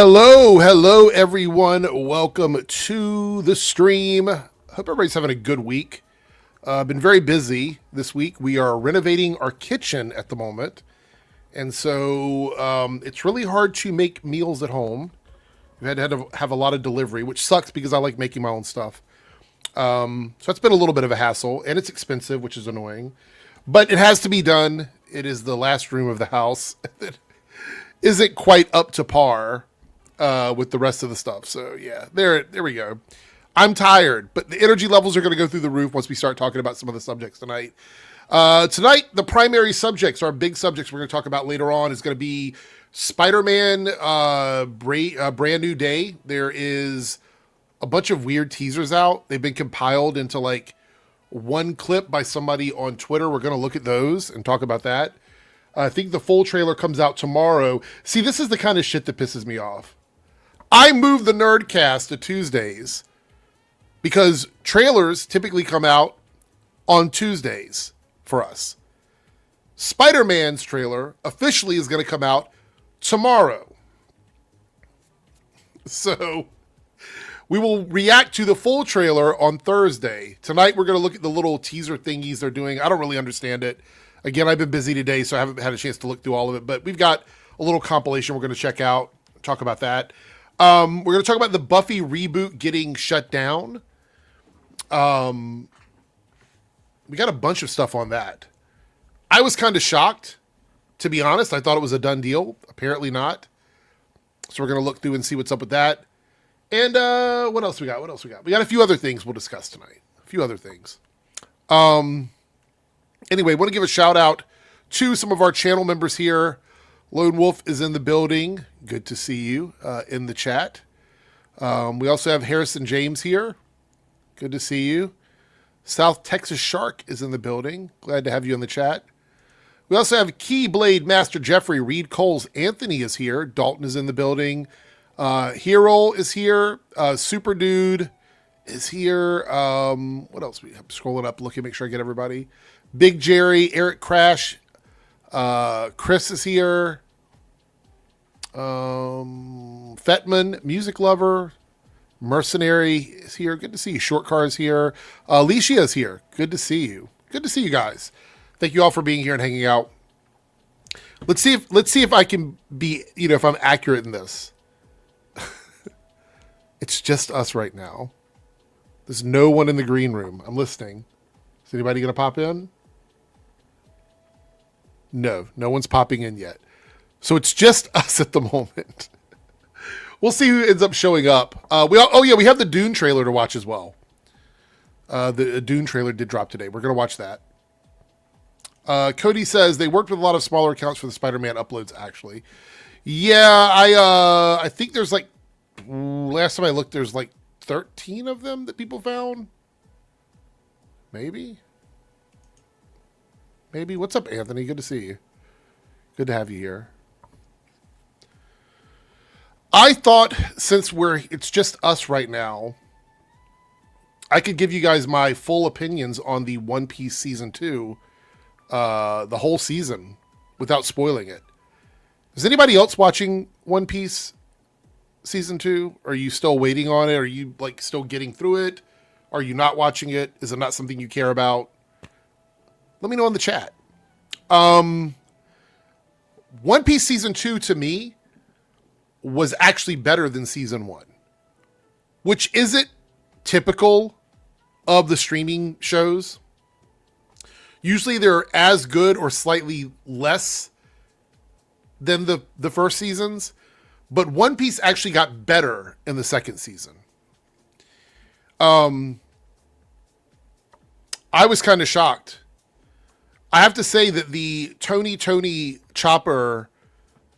Hello, everyone. Welcome to the stream. Hope everybody's having a good week. Been very busy this week. We are renovating our kitchen at the moment, and so it's really hard to make meals at home. We had to have a lot of delivery, which sucks because I like making my own stuff. So it's been a little bit of a hassle, and it's expensive, which is annoying, but it has to be done. It is the last room of the house that isn't quite up to par with the rest of the stuff. So yeah, there we go. I'm tired, but the energy levels are going to go through the roof once we start talking about some of the subjects tonight. Tonight, the primary subjects, our big subjects we're going to talk about later on, is going to be Spider-Man Brand New Day. There is a bunch of weird teasers out. They've been compiled into like one clip by somebody on Twitter. We're going to look at those and talk about that. I think the full trailer comes out tomorrow. See, this is the kind of shit that pisses me off. I moved the Nerdcast to Tuesdays because trailers typically come out on Tuesdays for us. Spider-Man's trailer officially is going to come out tomorrow. So we will react to the full trailer on Thursday. Tonight we're going to look at the little teaser thingies they're doing. I don't really understand it. Again, I've been busy today, so I haven't had a chance to look through all of it. But we've got a little compilation we're going to check out, talk about that. We're going to talk about the Buffy reboot getting shut down. We got a bunch of stuff on that. I was kind of shocked, to be honest. I thought it was a done deal. Apparently not. So we're going to look through and see what's up with that. And what else we got? We got a few other things we'll discuss tonight. A few other things. Anyway, want to give a shout out to some of our channel members here. Lone Wolf is in the building. Good to see you in the chat. We also have Harrison James here. Good to see you. South Texas Shark is in the building. Glad to have you in the chat. We also have Keyblade Master Jeffrey. Reed Coles Anthony is here. Dalton is in the building. Hero is here. Super Dude is here. What else? I'm scrolling up, looking, make sure I get everybody. Big Jerry, Eric Crash, Chris is here. Fetman, Music Lover, Mercenary is here. Good to see you. Short Car is here. Alicia is here. Good to see you. Good to see you guys. Thank you all for being here and hanging out. Let's see if I can be, if I'm accurate in this. It's just us right now. There's no one in the green room. I'm listening. Is anybody going to pop in? No one's popping in yet. So it's just us at the moment. We'll see who ends up showing up. We have the Dune trailer to watch as well. The Dune trailer did drop today. We're going to watch that. Cody says they worked with a lot of smaller accounts for the Spider-Man uploads, actually. Yeah, I think there's like, last time I looked, there's like 13 of them that people found. Maybe. What's up, Anthony? Good to see you. Good to have you here. I thought since it's just us right now, I could give you guys my full opinions on the One Piece Season 2, the whole season, without spoiling it. Is anybody else watching One Piece Season 2? Are you still waiting on it? Are you still getting through it? Are you not watching it? Is it not something you care about? Let me know in the chat. One Piece Season 2 to me was actually better than Season 1, which isn't typical of the streaming shows. Usually they're as good or slightly less than the first seasons, but One Piece actually got better in the second season. I was kind of shocked. I have to say that the Tony Chopper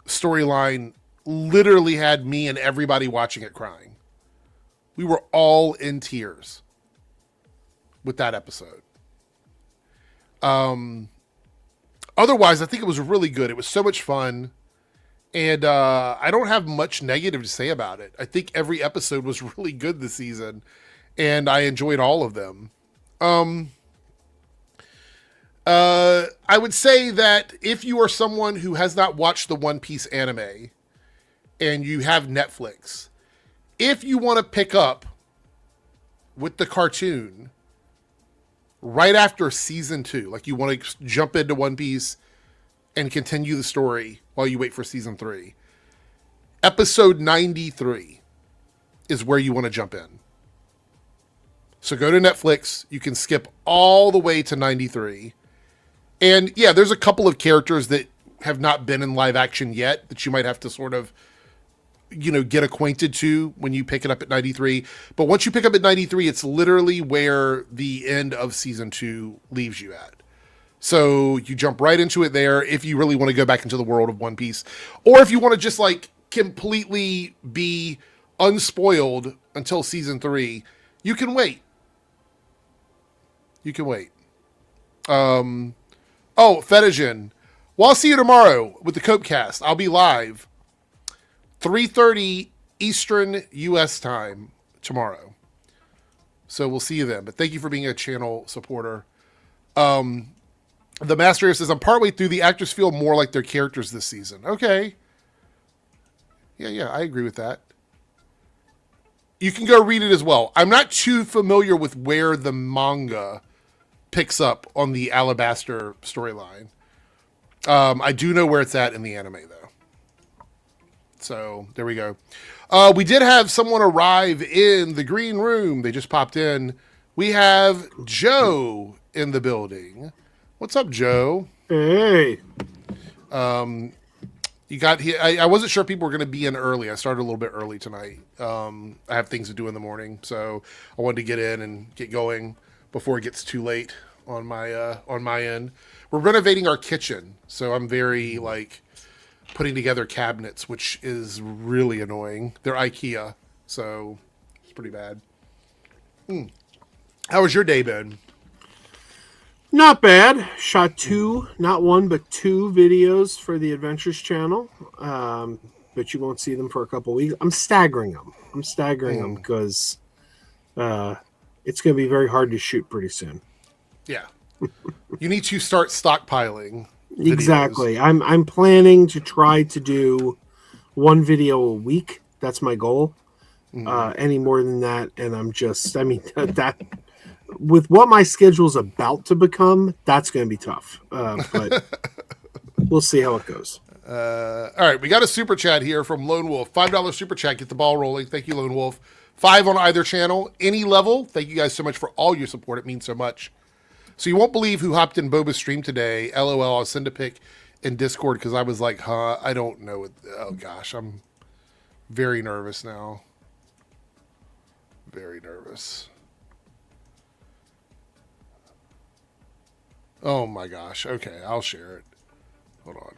storyline literally had me and everybody watching it crying. We were all in tears with that episode. Otherwise, I think it was really good. It was so much fun. And I don't have much negative to say about it. I think every episode was really good this season. And I enjoyed all of them. I would say that if you are someone who has not watched the One Piece anime, and you have Netflix, if you want to pick up with the cartoon right after season 2, like you want to jump into One Piece and continue the story while you wait for season 3, episode 93 is where you want to jump in. So go to Netflix. You can skip all the way to 93. And yeah, there's a couple of characters that have not been in live action yet that you might have to sort of, get acquainted to when you pick it up at 93. But once you pick up at 93, it's literally where the end of season 2 leaves you at. So you jump right into it there if you really want to go back into the world of One Piece. Or if you want to just like completely be unspoiled until season 3, you can wait. You can wait. Fetigen. Well, I'll see you tomorrow with the Copecast. I'll be live 3:30 Eastern U.S. time tomorrow. So we'll see you then. But thank you for being a channel supporter. The Master says, I'm partway through. The actors feel more like their characters this season. Okay. Yeah, I agree with that. You can go read it as well. I'm not too familiar with where the manga picks up on the Alabaster storyline. I do know where it's at in the anime, though. So, there we go. We did have someone arrive in the green room. They just popped in. We have Joe in the building. What's up, Joe? Hey. You got here. I wasn't sure people were going to be in early. I started a little bit early tonight. I have things to do in the morning, so I wanted to get in and get going before it gets too late on my end. We're renovating our kitchen, so I'm very putting together cabinets, which is really annoying. They're IKEA, so it's pretty bad. How was your day been? Not bad. Shot 2, not 1, but 2 videos for the Adventures channel. But you won't see them for a couple weeks. I'm staggering them because it's going to be very hard to shoot pretty soon. Yeah. You need to start stockpiling videos. Exactly. I'm planning to try to do 1 video a week. That's my goal. Any more than that, and that with what my schedule's about to become, that's going to be tough. But we'll see how it goes. All right, we got a super chat here from Lone Wolf. $5 super chat. Get the ball rolling. Thank you, Lone Wolf. 5 on either channel, any level. Thank you guys so much for all your support. It means so much. So you won't believe who hopped in Boba's stream today. LOL, I'll send a pic in Discord because I was like, I don't know. Oh, gosh, I'm very nervous now. Very nervous. Oh, my gosh. Okay, I'll share it. Hold on.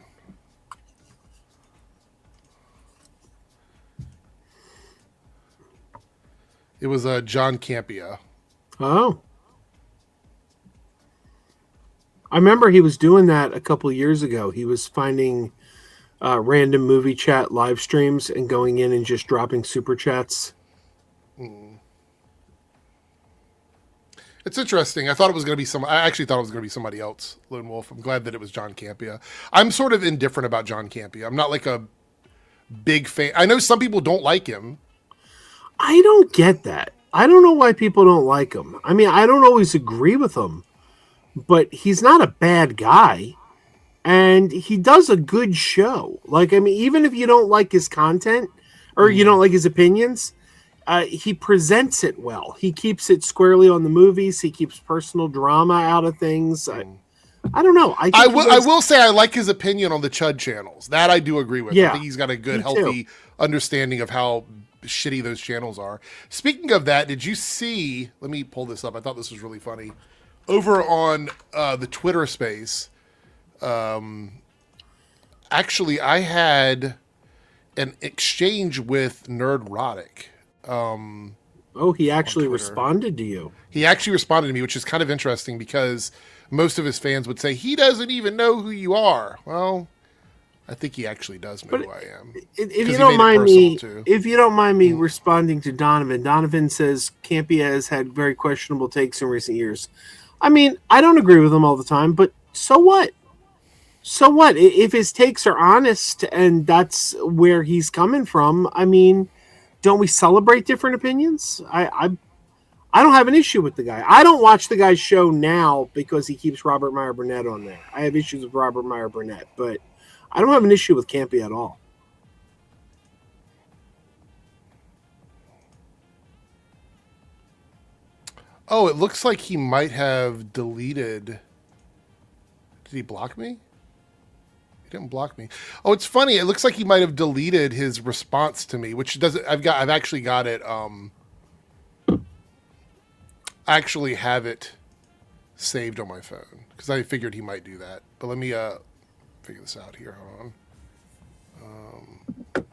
It was John Campia. Oh. I remember he was doing that a couple of years ago. He was finding random movie chat live streams and going in and just dropping super chats. It's interesting. I thought it was going to be I actually thought it was going to be somebody else, Lone Wolf. I'm glad that it was John Campia. I'm sort of indifferent about John Campia. I'm not like a big fan. I know some people don't like him. I don't get that. I don't know why people don't like him. I mean, I don't always agree with him, but he's not a bad guy, and he does a good show. Even if you don't like his content or you don't like his opinions, he presents it well. He keeps it squarely on the movies. He keeps personal drama out of things. I don't know. I will say I like his opinion on the Chud channels. That I do agree with. Yeah, I think he's got a good, healthy understanding of how shitty those channels are. Speaking of that, did you see, let me pull this up. I thought this was really funny. Over on the Twitter space, actually, I had an exchange with Nerdrotic. He actually responded to you. He actually responded to me, which is kind of interesting because most of his fans would say, he doesn't even know who you are. Well, I think he actually does know who I am. If you don't mind me responding to Donovan, Donovan says Campia has had very questionable takes in recent years. I mean, I don't agree with him all the time, but so what? So what? If his takes are honest and that's where he's coming from, I mean, don't we celebrate different opinions? I don't have an issue with the guy. I don't watch the guy's show now because he keeps Robert Meyer Burnett on there. I have issues with Robert Meyer Burnett, but I don't have an issue with Campy at all. Oh, it looks like he might have deleted. Did he block me? He didn't block me. Oh, it's funny. It looks like he might have deleted his response to me, which doesn't. I've actually got it. I actually have it saved on my phone because I figured he might do that. But let me figure this out here. Hold on.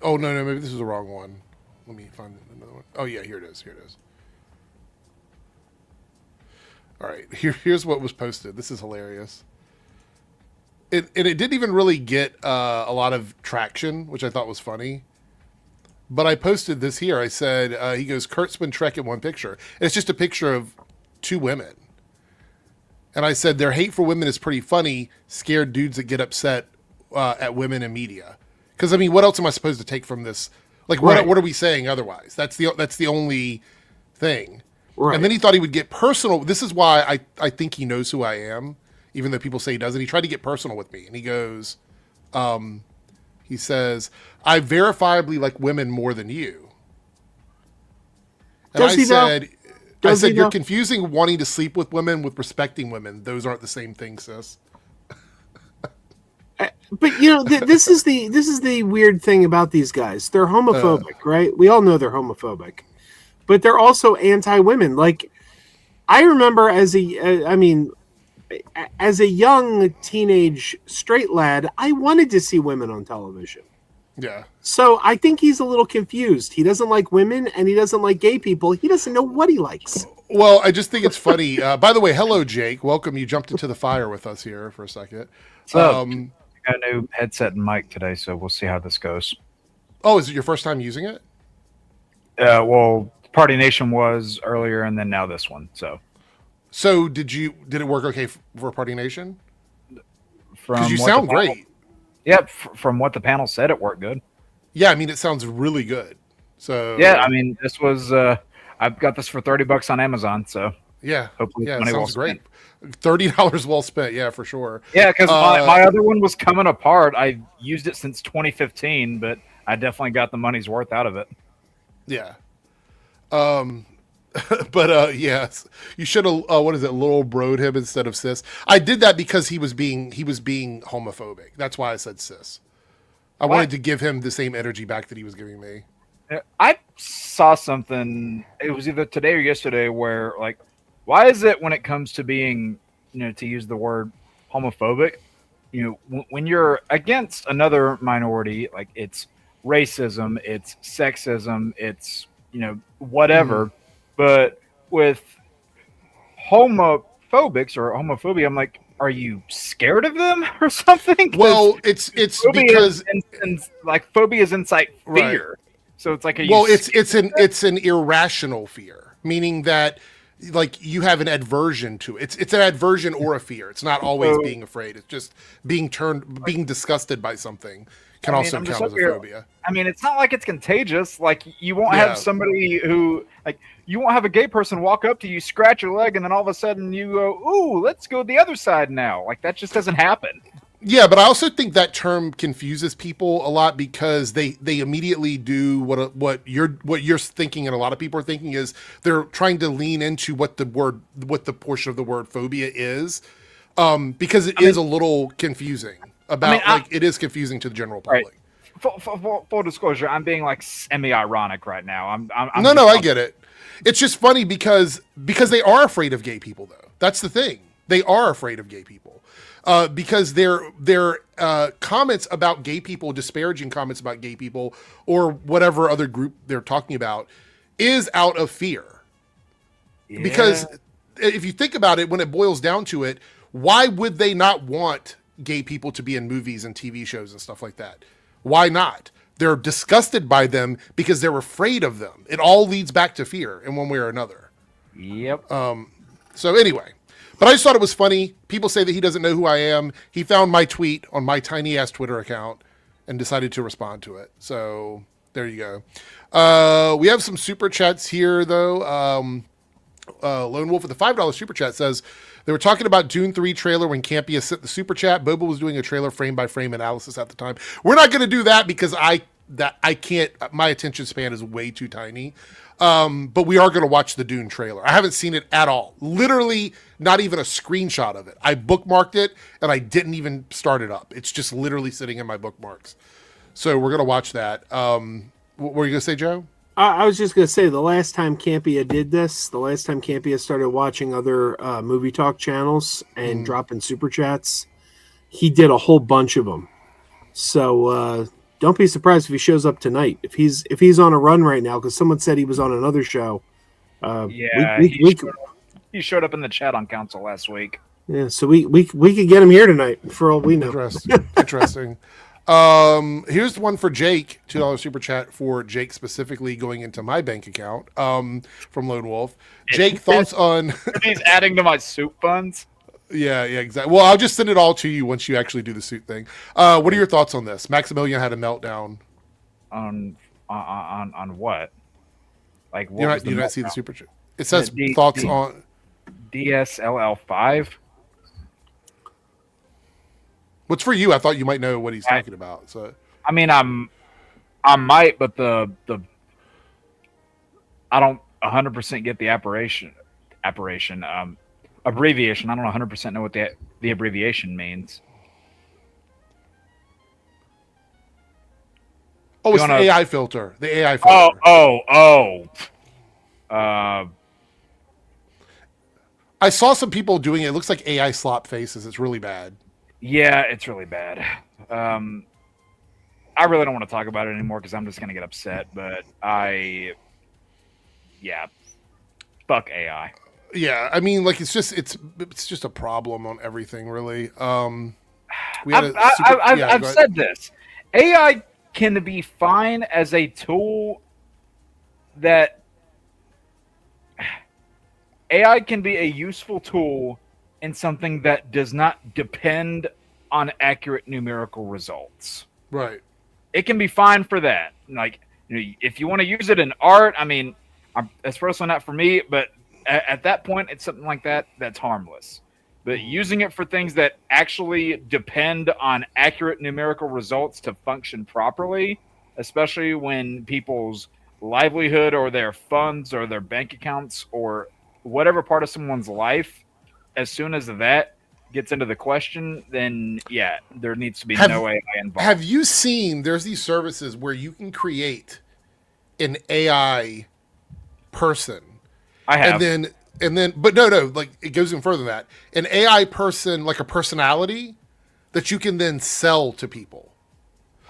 Oh no, maybe this is the wrong one. Let me find another one. Oh yeah, here it is. All right, here's what was posted. This is hilarious. It didn't even really get a lot of traction, which I thought was funny. But I posted this here. I said, he goes, Kurtzman Trek in one picture. And it's just a picture of two women. And I said, their hate for women is pretty funny. Scared dudes that get upset at women in media. Because, I mean, what else am I supposed to take from this? Like, Right. what are we saying otherwise? That's the only thing. Right. And then he thought he would get personal. This is why I think he knows who I am, even though people say he doesn't. He tried to get personal with me. And he goes, he says, I verifiably like women more than you. And I said, you're confusing wanting to sleep with women with respecting women. Those aren't the same thing, sis. But you know, this is the weird thing about these guys. They're homophobic, right? We all know they're homophobic, but they're also anti-women. Like, I remember as a young teenage straight lad, I wanted to see women on television. Yeah. So I think he's a little confused. He doesn't like women and he doesn't like gay people. He doesn't know what he likes. Well, I just think it's funny. By the way, hello, Jake. Welcome. You jumped into the fire with us here for a second. So, I got a new headset and mic today, so we'll see how this goes. Oh, is it your first time using it? Well, Party Nation was earlier, and then now this one. So did it work okay for Party Nation? Because you what sound the panel- great. Yep, from what the panel said, it worked good. Yeah, I mean, it sounds really good. So Yeah, I mean, this was I've got this for $30 on Amazon, so yeah, hopefully yeah, it money well sounds great. spent. $30 well spent. Yeah, for sure. Yeah, because my other one was coming apart. I used it since 2015, but I definitely got the money's worth out of it. Yeah. But yes, you should have. What is it? Little broed him instead of sis. I did that because he was being homophobic. That's why I said sis. I wanted to give him the same energy back that he was giving me. I saw something. It was either today or yesterday where, like, why is it when it comes to being, to use the word homophobic, when you're against another minority, like it's racism, it's sexism, it's whatever. But with homophobics or homophobia, I'm like, are you scared of them or something? Well, it's because phobia is inside fear. Right. So it's like it's an irrational fear, meaning that like you have an aversion to it. It's an aversion or a fear. It's not always being afraid. It's just being disgusted by something can also count as a phobia. I mean, it's not like it's contagious. Like you won't have somebody who you won't have a gay person walk up to you, scratch your leg, and then all of a sudden you go, "Ooh, let's go the other side now." Like that just doesn't happen. Yeah, but I also think that term confuses people a lot because they immediately do what you're thinking and a lot of people are thinking is they're trying to lean into what the portion of the word phobia is, because it is a little confusing it is confusing to the general public. Right. Full disclosure, I'm being like semi-ironic right now. I'm No, I get it. It's just funny because they are afraid of gay people though. That's the thing. They are afraid of gay people. Because their comments about gay people, disparaging comments about gay people, or whatever other group they're talking about, is out of fear. Yeah. Because if you think about it, when it boils down to it, why would they not want gay people to be in movies and TV shows and stuff like that? Why not? They're disgusted by them because they're afraid of them. It all leads back to fear in one way or another. Yep. So anyway, but I just thought it was funny. People say that he doesn't know who I am. He found my tweet on my tiny ass Twitter account and decided to respond to it. So there you go. We have some super chats here though. Lone Wolf with the $5 super chat says they were talking about Dune 3 trailer when Campia sent the super chat. Boba was doing a trailer frame by frame analysis at the time. We're not going to do that because I can't. My attention span is way too tiny. But we are going to watch the Dune trailer. I haven't seen it at all. Literally, not even a screenshot of it. I bookmarked it and I didn't even start it up. It's just literally sitting in my bookmarks. So we're going to watch that. What were you going to say, Joe? I was just going to say, the last time Campia did this, the last time Campia started watching other movie talk channels and dropping super chats, he did a whole bunch of them. So don't be surprised if he shows up tonight. If he's on a run right now, because someone said he was on another show. He showed up in the chat on Council last week. Yeah, so we could get him here tonight for all we know. Interesting. Here's one for Jake, $2 super chat for Jake specifically going into my bank account from Lone Wolf. Jake, thoughts on... He's adding to my soup funds? Yeah, exactly. Well, I'll just send it all to you once you actually do the suit thing. What are your thoughts on this? Maximilian had a meltdown. On what? Like, what you not see the super chat? It says thoughts on... DSLL5? What's for you? I thought you might know what he's talking about. So I mean, I might, but the I don't 100% get the abbreviation. Abbreviation. I don't 100% know what the abbreviation means. Oh, it's the AI filter. The AI filter. I saw some people doing it. It looks like AI slop faces. It's really bad. Yeah, it's really bad. I really don't want to talk about it anymore because I'm just going to get upset. But fuck AI. Yeah, I mean, like it's just a problem on everything, really. I've said this. AI can be fine as a tool that AI can be a useful tool in something that does not depend on accurate numerical results. Right. It can be fine for that. Like, if you want to use it in art, I mean, it's personally not for me, but at that point, it's something like that that's harmless. But using it for things that actually depend on accurate numerical results to function properly, especially when people's livelihood or their funds or their bank accounts or whatever part of someone's life, as soon as that gets into the question, then yeah, there needs to be no AI involved. Have you seen there's these services where you can create an AI person? I have. And then but no, like it goes even further than that. An AI person, like a personality that you can then sell to people.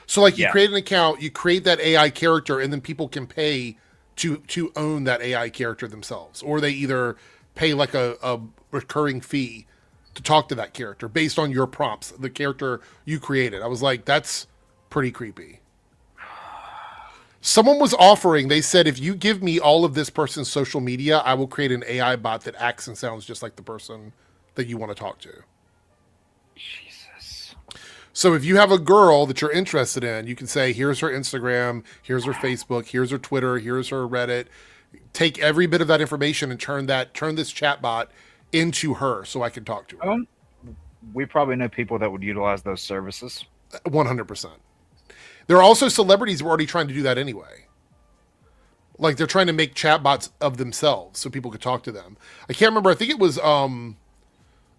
So like you create an account, you create that AI character, and then people can pay to own that AI character themselves. Or they either pay like a recurring fee to talk to that character based on your prompts, the character you created. I was like, that's pretty creepy. Someone was offering, they said, if you give me all of this person's social media, I will create an AI bot that acts and sounds just like the person that you want to talk to. Jesus. So if you have a girl that you're interested in, you can say, here's her Instagram, here's her Facebook, here's her Twitter, here's her Reddit. Take every bit of that information and turn this chatbot into her so I can talk to her. We probably know people that would utilize those services. 100%. There are also celebrities who are already trying to do that anyway. Like they're trying to make chatbots of themselves so people could talk to them. I can't remember. I think it was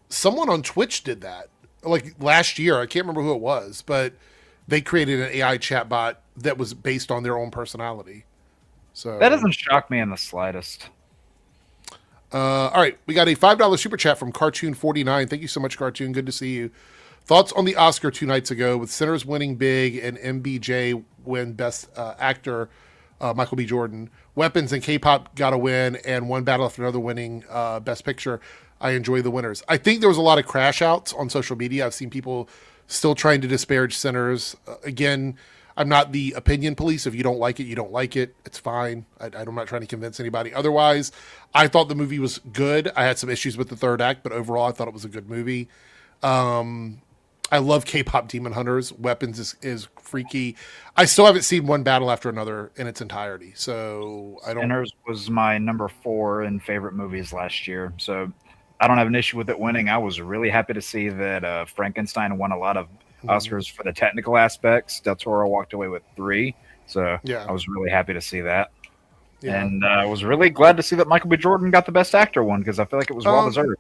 someone on Twitch did that like last year. I can't remember who it was, but they created an AI chatbot that was based on their own personality. So that doesn't shock me in the slightest. All right, we got a $5 super chat from Cartoon49. Thank you so much, Cartoon. Good to see you. Thoughts on the Oscar 2 nights ago with Sinners winning big and MBJ win Best Actor, Michael B. Jordan. Weapons and K-pop got a win, and One Battle After Another winning Best Picture. I enjoy the winners. I think there was a lot of crash outs on social media. I've seen people still trying to disparage Sinners. Again, I'm not the opinion police. If you don't like it, you don't like it. It's fine. I'm not trying to convince anybody otherwise. I thought the movie was good. I had some issues with the third act, but overall I thought it was a good movie. I love K-pop Demon Hunters. Weapons is freaky. I still haven't seen one battle after another in its entirety. So I don't. Sinners was my number 4 in favorite movies last year. So I don't have an issue with it winning. I was really happy to see that Frankenstein won a lot of Oscars for the technical aspects. Del Toro walked away with 3. So Yeah. I was really happy to see that. Yeah. And I was really glad to see that Michael B. Jordan got the Best Actor one because I feel like it was well deserved.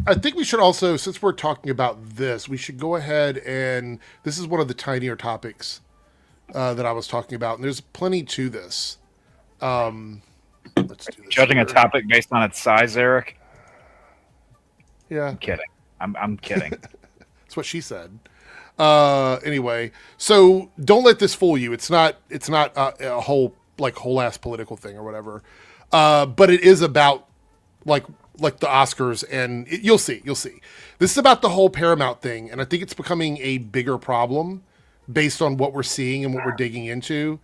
I think we should also, since we're talking about this, we should go ahead and this is one of the tinier topics that I was talking about, and there's plenty to this. Let's do this. Judging here. a topic based on its size, Eric. Yeah, I'm kidding. I'm kidding. that's what she said. Anyway, so don't let this fool you. It's not a whole ass political thing or whatever. But it is about like the Oscars, and you'll see. This is about the whole Paramount thing, and I think it's becoming a bigger problem based on what we're seeing and what we're digging into.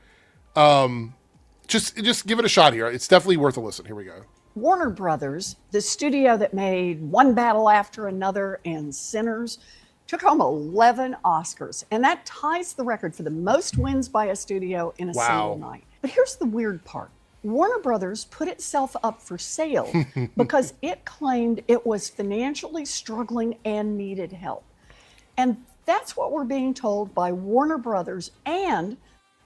Just give it a shot here. It's definitely worth a listen. Here we go. Warner Brothers, the studio that made One Battle After Another and Sinners, took home 11 Oscars, and that ties the record for the most wins by a studio in a single night. But here's the weird part. Warner Brothers put itself up for sale because it claimed it was financially struggling and needed help. And that's what we're being told by Warner Brothers and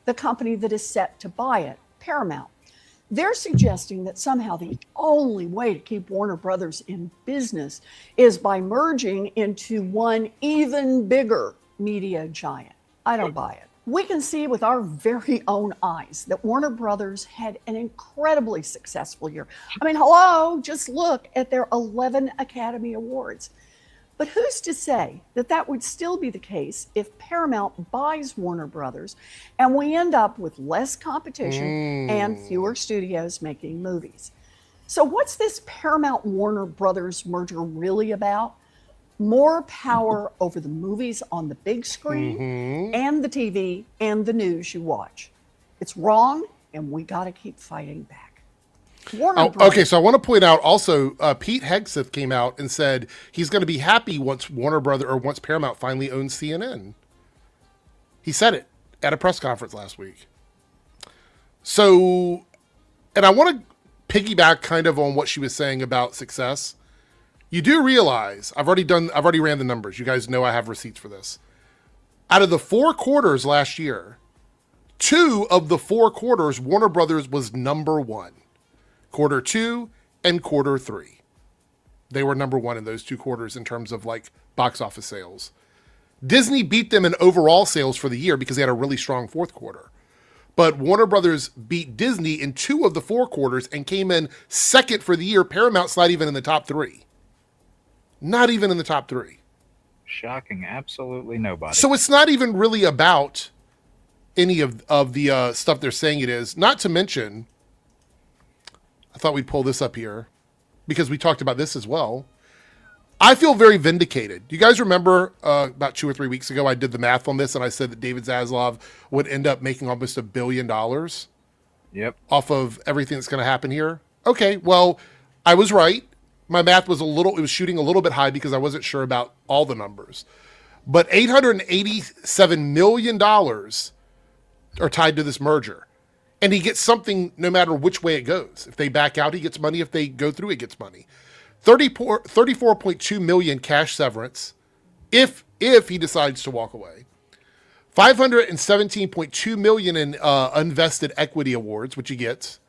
the company that is set to buy it, Paramount. They're suggesting that somehow the only way to keep Warner Brothers in business is by merging into one even bigger media giant. I don't buy it. We can see with our very own eyes that Warner Brothers had an incredibly successful year. I mean, hello, just look at their 11 Academy Awards. But who's to say that that would still be the case if Paramount buys Warner Brothers and we end up with less competition and fewer studios making movies? So what's this Paramount-Warner Brothers merger really about? More power over the movies on the big screen and the TV and the news you watch. It's wrong, and we got to keep fighting back. Okay, so I want to point out also, Pete Hegseth came out and said he's going to be happy once once Paramount finally owns CNN. He said it at a press conference last week. So, and I want to piggyback kind of on what she was saying about success. You do realize I've already ran the numbers. You guys know I have receipts for this. Out of the 4 quarters last year, 2 of the 4 quarters, Warner Brothers was number 1. Quarter 2 and quarter 3. They were number 1 in those 2 quarters in terms of like box office sales. Disney beat them in overall sales for the year because they had a really strong 4th quarter. But Warner Brothers beat Disney in 2 of the 4 quarters and came in 2nd for the year. Paramount's not even in the top 3. Not even in the top 3. Shocking. Absolutely nobody. So it's not even really about any of the stuff they're saying it is. Not to mention, I thought we'd pull this up here because we talked about this as well. I feel very vindicated. You guys remember about 2 or 3 weeks ago, I did the math on this and I said that David Zaslav would end up making almost $1 billion off of everything that's going to happen here. Okay, well, I was right. My math was it was shooting a little bit high because I wasn't sure about all the numbers. But $887 million are tied to this merger. And he gets something no matter which way it goes. If they back out, he gets money. If they go through, he gets money. 34.2 million cash severance if he decides to walk away. 517.2 million in unvested equity awards, which he gets.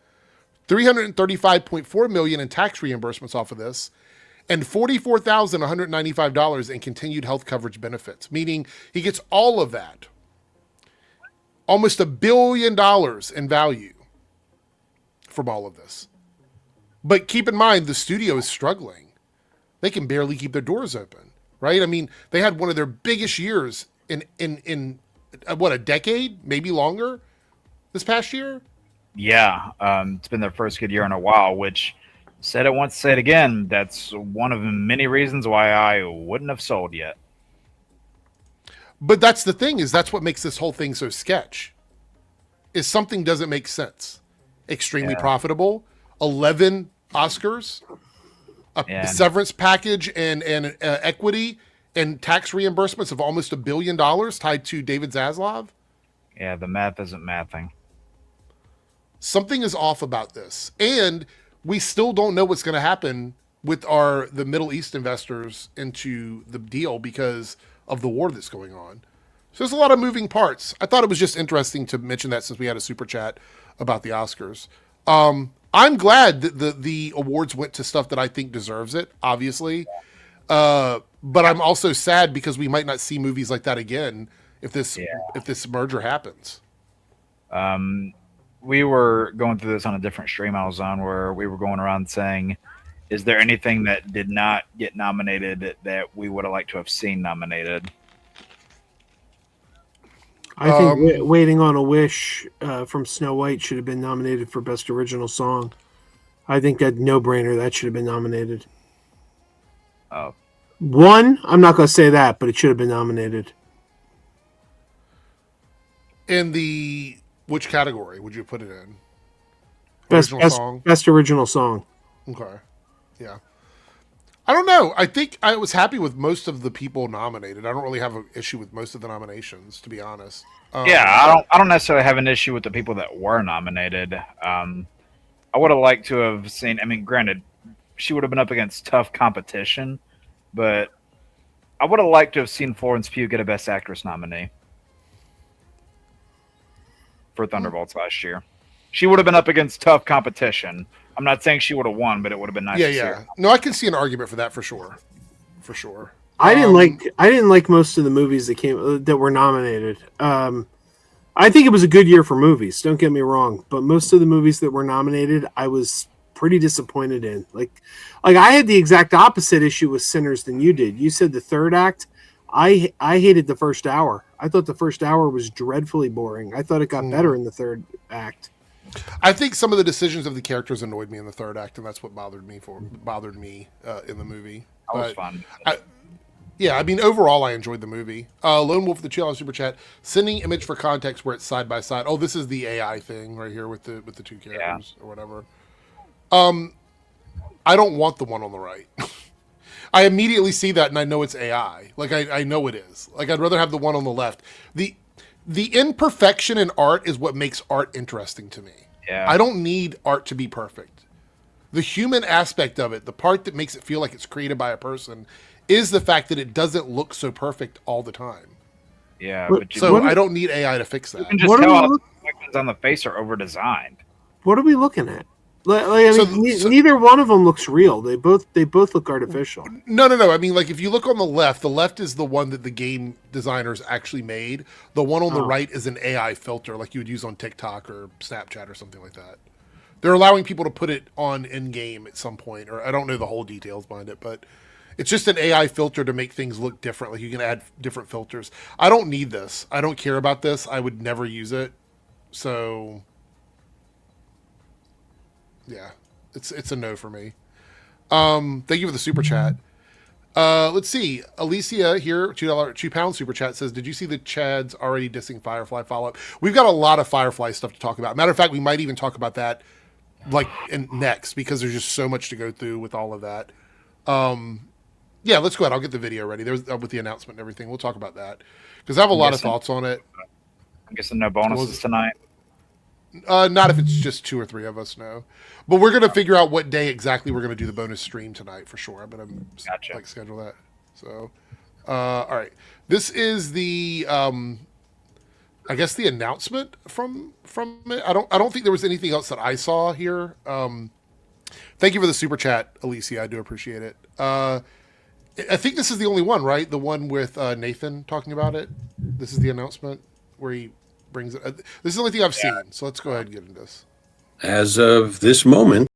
335.4 million in tax reimbursements off of this, and $44,195 in continued health coverage benefits, meaning he gets all of that. Almost $1 billion in value from all of this. But keep in mind, the studio is struggling. They can barely keep their doors open, right? I mean, they had one of their biggest years in what, a decade, maybe longer this past year? Yeah, it's been their first good year in a while, which, said it once, say it again, that's one of the many reasons why I wouldn't have sold yet. But that's the thing, is that's what makes this whole thing so sketch. is something doesn't make sense. Extremely Yeah. profitable, 11 Oscars, a Yeah. severance package and equity and tax reimbursements of almost $1 billion tied to David Zaslav. Yeah, the math isn't mathing. Something is off about this, and we still don't know what's going to happen with the Middle East investors into the deal because of the war that's going on. So there's a lot of moving parts. I thought it was just interesting to mention that since we had a super chat about the Oscars. I'm glad that the awards went to stuff that I think deserves it, obviously. But I'm also sad because we might not see movies like that again if this merger happens. We were going through this on a different stream I was on where we were going around saying, is there anything that did not get nominated that we would have liked to have seen nominated? I think Waiting on a Wish from Snow White should have been nominated for Best Original Song. I think that no-brainer, that should have been nominated. Oh. One, I'm not going to say that, but it should have been nominated. In which category would you put it in? Best Original Song. Okay. Yeah. I don't know. I think I was happy with most of the people nominated. I don't really have an issue with most of the nominations, to be honest. I don't necessarily have an issue with the people that were nominated. I would have liked to have seen. I mean, granted, she would have been up against tough competition, but I would have liked to have seen Florence Pugh get a Best Actress nominee for Thunderbolts last year. She would have been up against tough competition. I'm not saying she would have won, but it would have been nice to see her. No, I can see an argument for that for sure. For sure. I didn't like most of the movies that were nominated. I think it was a good year for movies, don't get me wrong, but most of the movies that were nominated I was pretty disappointed in. Like I had the exact opposite issue with Sinners than you did. You said the third act. I hated the first hour. I thought the first hour was dreadfully boring. I thought it got better in the third act. I think some of the decisions of the characters annoyed me in the third act, and that's what bothered me in the movie. That was fun. I mean, overall, I enjoyed the movie. Lone Wolf, the Chill Super Chat, sending image for context where it's side by side. Oh, this is the AI thing right here with the two characters or whatever. I don't want the one on the right. I immediately see that and I know it's AI. Like I know it is. Like I'd rather have the one on the left. The imperfection in art is what makes art interesting to me. Yeah. I don't need art to be perfect. The human aspect of it, the part that makes it feel like it's created by a person, is the fact that it doesn't look so perfect all the time. Yeah, but I don't need AI to fix that. You can just tell how the reflections on the face are over designed. What are we looking at? Neither one of them looks real. They both look artificial. No. I mean, like if you look on the left is the one that the game designers actually made. The one on the right is an AI filter, like you would use on TikTok or Snapchat or something like that. They're allowing people to put it on in game at some point, or I don't know the whole details behind it, but it's just an AI filter to make things look different. Like you can add different filters. I don't need this. I don't care about this. I would never use it. So yeah, it's a no for me. Thank you for the super chat. Let's see. Alicia here, £2 super chat says, did you see the Chads already dissing Firefly follow-up? We've got a lot of Firefly stuff to talk about. Matter of fact, we might even talk about that next because there's just so much to go through with all of that. Yeah, let's go ahead. I'll get the video ready. There's with the announcement and everything. We'll talk about that because I have a lot of thoughts on it. I'm guessing no bonuses tonight. Not if it's just 2 or 3 of us, no. But we're gonna figure out what day exactly we're gonna do the bonus stream tonight for sure. But I'm schedule that. So, all right. This is the I guess the announcement from it. I don't think there was anything else that I saw here. Thank you for the super chat, Alicia. I do appreciate it. I think this is the only one, right? The one with Nathan talking about it. This is the announcement where he brings it. This is the only thing I've seen. So let's go ahead and get into this. As of this moment,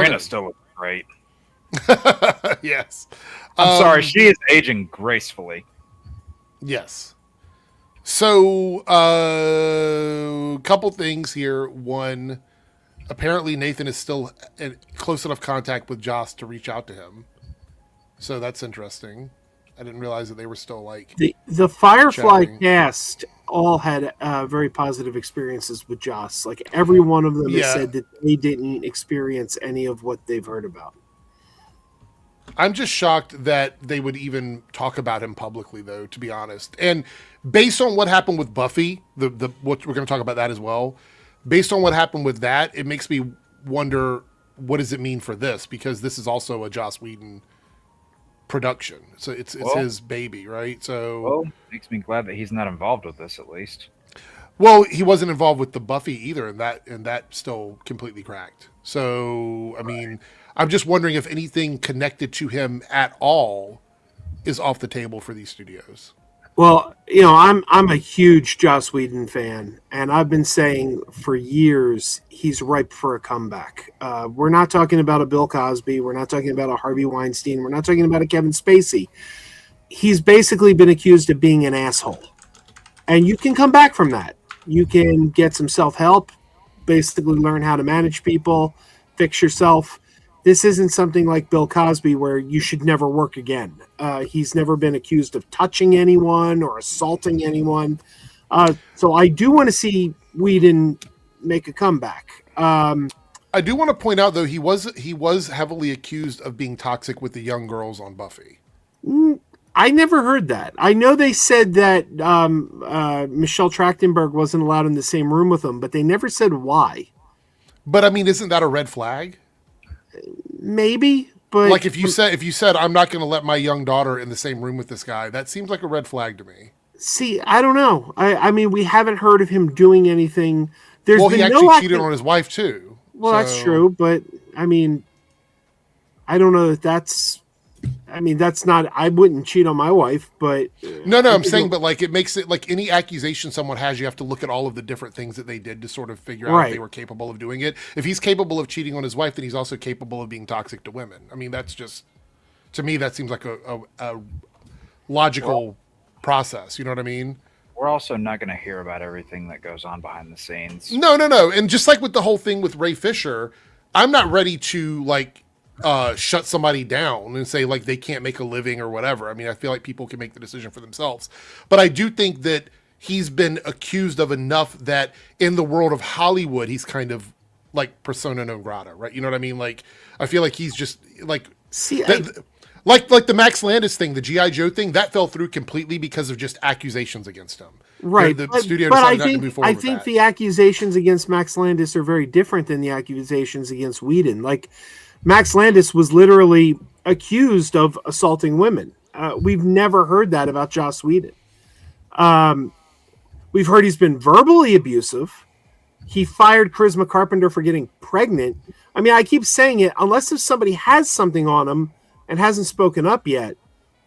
Sabrina still looks great. Yes. I'm sorry, she is aging gracefully. Yes. So, couple things here. One, apparently Nathan is still in close enough contact with Joss to reach out to him. So that's interesting. I didn't realize that they were still like the Firefly chatting. cast all had very positive experiences with Joss. Like every one of them has said that they didn't experience any of what they've heard about. I'm just shocked that they would even talk about him publicly, though, to be honest. And based on what happened with Buffy, the what we're going to talk about that as well. Based on what happened with that, it makes me wonder, what does it mean for this? Because this is also a Joss Whedon production, so it's his baby, right? So makes me glad that he's not involved with this, at least. Well, he wasn't involved with the Buffy either, and that still completely cracked. So, I mean, I'm just wondering if anything connected to him at all is off the table for these studios. Well, I'm a huge Joss Whedon fan, and I've been saying for years he's ripe for a comeback. We're not talking about a Bill Cosby. We're not talking about a Harvey Weinstein. We're not talking about a Kevin Spacey. He's basically been accused of being an asshole. And you can come back from that. You can get some self-help, basically learn how to manage people, fix yourself. This isn't something like Bill Cosby where you should never work again. He's never been accused of touching anyone or assaulting anyone. So I do want to see Whedon make a comeback. I do want to point out, though, he was heavily accused of being toxic with the young girls on Buffy. I never heard that. I know they said that Michelle Trachtenberg wasn't allowed in the same room with him, but they never said why. But I mean, isn't that a red flag? Maybe, but like if you said I'm not going to let my young daughter in the same room with this guy, that seems like a red flag to me. See, I don't know. I mean, we haven't heard of him doing anything. He actually cheated on his wife too. Well, that's true, but I mean, I don't know that's. I mean, that's not. I wouldn't cheat on my wife, but no, I'm saying, but like it makes it like any accusation someone has, you have to look at all of the different things that they did to sort of figure out if they were capable of doing it. If he's capable of cheating on his wife, then he's also capable of being toxic to women. I mean, that's just, to me, that seems like a logical process. You know what I mean? We're also not going to hear about everything that goes on behind the scenes. No. And just like with the whole thing with Ray Fisher, I'm not ready to shut somebody down and say like they can't make a living or whatever. I mean, I feel like people can make the decision for themselves. But I do think that he's been accused of enough that in the world of Hollywood, he's kind of like persona non grata, right? You know what I mean? Like, I feel like he's just like... like the Max Landis thing, the G.I. Joe thing, that fell through completely because of just accusations against him. Right. The studio decided not to move forward with that. I think the accusations against Max Landis are very different than the accusations against Whedon. Like, Max Landis was literally accused of assaulting women. We've never heard that about Joss Whedon. We've heard he's been verbally abusive. He fired Charisma Carpenter for getting pregnant. I mean, I keep saying it, unless if somebody has something on him and hasn't spoken up yet,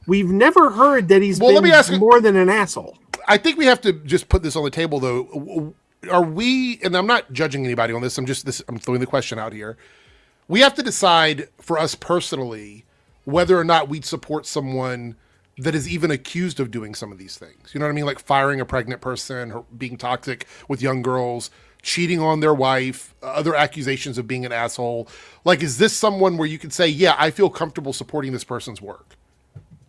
we've never heard that he's been more than an asshole. I think we have to just put this on the table, though. Are we, and I'm not judging anybody on this, I'm throwing the question out here. We have to decide for us personally whether or not we'd support someone that is even accused of doing some of these things. You know what I mean? Like firing a pregnant person, being toxic with young girls, cheating on their wife, other accusations of being an asshole. Like, is this someone where you could say, yeah, I feel comfortable supporting this person's work?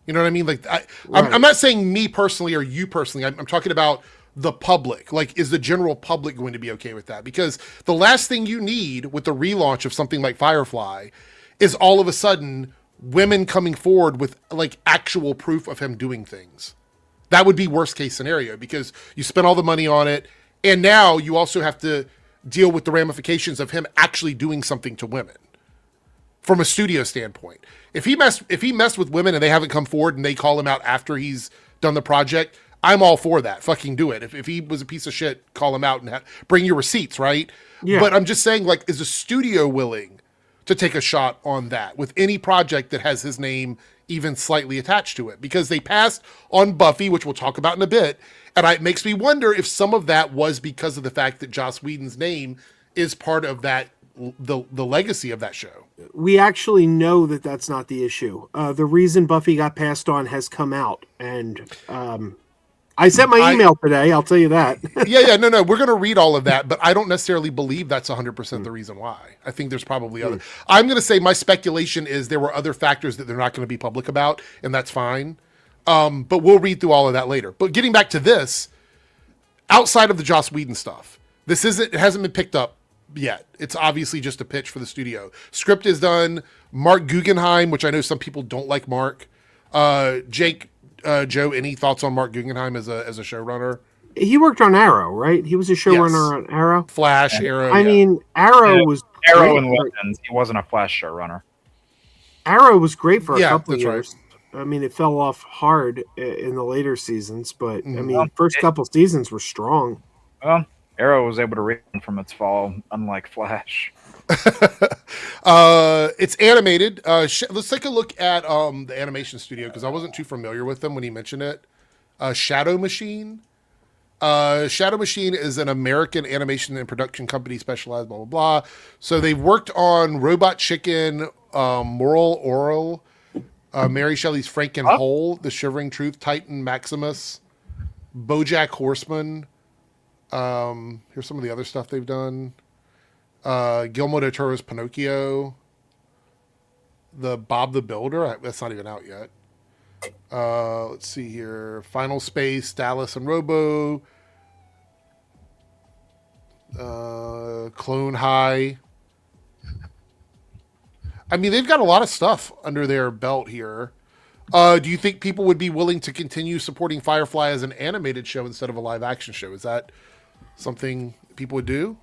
You know what I mean? Like, I'm not saying me personally or you personally. I'm talking about the public. Like, is the general public going to be okay with that? Because the last thing you need with the relaunch of something like Firefly is all of a sudden women coming forward with like actual proof of him doing things. That would be worst case scenario because you spent all the money on it. And now you also have to deal with the ramifications of him actually doing something to women from a studio standpoint. If he messed with women and they haven't come forward and they call him out after he's done the project, I'm all for that. Fucking do it. If he was a piece of shit, call him out and bring your receipts, right? Yeah. But I'm just saying, like, is the studio willing to take a shot on that with any project that has his name even slightly attached to it? Because they passed on Buffy, which we'll talk about in a bit, and it makes me wonder if some of that was because of the fact that Joss Whedon's name is part of that the legacy of that show. We actually know that that's not the issue. The reason Buffy got passed on has come out, and I sent my email today. I'll tell you that. No. We're going to read all of that, but I don't necessarily believe that's 100% the reason why. I think there's probably other. I'm going to say my speculation is there were other factors that they're not going to be public about, and that's fine. But we'll read through all of that later. But getting back to this, outside of the Joss Whedon stuff, it hasn't been picked up yet. It's obviously just a pitch for the studio. Script is done. Mark Guggenheim, which I know some people don't like Mark. Jake, Joe, any thoughts on Mark Guggenheim as a showrunner? He worked on Arrow, right? He was a showrunner on Arrow. Flash, Arrow. I mean, Arrow was Arrow great, and Legends. He wasn't a Flash showrunner. Arrow was great for a couple of that's years. Right. I mean, it fell off hard in the later seasons, but I mean, Well, first couple seasons were strong. Well, Arrow was able to rebound from its fall, unlike Flash. It's animated. Let's take a look at the animation studio because I wasn't too familiar with them when he mentioned it. Shadow Machine. Shadow Machine is an American animation and production company specialized, blah, blah, blah. So they've worked on Robot Chicken, Moral Oral, Mary Shelley's Frankenhole, The Shivering Truth, Titan Maximus, BoJack Horseman. Here's some of the other stuff they've done. Guillermo del Toro's Pinocchio. The Bob the Builder. That's not even out yet. Let's see here. Final Space, Dallas and Robo. Clone High. I mean, they've got a lot of stuff under their belt here. Do you think people would be willing to continue supporting Firefly as an animated show instead of a live action show? Is that something people would do?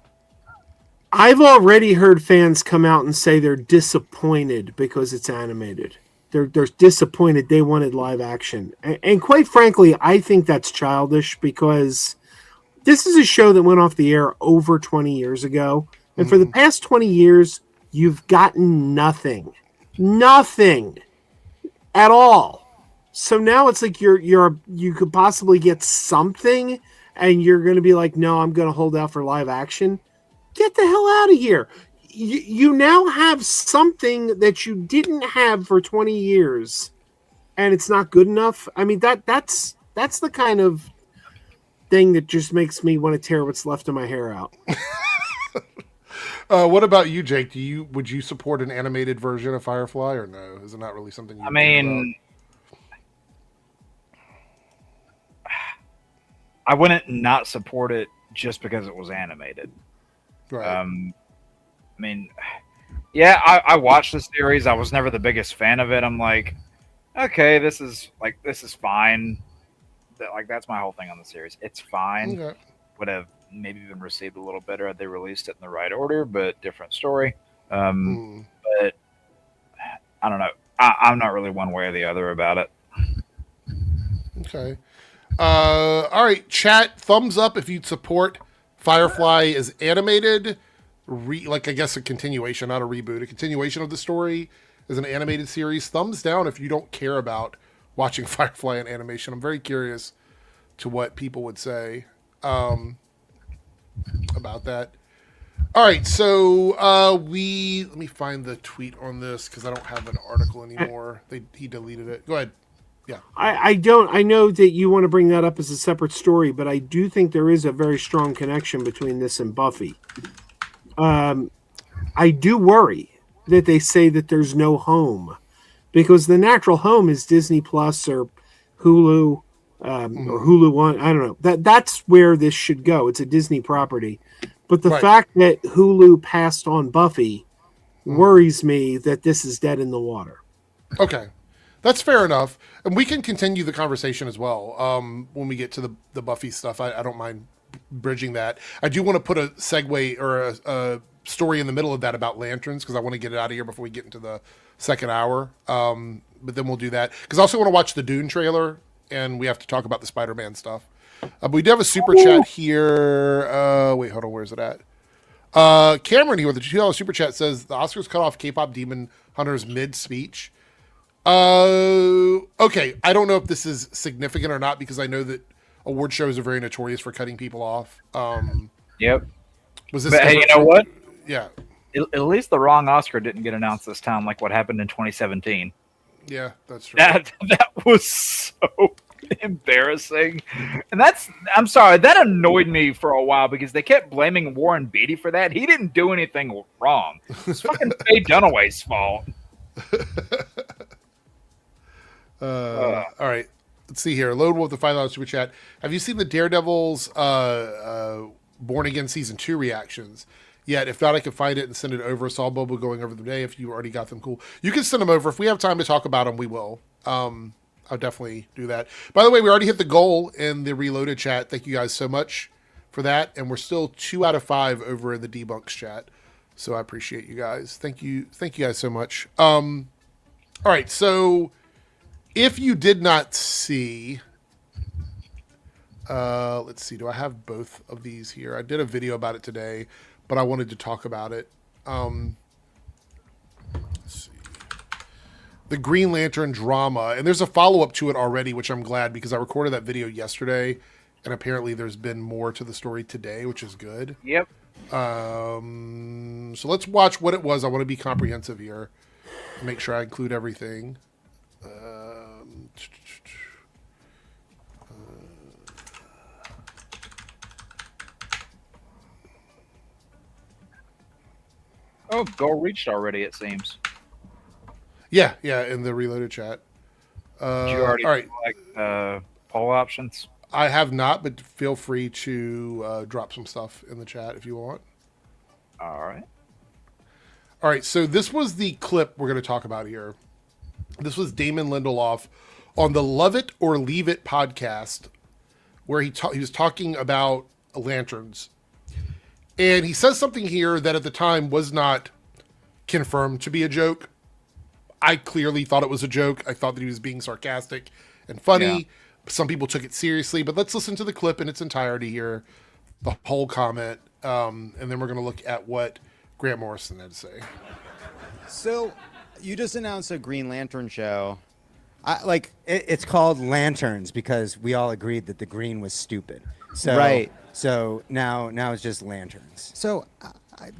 I've already heard fans come out and say they're disappointed because it's animated. They're disappointed they wanted live action. And quite frankly, I think that's childish because this is a show that went off the air over 20 years ago. And for the past 20 years, you've gotten nothing. Nothing at all. So now it's like you could possibly get something and you're going to be like, no, I'm going to hold out for live action. Get the hell out of here. You now have something that you didn't have for 20 years and it's not good enough. I mean, that's the kind of thing that just makes me want to tear what's left of my hair out. What about you, Jake? Would you support an animated version of Firefly or no? Is it not really something you I mean, I wouldn't not support it just because it was animated. Right. I mean, yeah, I watched the series. I was never the biggest fan of it. I'm like, okay, this is fine. That's my whole thing on the series. It's fine. Okay. Would have maybe been received a little better had they released it in the right order, but different story. But I don't know. I'm not really one way or the other about it. Okay. All right, chat. Thumbs up if you'd support Firefly as animated. I guess a continuation, not a reboot. A continuation of the story as an animated series. Thumbs down if you don't care about watching Firefly in animation. I'm very curious to what people would say about that. All right, so let me find the tweet on this because I don't have an article anymore. He deleted it. Go ahead. Yeah. I don't. I know that you want to bring that up as a separate story, but I do think there is a very strong connection between this and Buffy. I do worry that they say that there's no home because the natural home is Disney Plus or Hulu or Hulu One. I don't know. That's where this should go. It's a Disney property. But the fact that Hulu passed on Buffy worries me that this is dead in the water. Okay. That's fair enough. And we can continue the conversation as well when we get to the Buffy stuff. I don't mind bridging that. I do want to put a segue or a story in the middle of that about lanterns because I want to get it out of here before we get into the second hour. But then we'll do that. Because I also want to watch the Dune trailer and we have to talk about the Spider-Man stuff. But we do have a super chat here. Wait, hold on. Where's it at? Cameron here with the $2 super chat says the Oscars cut off K-pop Demon Hunter's mid-speech. Okay. I don't know if this is significant or not because I know that award shows are very notorious for cutting people off. Yep. Was this? But hey, you know what? Yeah. At least the wrong Oscar didn't get announced this time, like what happened in 2017. Yeah, that's true. That was so embarrassing, and I'm sorry, that annoyed me for a while because they kept blaming Warren Beatty for that. He didn't do anything wrong. It's fucking Faye Dunaway's fault. All right. Let's see here. Lone Wolf, the $5 super chat. Have you seen the Daredevil's Born Again Season 2 reactions yet? If not, I can find it and send it over. Saw Bobo going over them today. If you already got them, cool. You can send them over. If we have time to talk about them, we will. I'll definitely do that. By the way, we already hit the goal in the Reloaded chat. Thank you guys so much for that. And we're still 2 out of 5 over in the Debunks chat. So I appreciate you guys. Thank you guys so much. All right, so if you did not see, let's see, do I have both of these here? I did a video about it today, but I wanted to talk about it. Let's see. The Green Lantern drama, and there's a follow-up to it already, which I'm glad, because I recorded that video yesterday, and apparently there's been more to the story today, which is good. Yep. So let's watch what it was. I want to be comprehensive here. Make sure I include everything. Oh, goal reached already, it seems. Yeah, in the Reloaded chat. Did you already all right. select poll options? I have not, but feel free to drop some stuff in the chat if you want. All right. All right, so this was the clip we're going to talk about here. This was Damon Lindelof on the Love It or Leave It podcast, where he was talking about lanterns. And he says something here that at the time was not confirmed to be a joke. I clearly thought it was a joke. I thought that he was being sarcastic and funny. Yeah. Some people took it seriously, but let's listen to the clip in its entirety here, the whole comment, and then we're going to look at what Grant Morrison had to say. So, you just announced a Green Lantern show. It's called Lanterns because we all agreed that the green was stupid. So, right. So now it's just lanterns. So,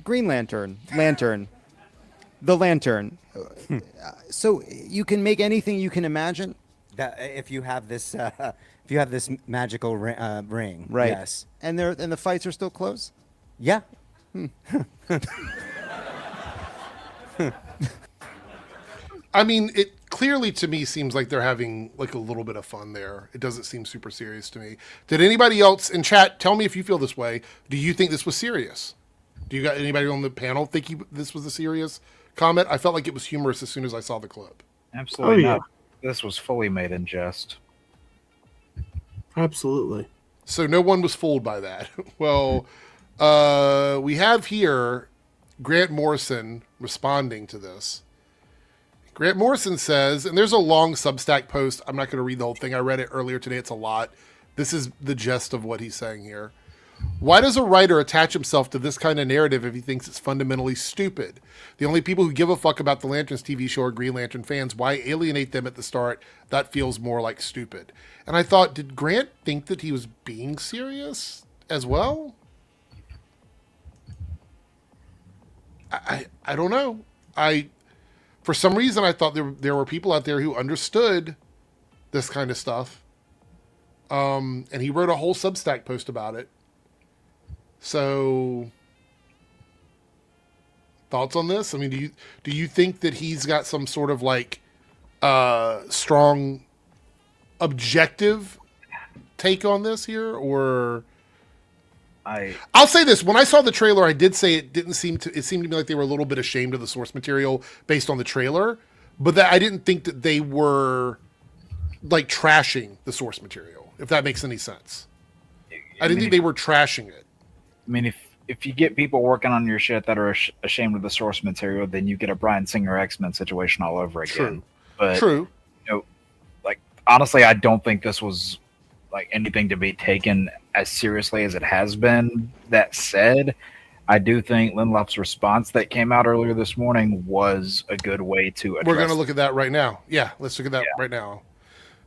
Green Lantern, the lantern. So you can make anything you can imagine. That if you have this magical ring, Right. Yes. And the fights are still close. Yeah. I mean, it clearly to me seems like they're having like a little bit of fun there. It doesn't seem super serious to me. Did anybody else in chat tell me if you feel this way? Do you think this was serious? Do you got anybody on the panel think this was a serious comment? I felt like it was humorous as soon as I saw the clip. Absolutely yeah. not. This was fully made in jest. Absolutely. So no one was fooled by that. Well, we have here Grant Morrison responding to this. Grant Morrison says, and there's a long Substack post. I'm not going to read the whole thing. I read it earlier today. It's a lot. This is the gist of what he's saying here. Why does a writer attach himself to this kind of narrative if he thinks it's fundamentally stupid? The only people who give a fuck about the Lanterns TV show are Green Lantern fans. Why alienate them at the start? That feels more like stupid. And I thought, did Grant think that he was being serious as well? I don't know. For some reason, I thought there were people out there who understood this kind of stuff. And he wrote a whole Substack post about it. So, thoughts on this? I mean, do you think that he's got some sort of like strong objective take on this here, or? I'll say this: when I saw the trailer, I did say it seemed to me like they were a little bit ashamed of the source material based on the trailer, but that I didn't think that they were like trashing the source material. If that makes any sense, I didn't think they were trashing it. I mean, if you get people working on your shit that are ashamed of the source material, then you get a Bryan Singer X-Men situation all over again. True. But, True. You know, like, honestly, I don't think this was like anything to be taken as seriously as it has been. That said, I do think Lindelof's response that came out earlier this morning was a good way to address. We're going to look at that right now. Yeah, let's look at that right now.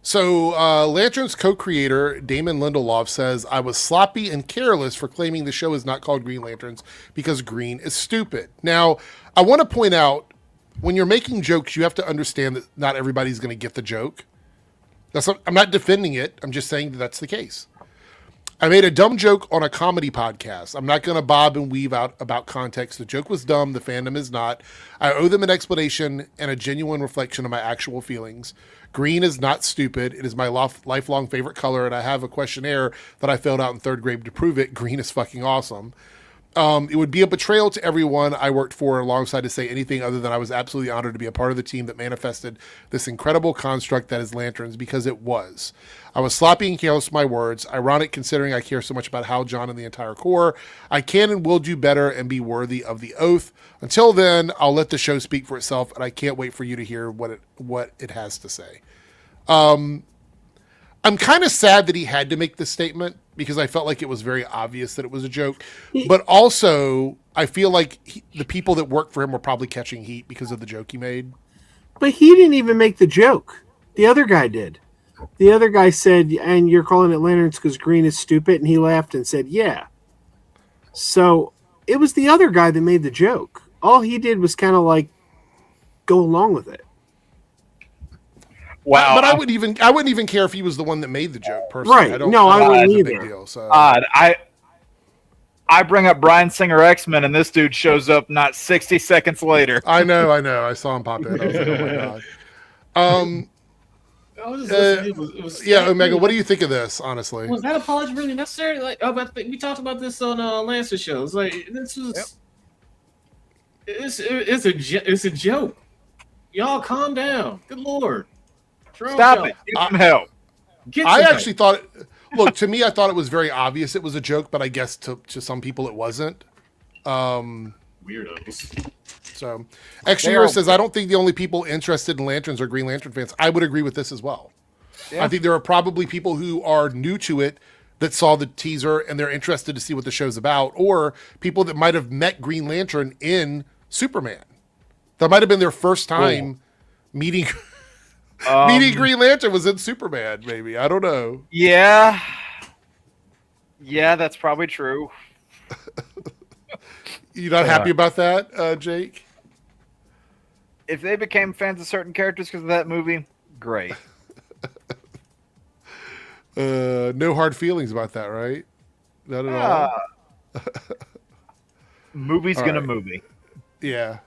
So, Lantern's co-creator Damon Lindelof says, "I was sloppy and careless for claiming the show is not called Green Lanterns because green is stupid." Now, I want to point out, when you're making jokes, you have to understand that not everybody's going to get the joke. I'm not defending it. I'm just saying that that's the case. I made a dumb joke on a comedy podcast. I'm not going to bob and weave out about context. The joke was dumb. The fandom is not. I owe them an explanation and a genuine reflection of my actual feelings. Green is not stupid. It is my lifelong favorite color, and I have a questionnaire that I filled out in 3rd grade to prove it. Green is fucking awesome. It would be a betrayal to everyone I worked for alongside to say anything other than I was absolutely honored to be a part of the team that manifested this incredible construct that is Lanterns, because it was. I was sloppy and careless with my words. Ironic considering I care so much about Hal, John, and the entire Corps. I can and will do better and be worthy of the oath. Until then, I'll let the show speak for itself, and I can't wait for you to hear what it has to say. I'm kind of sad that he had to make this statement because I felt like it was very obvious that it was a joke. But also, I feel like the people that work for him were probably catching heat because of the joke he made. But he didn't even make the joke. The other guy did. The other guy said, "And you're calling it lanterns because green is stupid," and he laughed and said, "Yeah." So it was the other guy that made the joke. All he did was kind of like go along with it. Wow. But I wouldn't even care if he was the one that made the joke personally. Right. I wouldn't it's a either. big deal, so. Odd. I bring up Bryan Singer X-Men, and this dude shows up not 60 seconds later. I know. I saw him pop in. I was like, oh my god. I was just listening. It was Yeah, Omega, what do you think of this, honestly? Was that apology really necessary? Like, we talked about this on Lancer shows. Like, this was, it's a joke. Y'all calm down. Good lord. Stop it. Get some help. I actually thought, look, to me, I thought it was very obvious it was a joke, but I guess to some people it wasn't. Weirdos. So, Extra says, I don't think the only people interested in Lanterns are Green Lantern fans. I would agree with this as well. Yeah. I think there are probably people who are new to it that saw the teaser and they're interested to see what the show's about, or people that might have met Green Lantern in Superman. That might have been their first time meeting Green Lantern was in Superman, maybe. I don't know. Yeah. Yeah, that's probably true. You not happy about that, Jake? If they became fans of certain characters because of that movie, great. No hard feelings about that, right? Not at all. Movie's gonna movie. Yeah.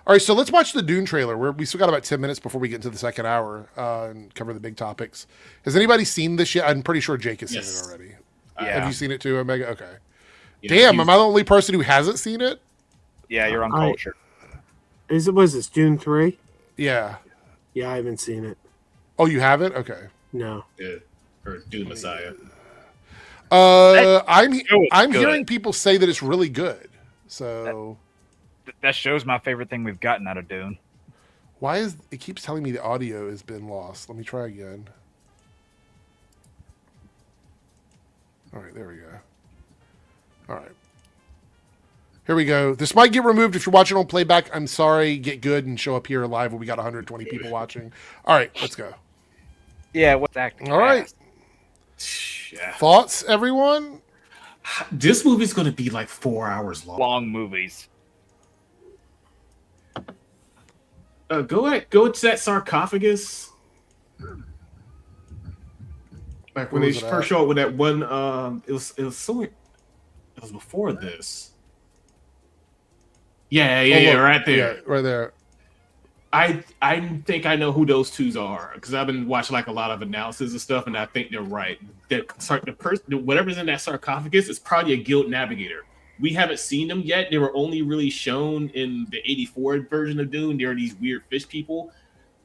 All right, so let's watch the Dune trailer. We still got about 10 minutes before we get into the second hour and cover the big topics. Has anybody seen this yet? I'm pretty sure Jake has seen it already. Yeah. Have you seen it too, Omega? Okay. Yeah, Damn, am I the only person who hasn't seen it? Yeah, you're uncultured. Was this Dune 3? Yeah. Yeah, I haven't seen it. Oh, you haven't? Okay. No. Yeah. Or Dune Messiah. I'm hearing people say that it's really good. So That show's my favorite thing we've gotten out of Dune. why is it keeps telling me the audio has been lost? Let me try again. All right, there we go. All right. Here we go. This might get removed if you're watching on playback. I'm sorry. Get good and show up here live when we got 120 people watching. All right, let's go. Yeah, what's acting? All right. Yeah. Thoughts, everyone? This movie's going to be like 4 hours long. Long movies. Go to that sarcophagus. Like when Where they was it first at? showed up with that one. It was before this. Yeah, Look, right there. Yeah, right there. I think I know who those twos are because I've been watching like a lot of analysis and stuff, and I think they're right. The person, whatever's in that sarcophagus, is probably a guild navigator. We haven't seen them yet. They were only really shown in the '84 version of Dune. They are these weird fish people.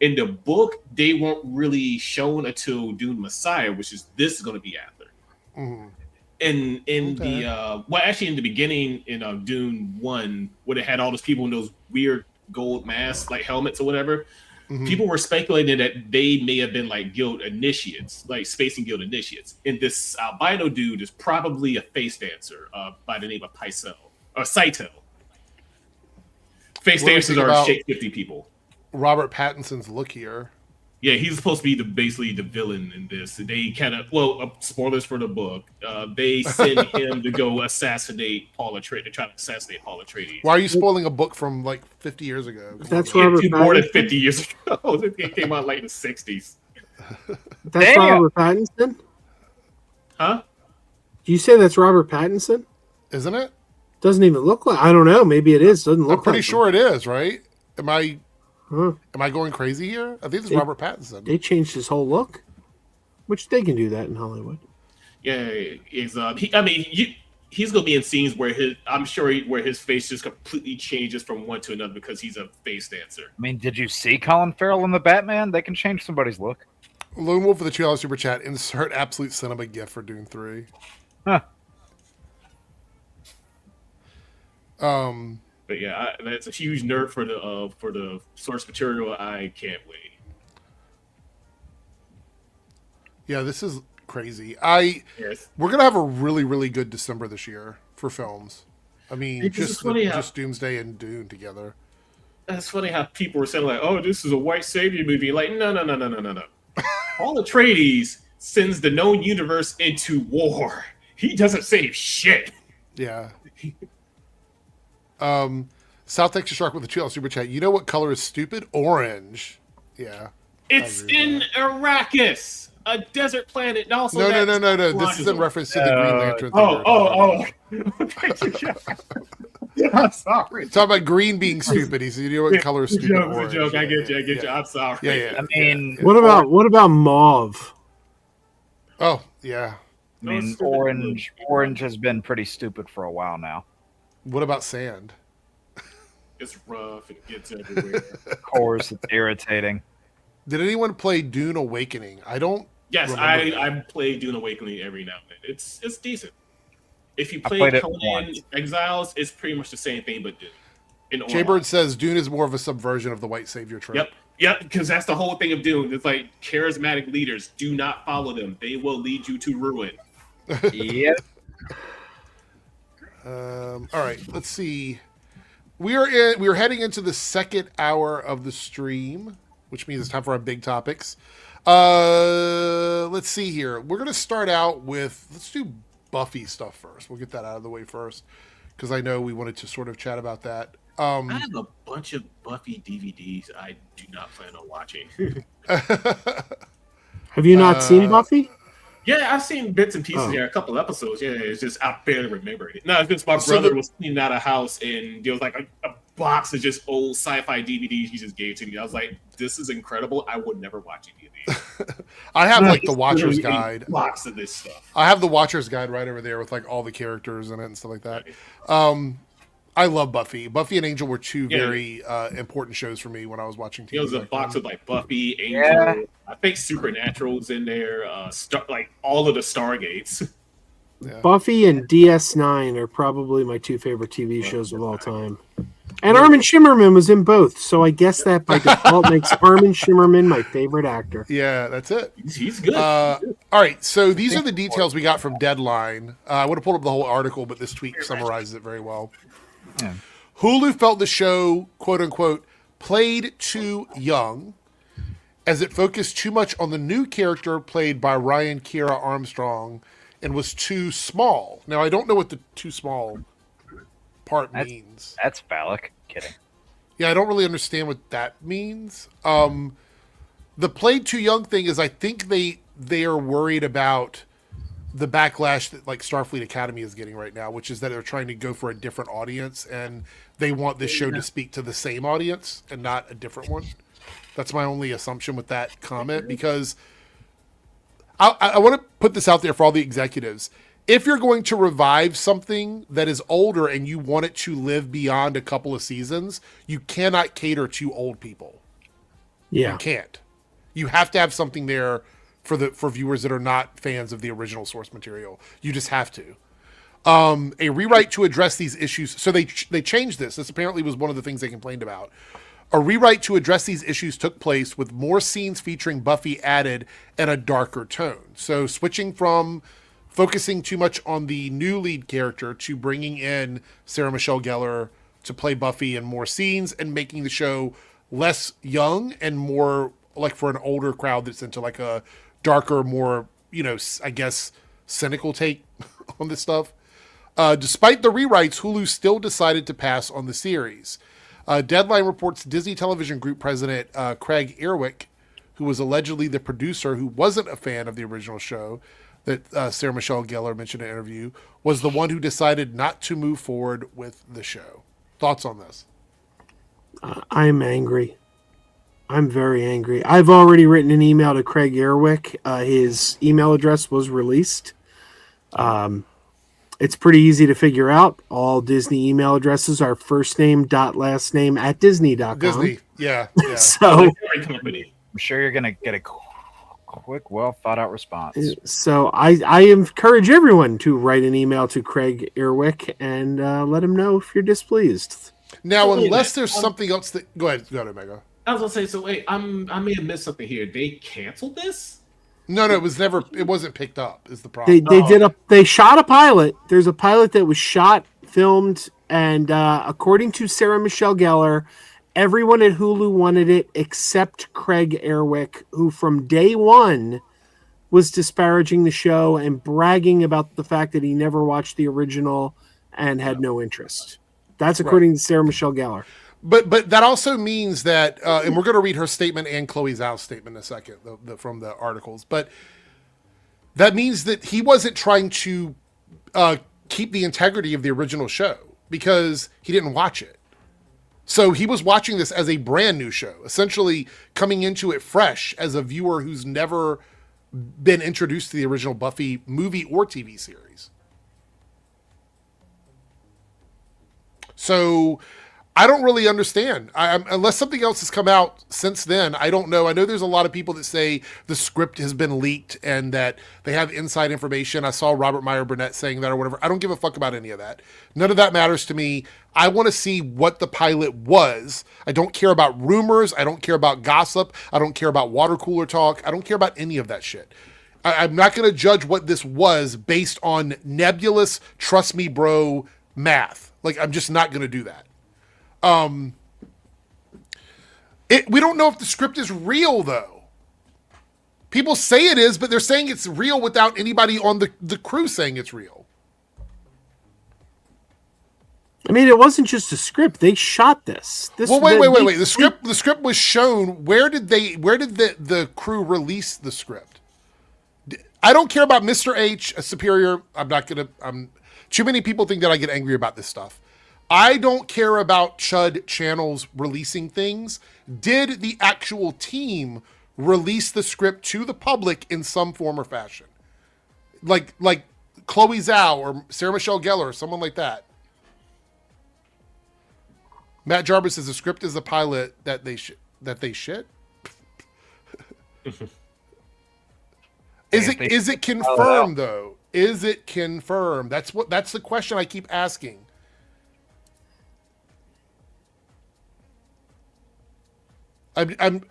In the book, they weren't really shown until Dune Messiah, which is this is going to be after. Mm-hmm. In Okay. actually in the beginning in Dune 1, where they had all those people in those weird gold masks, like helmets or whatever, Mhm. people were speculating that they may have been like guild initiates, like spacing guild initiates. And this albino dude is probably a face dancer by the name of Pycelle or Saito. Face What do you dancers think are about- shape 50 people. Robert Pattinson's look here. Yeah, he's supposed to be basically the villain in this. They kind of spoilers for the book. They send him to go assassinate Paul Atreides. To try to assassinate Paul Atreides. Why are you spoiling a book from like 50 years ago? That's Yeah, Robert more than Pattinson? 50 years ago. It came out like in the 60s. That's Damn. Robert Pattinson? Huh? Do you say that's Robert Pattinson? Isn't it? Doesn't even look like. I don't know. Maybe it is. Doesn't look I'm pretty like sure it is, right? Am I Huh. going crazy here? I think it's They- Robert Pattinson. They changed his whole look, which they can do that in Hollywood. Yeah, he's he's gonna be in scenes where where his face just completely changes from one to another because he's a face dancer. I mean, did you see Colin Farrell in the Batman? They can change somebody's look. Lone Wolf for the $2 super chat. Insert absolute cinema gift for Dune 3. Huh. But yeah, that's a huge nerd for the source material. I can't wait. Yeah, this is crazy. Yes. We're gonna have a really, really good December this year for films. I mean, It's just funny how- just Doomsday and Dune together. That's funny how people were saying like, "Oh, this is a white savior movie." Like, no. Paul Atreides sends the known universe into war. He doesn't save shit. Yeah. South Texas Shark with the $2 super chat. You know what color is stupid? Orange. Yeah. It's agree in with Arrakis, a desert planet. And also, No. that's This is in reference to the Green Lantern. thing. I'm sorry. Talking about green being stupid. He said, you know what color is It's a stupid? joke. It's a joke. I get you. Yeah. I'm sorry. Yeah. I mean, What about mauve? Oh, yeah. I mean, orange has been pretty stupid for a while now. What about sand? It's rough. It gets everywhere. Of course, it's irritating. Did anyone play Dune Awakening? I don't. Yes, remember that. I play Dune Awakening every now and then. It's decent. If you I play played it Conan once. Exiles, it's pretty much the same thing, but Dune. In Jaybird says Dune is more of a subversion of the white savior trope. Yep, because that's the whole thing of Dune. It's like charismatic leaders. Do not follow them. They will lead you to ruin. Yep. All right, let's see. We are heading into the second hour of the stream, which means it's time for our big topics. Let's see here. We're gonna start out with let's do Buffy stuff first. We'll get that out of the way first because I know we wanted to sort of chat about that. I have a bunch of Buffy DVDs I do not plan on watching. Have you not seen Buffy? Yeah, I've seen bits and pieces here, a couple episodes. Yeah, it's just I barely remember it. No, it's just my brother was cleaning out a house and there was like a box of just old sci-fi DVDs he just gave to me. I was like, this is incredible. I would never watch any of these. I have like the Just Watcher's literally a Guide. box of this stuff. I have the Watcher's Guide right over there with like all the characters in it and stuff like that. I love Buffy. Buffy and Angel were two very important shows for me when I was watching TV. It was a back box then. of like Buffy, Angel. Yeah. I think Supernatural's in there. Like all of the Stargates. Buffy and DS9 are probably my two favorite TV shows of all time. And Armin Shimmerman was in both, so I guess that by default makes Armin Shimmerman my favorite actor. Yeah, that's it. He's good. All right, so these are the details we got from Deadline. I would have pulled up the whole article, but this tweet summarizes it very well. Yeah. Hulu felt the show, quote unquote, played too young, as it focused too much on the new character played by Ryan Kiera Armstrong and was too small. Now, I don't know what the too small part means. That's phallic. Kidding. Yeah, I don't really understand what that means. The played too young thing is I think they are worried about the backlash that like Starfleet Academy is getting right now, which is that they're trying to go for a different audience and they want this show to speak to the same audience and not a different one. That's my only assumption with that comment, because I want to put this out there for all the executives. If you're going to revive something that is older and you want it to live beyond a couple of seasons, you cannot cater to old people. Yeah. You can't. You have to have something there for viewers that are not fans of the original source material. You just have to. A rewrite to address these issues. So they changed this. This apparently was one of the things they complained about. A rewrite to address these issues took place with more scenes featuring Buffy added and a darker tone. So switching from focusing too much on the new lead character to bringing in Sarah Michelle Gellar to play Buffy in more scenes and making the show less young and more like for an older crowd that's into like a darker, more, I guess, cynical take on this stuff. Despite the rewrites, Hulu still decided to pass on the series. Deadline reports Disney Television Group president Craig Ehrwick, who was allegedly the producer who wasn't a fan of the original show that Sarah Michelle Gellar mentioned in an interview, was the one who decided not to move forward with the show. Thoughts on this? I'm angry. I'm very angry. I've already written an email to Craig Ehrwick. His email address was released. It's pretty easy to figure out. All Disney email addresses are first name dot last name at Disney.com. Disney, yeah. So Great company. I'm sure you're gonna get a quick, well thought out response. So I encourage everyone to write an email to Craig Ehrwick and let him know if you're displeased. Now, unless there's something else that... Go ahead, Mega. I was gonna say, so wait, I may have missed something here. They canceled this? No, it wasn't picked up, is the problem. They shot a pilot. There's a pilot that was shot, filmed, and according to Sarah Michelle Gellar, everyone at Hulu wanted it except Craig Ehrwick, who from day one was disparaging the show and bragging about the fact that he never watched the original and had no interest. That's according to Sarah Michelle Gellar. But that also means that, and we're going to read her statement and Chloe Zhao's statement in a second from the articles, but that means that he wasn't trying to keep the integrity of the original show because he didn't watch it. So he was watching this as a brand new show, essentially coming into it fresh as a viewer who's never been introduced to the original Buffy movie or TV series. So I don't really understand. Unless something else has come out since then, I don't know. I know there's a lot of people that say the script has been leaked and that they have inside information. I saw Robert Meyer Burnett saying that or whatever. I don't give a fuck about any of that. None of that matters to me. I want to see what the pilot was. I don't care about rumors. I don't care about gossip. I don't care about water cooler talk. I don't care about any of that shit. I'm not going to judge what this was based on nebulous, trust me, bro, math. Like, I'm just not going to do that. We don't know if the script is real, though. People say it is, but they're saying it's real without anybody on the crew saying it's real. I mean, it wasn't just a script. They shot this. Wait. The script was shown. Where did the crew release the script? I don't care about Mr. H, a superior. Too many people think that I get angry about this stuff. I don't care about Chud channels releasing things. Did the actual team release the script to the public in some form or fashion? Like Chloe Zhao or Sarah Michelle Gellar or someone like that. Matt Jarvis says the script is the pilot that they shit. Is it confirmed though? Is it confirmed? That's the question I keep asking. I don't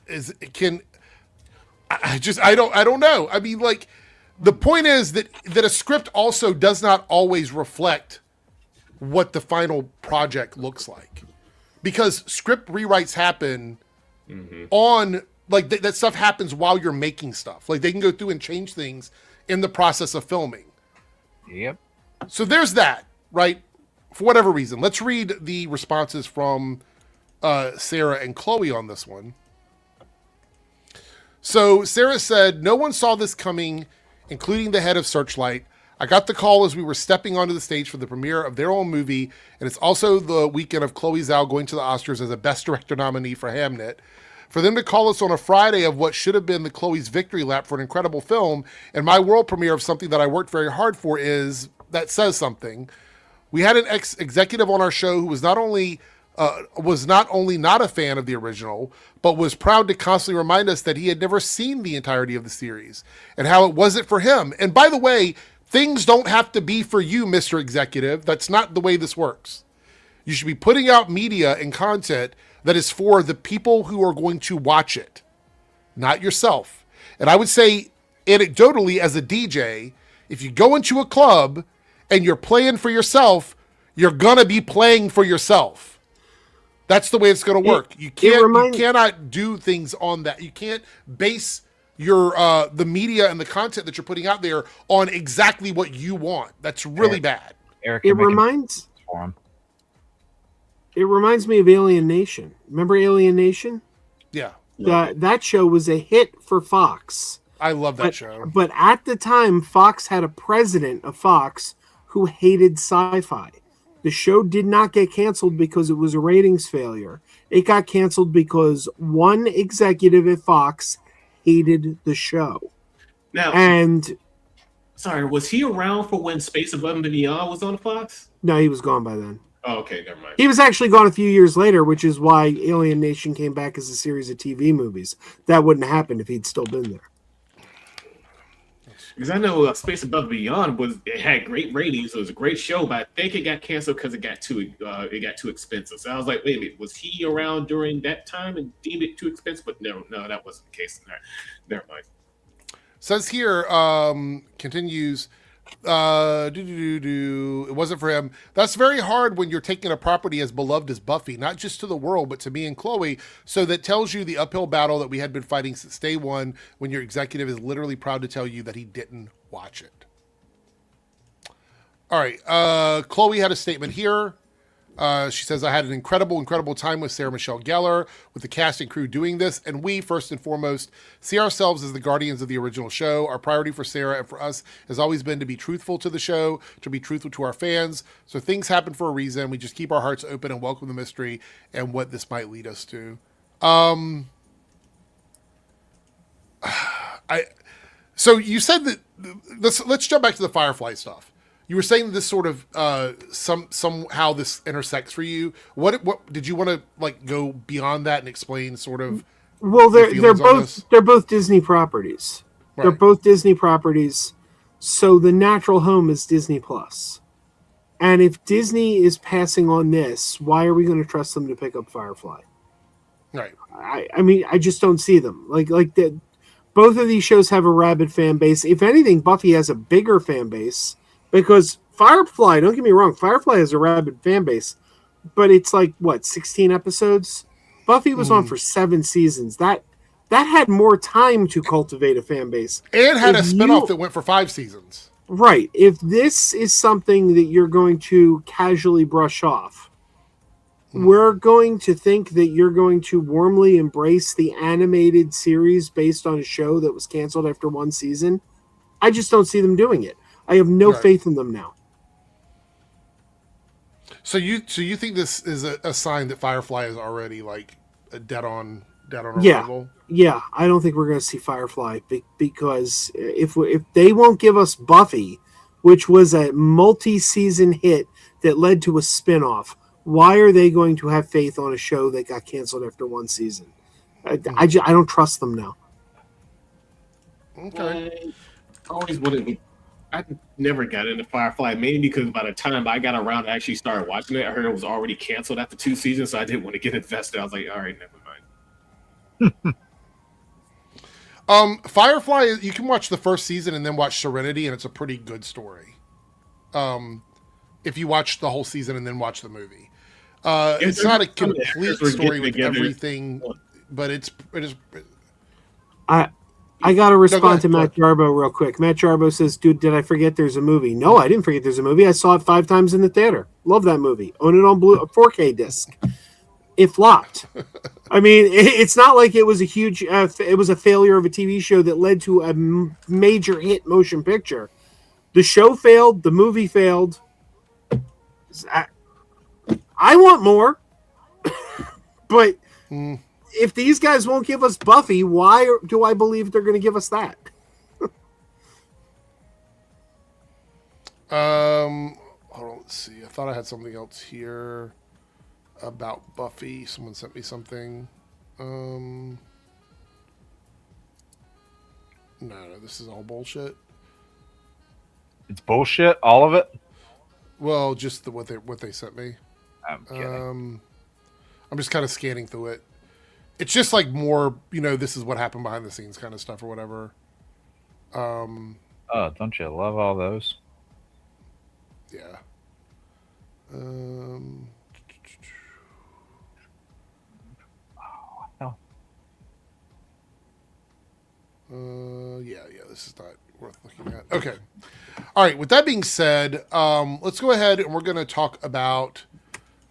know. I mean, like, the point is that a script also does not always reflect what the final project looks like, because script rewrites happen on like that stuff happens while you're making stuff. Like, they can go through and change things in the process of filming. Yep. So there's that, right? For whatever reason, let's read the responses from Sarah and Chloe on this one. So Sarah said, no one saw this coming, including the head of Searchlight. I got the call as we were stepping onto the stage for the premiere of their own movie, and it's also the weekend of Chloe Zhao going to the Oscars as a Best Director nominee for Hamnet. For them to call us on a Friday of what should have been the Chloe's victory lap for an incredible film, and my world premiere of something that I worked very hard for, that says something. We had an executive on our show who was not only not a fan of the original, but was proud to constantly remind us that he had never seen the entirety of the series and how it wasn't for him. And by the way, things don't have to be for you, Mr. Executive. That's not the way this works. You should be putting out media and content that is for the people who are going to watch it, not yourself. And I would say, anecdotally, as a DJ, if you go into a club and you're playing for yourself, you're going to be playing for yourself. That's the way it's going to work. You cannot do things on that. You can't base your the media and the content that you're putting out there on exactly what you want. That's really bad. Eric, It reminds me of Alien Nation. Remember Alien Nation? Yeah. That show was a hit for Fox. I love that show. But at the time, Fox had a president of Fox who hated sci-fi. The show did not get canceled because it was a ratings failure. It got canceled because one executive at Fox hated the show. Now, and sorry, was he around for when Space Above and Beyond was on Fox? No, he was gone by then. Oh, okay, never mind. He was actually gone a few years later, which is why Alien Nation came back as a series of TV movies. That wouldn't have happened if he'd still been there. Because I know Space Above and Beyond it had great ratings. It was a great show, but I think it got canceled because it got too expensive. So I was like, wait a minute, was he around during that time and deemed it too expensive? But no, that wasn't the case. Never mind. Says here, continues. It wasn't for him. That's very hard when you're taking a property as beloved as Buffy, not just to the world, but to me and Chloe. So that tells you the uphill battle that we had been fighting since day one, when your executive is literally proud to tell you that he didn't watch it. All right. Chloe had a statement here. She says, I had an incredible time with Sarah Michelle Gellar, with the cast and crew doing this, and we, first and foremost, see ourselves as the guardians of the original show. Our priority for Sarah and for us has always been to be truthful to the show, to be truthful to our fans. So things happen for a reason. We just keep our hearts open and welcome the mystery and what this might lead us to. So you said that, let's jump back to the Firefly stuff. You were saying this sort of somehow this intersects for you. What did you want to like go beyond that and explain sort of? Well, they're both Disney properties. Right. They're both Disney properties, so the natural home is Disney Plus. And if Disney is passing on this, why are we going to trust them to pick up Firefly? Right. I mean, I just don't see them like that. Both of these shows have a rabid fan base. If anything, Buffy has a bigger fan base. Because Firefly, don't get me wrong, Firefly has a rabid fan base, but it's like, 16 episodes? Buffy was on for 7 seasons. That had more time to cultivate a fan base. And had a spinoff that went for 5 seasons. Right. If this is something that you're going to casually brush off, we're going to think that you're going to warmly embrace the animated series based on a show that was canceled after 1 season. I just don't see them doing it. I have no faith in them now. So you think this is a sign that Firefly is already like a dead on arrival? Yeah. I don't think we're going to see Firefly because if they won't give us Buffy, which was a multi-season hit that led to a spinoff, why are they going to have faith on a show that got canceled after 1 season? I don't trust them now. Okay. I never got into Firefly, mainly because by the time I got around to actually start watching it, I heard it was already canceled after 2 seasons, so I didn't want to get invested. I was like, all right, never mind. Firefly, you can watch the first season and then watch Serenity, and it's a pretty good story. If you watch the whole season and then watch the movie. It's not a complete story with everything, but it is... I got to respond to Matt Jarbo real quick. Matt Jarbo says, dude, did I forget there's a movie? No, I didn't forget there's a movie. I saw it 5 times in the theater. Love that movie. Own it on 4K disc. It flopped. I mean, it's not like it was a huge, it was a failure of a TV show that led to a major hit motion picture. The show failed. The movie failed. I want more. But... if these guys won't give us Buffy, why do I believe they're going to give us that? Hold on, let's see. I thought I had something else here about Buffy. Someone sent me something. No, this is all bullshit. It's bullshit, all of it? Well, just what they sent me. I'm kidding. I'm just kind of scanning through it. It's just like more, this is what happened behind the scenes kind of stuff or whatever. Oh, don't you love all those? Yeah. Yeah, this is not worth looking at. Okay. All right. With that being said, let's go ahead and we're going to talk about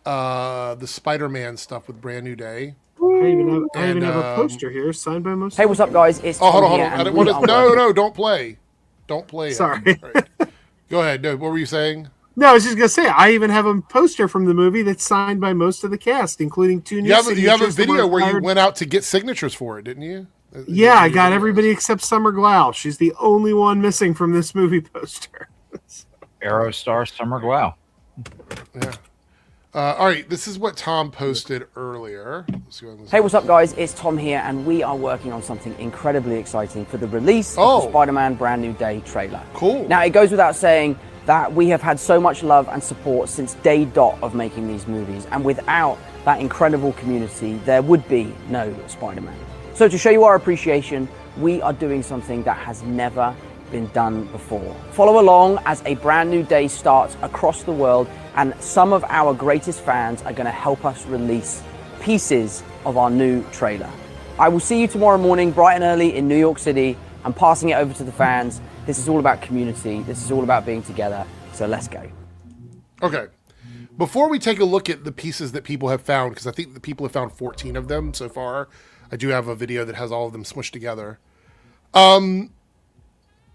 the Spider-Man stuff with Brand New Day. I even have a poster here signed by most. Hey, what's up, guys? It's Oh, Tom hold on. here, I and don't we want to. are working- No, don't play. Don't play. Sorry. All right. Go ahead. No, what were you saying? No, I was just gonna say I even have a poster from the movie that's signed by most of the cast, including two new. You have a signatures that video were where you hired. went out to get signatures for it, didn't you? Yeah, I got everybody except Summer Glau. She's the only one missing from this movie poster. Aerostar Summer Glau. Yeah. All right. This is what Tom posted earlier. Let's go on this Hey, what's up, guys? It's Tom here, and we are working on something incredibly exciting for the release of Oh. the Spider-Man Brand New Day trailer. Cool. Now, it goes without saying that we have had so much love and support since day dot of making these movies, and without that incredible community, there would be no Spider-Man. So to show you our appreciation, we are doing something that has never been done before. Follow along as a brand new day starts across the world, and some of our greatest fans are going to help us release pieces of our new trailer. I will see you tomorrow morning, bright and early in New York City. I'm passing it over to the fans. This is all about community. This is all about being together. So let's go. Okay. Before we take a look at the pieces that people have found, because I think the people have found 14 of them so far. I do have a video that has all of them smushed together.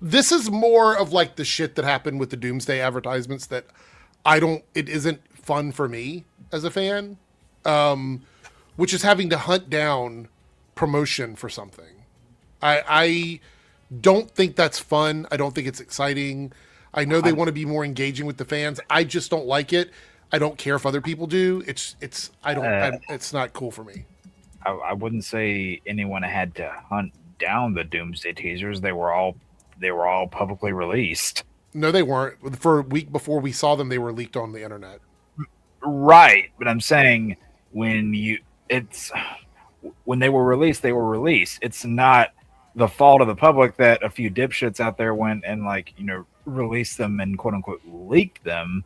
This is more of like the shit that happened with the Doomsday advertisements that it isn't fun for me as a fan, which is having to hunt down promotion for something. I don't think that's fun. I don't think it's exciting. I know they want to be more engaging with the fans. I just don't like it. I don't care if other people do. It's not cool for me. I wouldn't say anyone had to hunt down the Doomsday teasers. They were all publicly released. No, they weren't. For a week before we saw them, they were leaked on the internet. Right, but I'm saying when they were released, they were released. It's not the fault of the public that a few dipshits out there went and released them and quote unquote leaked them.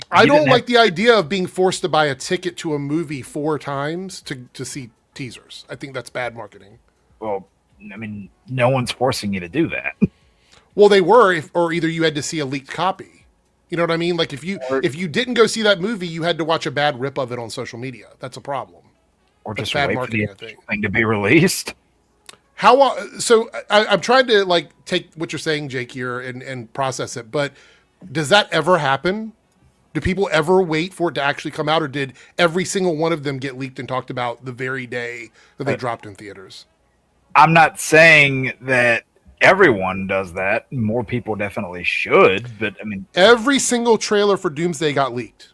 I don't like the idea of being forced to buy a ticket to a movie 4 times to see teasers. I think that's bad marketing. Well, I mean, no one's forcing you to do that. Well, they were, or either you had to see a leaked copy. You know what I mean? Like if you didn't go see that movie, you had to watch a bad rip of it on social media. That's a problem. Or That's just bad wait for marketing, the I think. thing to be released. So I'm trying to take what you're saying, Jake, here and process it. But does that ever happen? Do people ever wait for it to actually come out, or did every single one of them get leaked and talked about the very day that they dropped in theaters? I'm not saying that everyone does that. More people definitely should, but I mean, Every single trailer for Doomsday got leaked.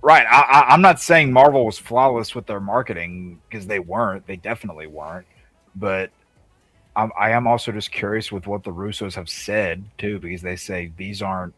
right. I'm not saying Marvel was flawless with their marketing, because they weren't. They definitely weren't. But I am also just curious with what the Russos have said too, because they say these aren't.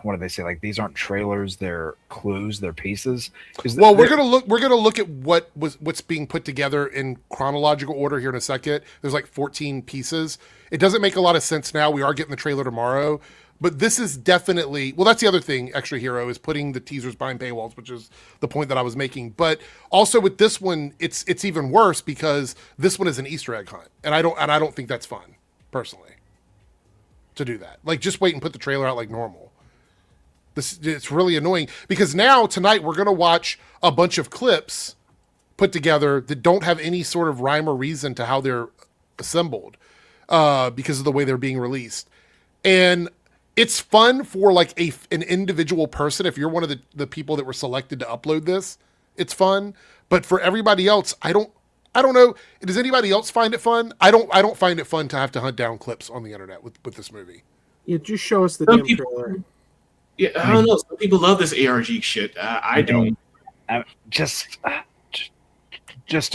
What do they say? Like, these aren't trailers; they're clues, they're pieces. Well, we're gonna look at what's being put together in chronological order here in a second. There's like 14 pieces. It doesn't make a lot of sense now. We are getting the trailer tomorrow, but this is definitely, well, that's the other thing. Extra Hero is putting the teasers behind paywalls, which is the point that I was making. But also with this one, it's even worse because this one is an Easter egg hunt, and I don't think that's fun personally to do that. Like, just wait and put the trailer out like normal. It's really annoying because now tonight we're going to watch a bunch of clips put together that don't have any sort of rhyme or reason to how they're assembled because of the way they're being released. And it's fun for like an individual person. If you're one of the people that were selected to upload this, it's fun. But for everybody else, I don't know. Does anybody else find it fun? I don't find it fun to have to hunt down clips on the internet with this movie. Yeah, just show us the Some damn people- trailer. Yeah, I don't know. Some people love this ARG shit. I don't. Just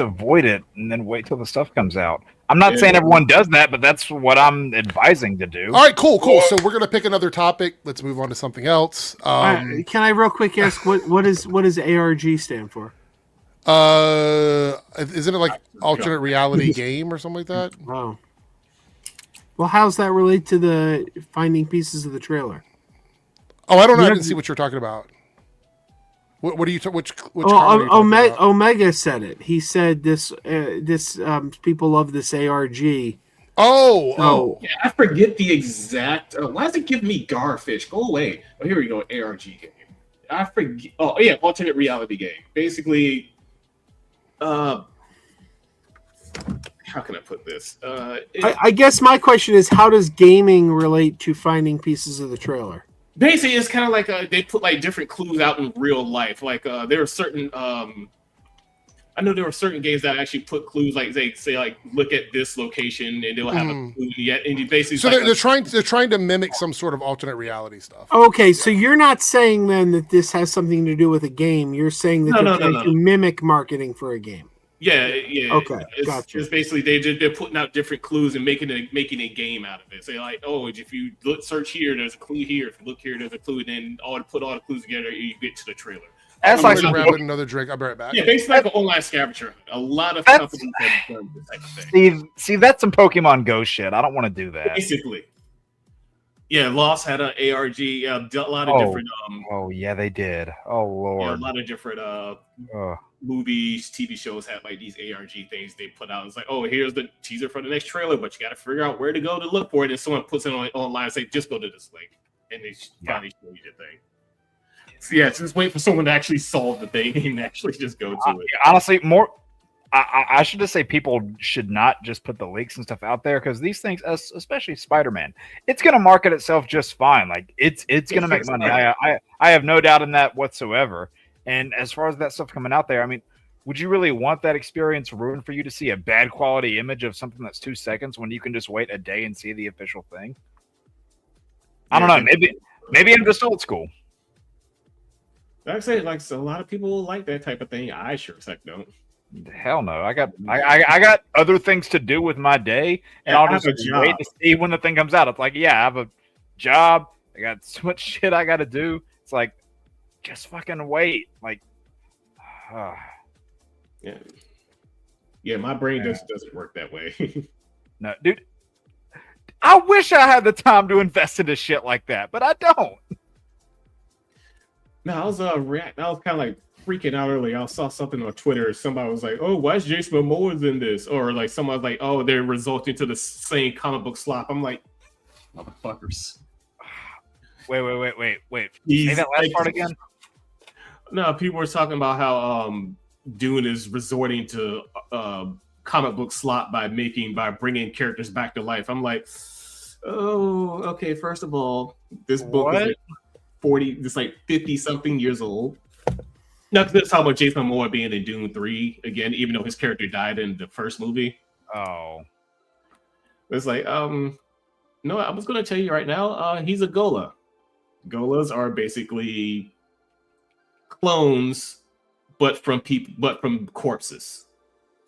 avoid it and then wait till the stuff comes out. I'm not saying everyone does that, but that's what I'm advising to do. All right, cool. So we're gonna pick another topic. Let's move on to something else. Can I real quick ask what does ARG stand for? Isn't it like alternate reality game or something like that? Oh. Well, how's that relate to the finding pieces of the trailer? Oh, I don't know. I didn't see what you're talking about. What do you? Which Oh, comment are you talking Omega, about? Omega said it. He said this. People love this ARG. Oh. Yeah, I forget the exact. Why does it give me Garfish? Go away. Oh, here we go. ARG game. I forget. Oh, yeah, alternate reality game. Basically, how can I put this? I guess my question is, how does gaming relate to finding pieces of the trailer? Basically, it's kind of like they put like different clues out in real life. Like there are certain. I know there were certain games that actually put clues, like they say, like look at this location, and they'll have a clue. Yet, and you basically. So they're trying to mimic some sort of alternate reality stuff. Okay, so you're not saying then that this has something to do with a game. You're saying that they're trying to mimic marketing for a game. Yeah. Okay, It's basically they're putting out different clues and making a game out of it. Say like, oh, if you search here, there's a clue here. If you look here, there's a clue. And then put all the clues together, you get to the trailer. That's I'm like gonna grab another drink. I'll be right back. Yeah, basically like an online scavenger. A lot of companies have done this type of thing. See, that's some Pokemon Go shit. I don't want to do that. Basically. Yeah, Lost had an ARG. A lot of different. Oh yeah, they did. Oh lord. Yeah, a lot of different movies, TV shows had like these ARG things they put out. It's like, oh, here's the teaser for the next trailer, but you got to figure out where to go to look for it. And someone puts it online and say, just go to this link, and they finally show you the thing. So yeah, just wait for someone to actually solve the thing and actually just go to it. Honestly, I should just say people should not just put the leaks and stuff out there, because these things, especially Spider-Man, it's going to market itself just fine. Like it's going to make money. I have no doubt in that whatsoever. And as far as that stuff coming out there, I mean, would you really want that experience ruined for you to see a bad quality image of something that's 2 seconds when you can just wait a day and see the official thing? I don't know. Maybe I'm just old school. I'd say like a lot of people like that type of thing. I sure as heck don't. Hell no. I got other things to do with my day, and I'll just wait to see when the thing comes out. It's like, yeah, I have a job. I got so much shit I got to do. It's like, just fucking wait. Like, yeah. My brain just doesn't work that way. No, dude. I wish I had the time to invest into shit like that, but I don't. No, I was kind of like freaking out earlier. I saw something on Twitter. Somebody was like, "Oh, why is Jason Momoa's in this?" Or like someone was like, "Oh, they're resulting to the same comic book slop." I'm like, motherfuckers. Wait. Say that last part again. No, people were talking about how Dune is resorting to comic book slop by bringing characters back to life. I'm like, oh, okay. First of all, this book is 50 something years old. Not to talk about Jason Momoa being in Dune 3 again, even though his character died in the first movie. Oh, it's like, no, I was going to tell you right now, he's a Gola. Golas are basically clones, but from corpses.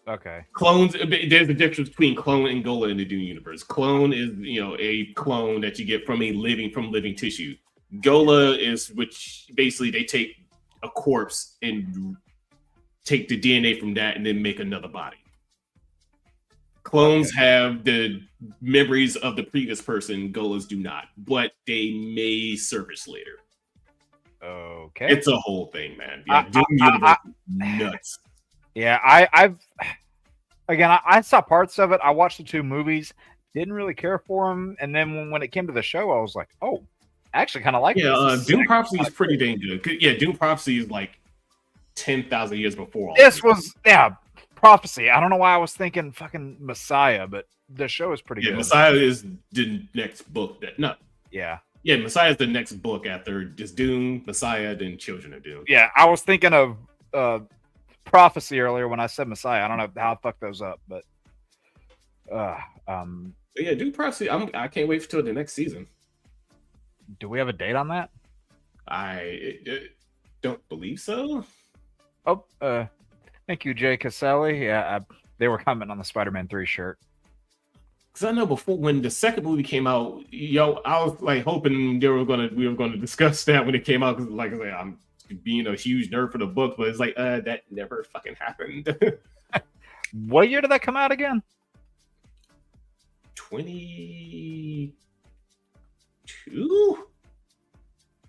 Okay. Clones. There's a difference between clone and Gola in the Dune universe. Clone is a clone that you get from living tissue. Gola is which basically they take a corpse and take the DNA from that and then make another body. Clones have the memories of the previous person. Golas do not, but they may surface later. Okay. It's a whole thing, man. Yeah, Dune universe nuts. Yeah, I saw parts of it. I watched the 2 movies, didn't really care for them, and then when it came to the show, I was like, oh, I actually kind of like this. Dune Prophecy is pretty dang good. Yeah, Dune Prophecy is like 10,000 years before all this was. Yeah, Prophecy. I don't know why I was thinking fucking Messiah, but the show is pretty good. Messiah is the next book. Yeah, Messiah is the next book after just Dune, Messiah, then Children of Dune. Yeah, I was thinking of Prophecy earlier when I said Messiah. I don't know how I fucked those up, but yeah, Dune Prophecy. I can't wait till the next season. Do we have a date on that? I don't believe so. Oh, thank you, Jay Caselli. Yeah, they were commenting on the Spider-Man 3 shirt. Because I know before when the second movie came out, I was like hoping we were gonna discuss that when it came out. Because like I say, I'm being a huge nerd for the book, but it's like that never fucking happened. What year did that come out again? 22.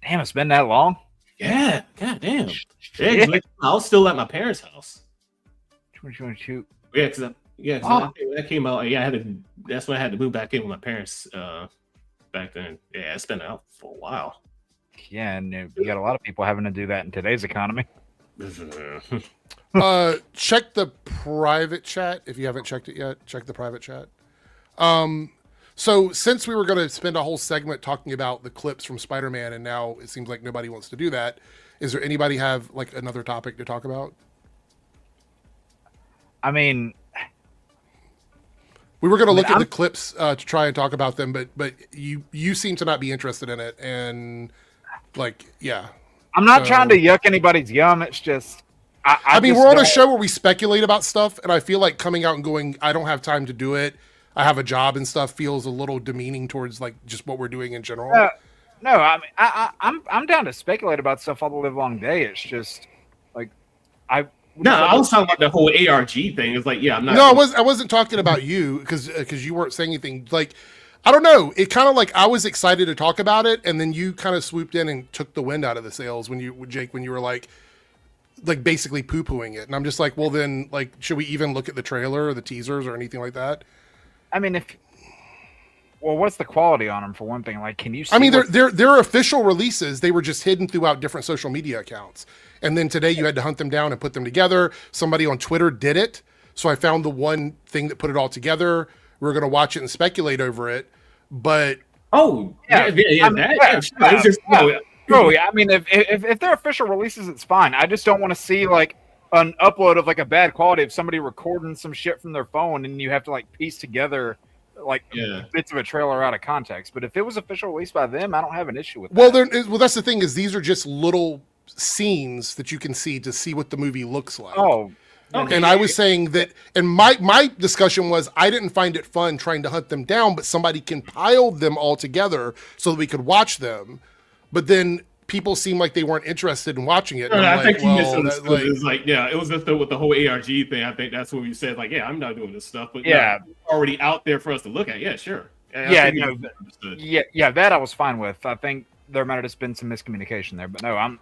Damn, it's been that long. Yeah, God damn. Yeah, I was still at my parents' house. 2022. Yeah, because that came out. Yeah, that's when I had to move back in with my parents back then. Yeah, it's been out for a while. Yeah, and you got a lot of people having to do that in today's economy. Check the private chat if you haven't checked it yet. Check the private chat. So since we were going to spend a whole segment talking about the clips from Spider-Man, and now it seems like nobody wants to do that, is there anybody have like another topic to talk about? I mean, we were going to look at the clips to try and talk about them, but you seem to not be interested in it, and like, yeah. I'm not trying to yuck anybody's yum. It's just, I mean, we're on a show where we speculate about stuff, and I feel like coming out and going, I don't have time to do it, I have a job and stuff, feels a little demeaning towards like just what we're doing in general. No, I mean, I'm down to speculate about stuff all the live long day. It's just like I was talking about the whole ARG thing. It's like, yeah, I'm not. No, I wasn't talking about you because you weren't saying anything. Like, I don't know. It kind of like I was excited to talk about it, and then you kind of swooped in and took the wind out of the sails when you were like basically poo-pooing it, and I'm just like, well, then like, should we even look at the trailer or the teasers or anything like that? I mean, what's the quality on them for one thing? Like, can you see? I mean, they're official releases. They were just hidden throughout different social media accounts. And then today you had to hunt them down and put them together. Somebody on Twitter did it. So I found the one thing that put it all together. We're going to watch it and speculate over it. But I mean, if they're official releases, it's fine. I just don't want to see like an upload of like a bad quality of somebody recording some shit from their phone and you have to like piece together like bits of a trailer out of context. But if it was official released by them, I don't have an issue with that. Well, that's the thing is these are just little scenes that you can see to see what the movie looks like. Oh, okay. And I was saying that, and my discussion was I didn't find it fun trying to hunt them down, but somebody compiled them all together so that we could watch them. But then people seemed like they weren't interested in watching it. I think you misunderstood. It was like, it was just with the whole ARG thing. I think that's what you said. Like, yeah, I'm not doing this stuff, but it's already out there for us to look at. Yeah, sure. That I was fine with. I think there might have just been some miscommunication there, but no, I'm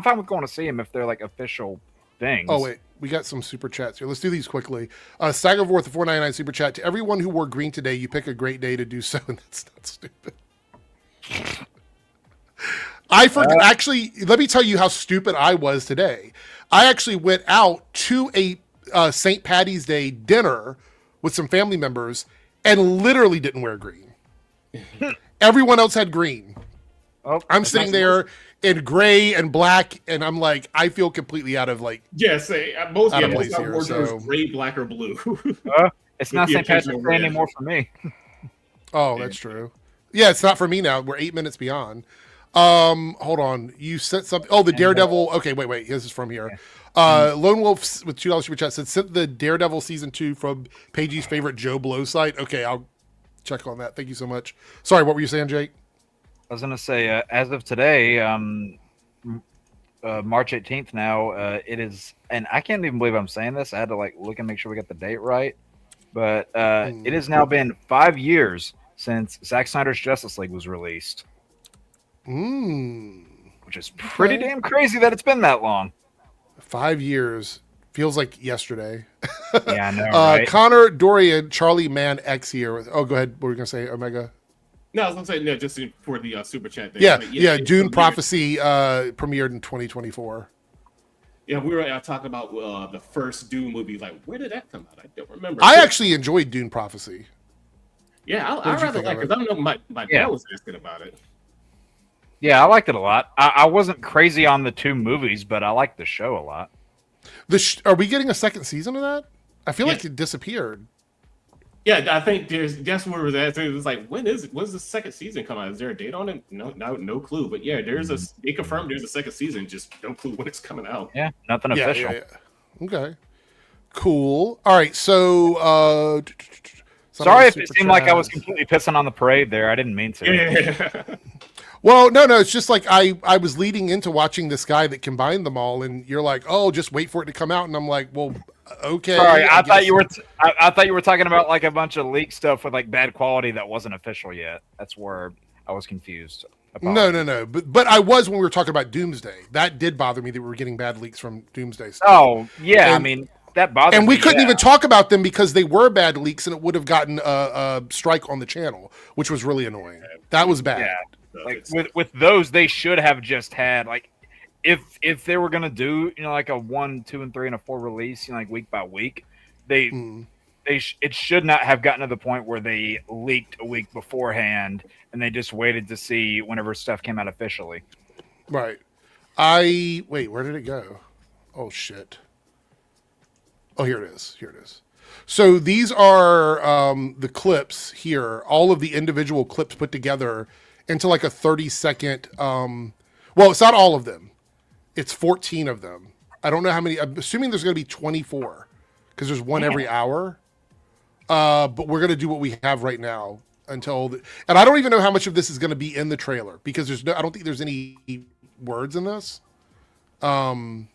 fine with going to see them if they're like official things. Oh wait, we got some super chats here. Let's do these quickly. Staggervorth, the 499 super chat. To everyone who wore green today, you pick a great day to do so, and that's not stupid. I forgot. Actually, let me tell you how stupid I was today. I actually went out to a St. Paddy's Day dinner with some family members and literally didn't wear green. Everyone else had green. Oh, I'm sitting there in gray and black, and I'm like, I feel completely out of like. Yes, most out of place here. So gray, black, or blue. It's not St. Patrick's Day anymore for me. Oh, that's true. Yeah, it's not for me now. We're 8 minutes beyond. Hold on. You sent something. Oh, the Daredevil. Okay, wait. This is from here. Lone Wolf with $2 super chat said sent the Daredevil season 2 from Pagey's favorite Joe Blow site. Okay, I'll check on that. Thank you so much. Sorry, what were you saying, Jake? I was gonna say, as of today, March 18th now, it is, and I can't even believe I'm saying this. I had to like look and make sure we got the date right, but it has now been 5 years since Zack Snyder's Justice League was released. Which is pretty damn crazy that it's been that long. 5 years feels like yesterday. Yeah, I know. Right? Connor Dorian, Charlie Man X here. Oh, go ahead. What were you gonna say, Omega? No, I was gonna say no, just for the super chat thing. Yeah. Dune Prophecy premiered in 2024. Yeah, we were talking about the first Dune movie. Like, where did that come out? I don't remember. I actually enjoyed Dune Prophecy. Yeah, I rather like because I don't know. My dad was asking about it. Yeah, I liked it a lot. I wasn't crazy on the 2 movies, but I liked the show a lot. Are we getting a second season of that? I feel like it disappeared. Yeah, I think that's where it was at. It was like, when's the second season come out? Is there a date on it? No clue. But yeah, they confirmed there's a second season, just no clue when it's coming out. Yeah, nothing official. Yeah. Okay. Cool. All right, so sorry if it seemed like I was completely pissing on the parade there. I didn't mean to. Yeah. Well, no, it's just like I was leading into watching this guy that combined them all, and you're like, oh, just wait for it to come out, and I'm like, well, okay. Sorry, I thought you were talking about like a bunch of leaked stuff with like bad quality that wasn't official yet. That's where I was confused. No. But I was when we were talking about Doomsday. That did bother me that we were getting bad leaks from Doomsday stuff. Oh yeah, And- I mean that bothered me. And we couldn't yeah. even talk about them because they were bad leaks, and it would have gotten a strike on the channel, which was really annoying. That was bad. Yeah, like with those, they should have just had like if they were gonna do like a 1, 2, and 3 and a 4 release like week by week, it should not have gotten to the point where they leaked a week beforehand and they just waited to see whenever stuff came out officially. Right. Wait, where did it go? Oh shit. Oh, here it is. So these are the clips here, all of the individual clips put together into like a 30-second. Well, it's not all of them. It's 14 of them. I don't know how many. I'm assuming there's going to be 24 because there's one every hour. But we're going to do what we have right now and I don't even know how much of this is going to be in the trailer because I don't think there's any words in this. Anyway,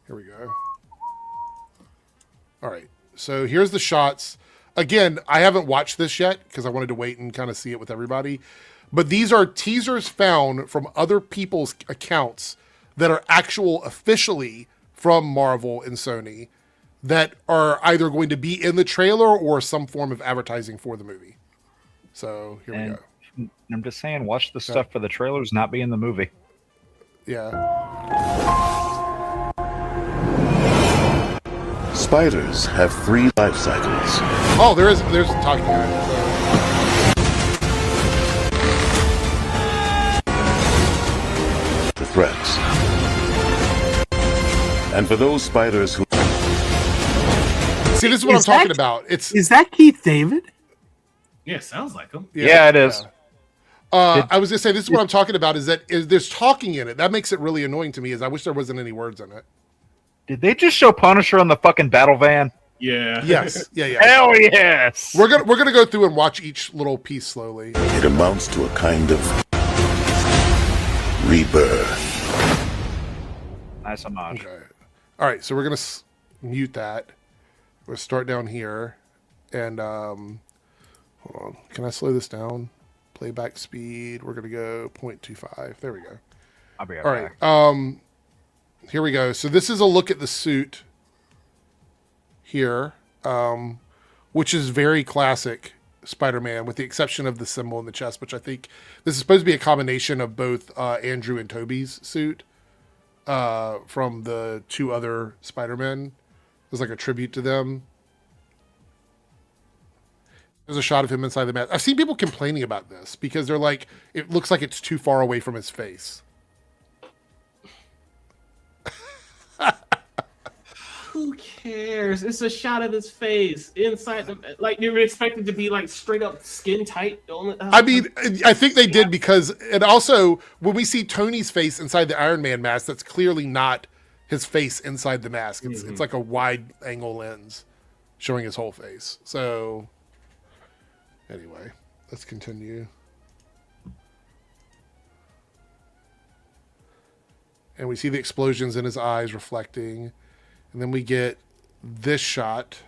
here we go. All right. So here's the shots. Again, I haven't watched this yet because I wanted to wait and kind of see it with everybody. But these are teasers found from other people's accounts that are officially from Marvel and Sony that are either going to be in the trailer or some form of advertising for the movie. So here we go. I'm just saying, watch the stuff for the trailers, not be in the movie. Yeah. Spiders have 3 life cycles. Oh, there's talking guy. To threats. And for those spiders who... See, this is what I'm talking about. Is that Keith David? Yeah, sounds like him. Yeah, it is. I was gonna say this is what I'm talking about. Is there's talking in it? That makes it really annoying to me. Is I wish there wasn't any words in it. Did they just show Punisher on the fucking battle van? Yeah. Yes. Yeah. Hell yes. We're gonna go through and watch each little piece slowly. It amounts to a kind of rebirth. Nice homage. Okay. All right. So we're gonna mute that. We'll start down here, and hold on. Can I slow this down? Playback speed. We're gonna go 0.25. There we go. I'll be right back. All right. Here we go. So this is a look at the suit here, which is very classic Spider-Man, with the exception of the symbol in the chest, which I think this is supposed to be a combination of both Andrew and Toby's suit from the 2 other Spider-Men. It was like a tribute to them. There's a shot of him inside the mask. I've seen people complaining about this because they're like, it looks like it's too far away from his face. Who cares? It's a shot of his face inside the, like you were expected to be like straight up skin tight. I mean, I think they did because, and also when we see Tony's face inside the Iron Man mask, that's clearly not his face inside the mask. It's like a wide angle lens showing his whole face. So anyway, let's continue. And we see the explosions in his eyes reflecting. And then we get this shot.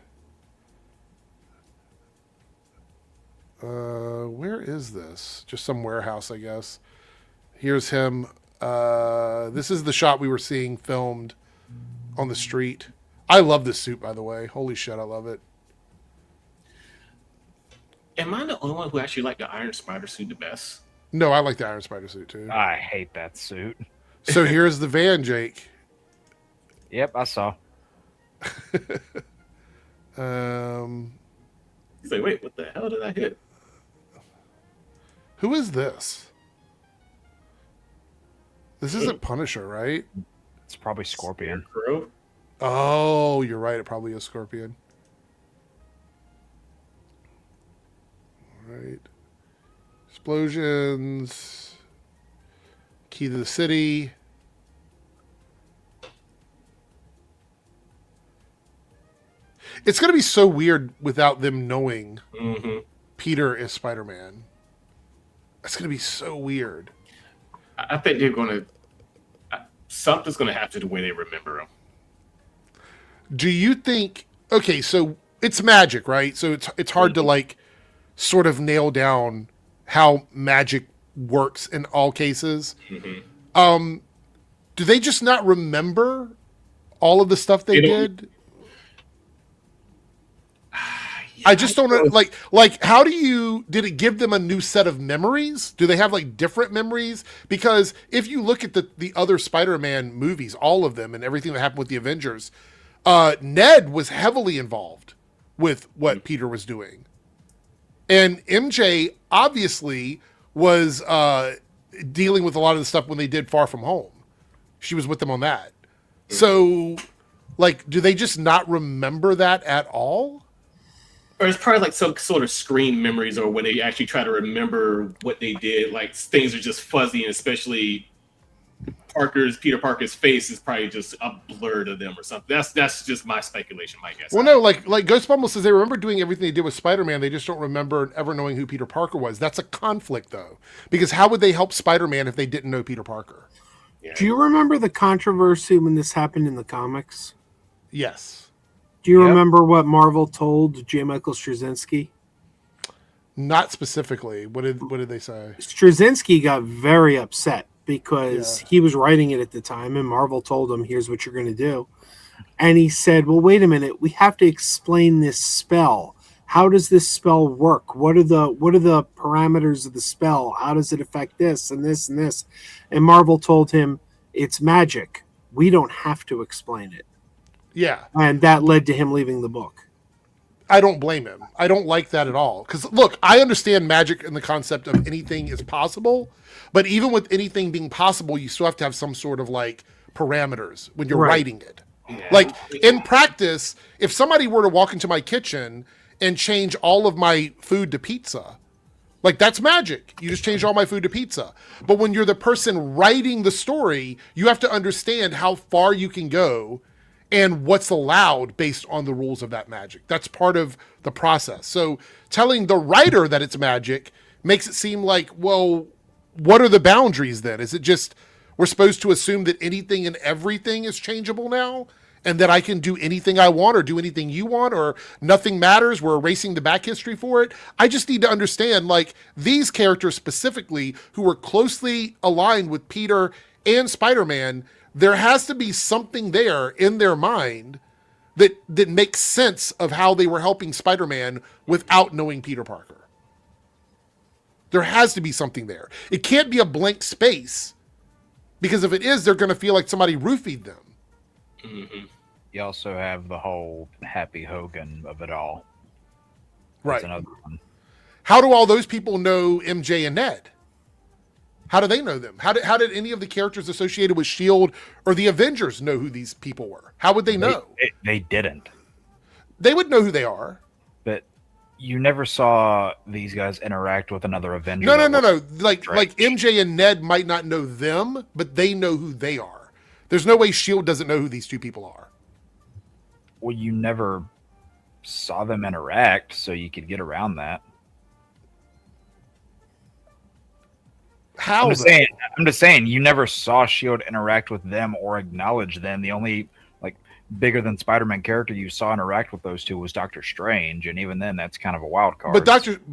Where is this? Just some warehouse, I guess. Here's him. This is the shot we were seeing filmed on the street. I love this suit, by the way. Holy shit, I love it. Am I the only one who actually liked the Iron Spider suit the best? No, I like the Iron Spider suit, too. I hate that suit. So here's the van, Jake. Yep, I saw. He's like, wait, what the hell did I hit? Who is this? This isn't Punisher, right? It's probably Scorpion. Crow? Oh, you're right. It probably is Scorpion. All right. Explosions. Key to the city. It's going to be so weird without them knowing Peter is Spider-Man. It's going to be so weird. I think they're going to... Something's going to happen to the way they remember him. Do you think... Okay, so it's magic, right? So it's hard to, like, sort of nail down how magic works in all cases. Do they just not remember all of the stuff they did? I just don't know. Like, how did it give them a new set of memories? Do they have like different memories? Because if you look at the other Spider-Man movies, all of them and everything that happened with the Avengers, Ned was heavily involved with what Peter was doing. And MJ obviously was dealing with a lot of the stuff when they did Far From Home. She was with them on that. So, like, do they just not remember that at all? Or it's probably like some sort of screen memories, or when they actually try to remember what they did, like things are just fuzzy, and especially Peter Parker's face is probably just a blur to them or something. That's just my speculation, my guess. Well, no, like Ghost Bumble says they remember doing everything they did with Spider-Man. They just don't remember ever knowing who Peter Parker was. That's a conflict, though, because how would they help Spider-Man if they didn't know Peter Parker? Yeah. Do you remember the controversy when this happened in the comics? Yes. Do you remember what Marvel told J. Michael Straczynski? Not specifically. What did they say? Straczynski got very upset because he was writing it at the time, and Marvel told him, "Here's what you're going to do." And he said, "Well, wait a minute. We have to explain this spell. How does this spell work? What are the parameters of the spell? How does it affect this and this and this?" And Marvel told him, "It's magic. We don't have to explain it." Yeah. And that led to him leaving the book. I don't blame him. I don't like that at all. Because, look, I understand magic and the concept of anything is possible. But even with anything being possible, you still have to have some sort of, like, parameters when you're writing it. Yeah. Like, in practice, if somebody were to walk into my kitchen and change all of my food to pizza, like, that's magic. You just changed all my food to pizza. But when you're the person writing the story, you have to understand how far you can go and what's allowed based on the rules of that magic. That's part of the process. So telling the writer that it's magic makes it seem like, well, what are the boundaries then? Is it just we're supposed to assume that anything and everything is changeable now? And that I can do anything I want or do anything you want or nothing matters? We're erasing the back history for it? I just need to understand, like, these characters specifically who were closely aligned with Peter and Spider-Man, there has to be something there in their mind that makes sense of how they were helping Spider-Man without knowing Peter Parker. There has to be something there. It can't be a blank space, because if it is, they're going to feel like somebody roofied them. Mm-hmm. You also have the whole Happy Hogan of it all. Right. That's another one. How do all those people know MJ and Ned? How do they know them? How did any of the characters associated with S.H.I.E.L.D. or the Avengers know who these people were? How would they know? They didn't. They would know who they are. But you never saw these guys interact with another Avenger. No. Like MJ and Ned might not know them, but they know who they are. There's no way S.H.I.E.L.D. doesn't know who these two people are. Well, you never saw them interact, so you could get around that. How? I'm just saying, you never saw S.H.I.E.L.D. interact with them or acknowledge them. The only bigger than Spider-Man character you saw interact with those two was Doctor Strange, and even then, that's kind of a wild card. But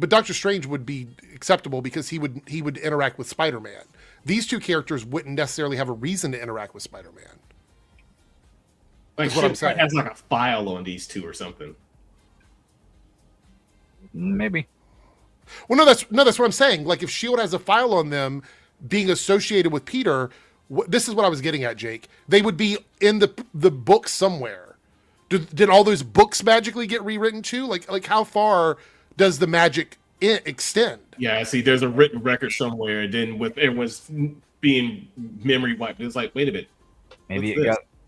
Doctor Strange would be acceptable because he would interact with Spider-Man. These two characters wouldn't necessarily have a reason to interact with Spider-Man. Like what I'm saying, has like a file on these two or something. Maybe. Well, no, that's what I'm saying. Like, if S.H.I.E.L.D. has a file on them being associated with Peter, this is what I was getting at, Jake. They would be in the book somewhere. Did all those books magically get rewritten too? Like how far does the magic extend? Yeah, see, there's a written record somewhere, and then with everyone's being memory wiped, it's like, wait a minute.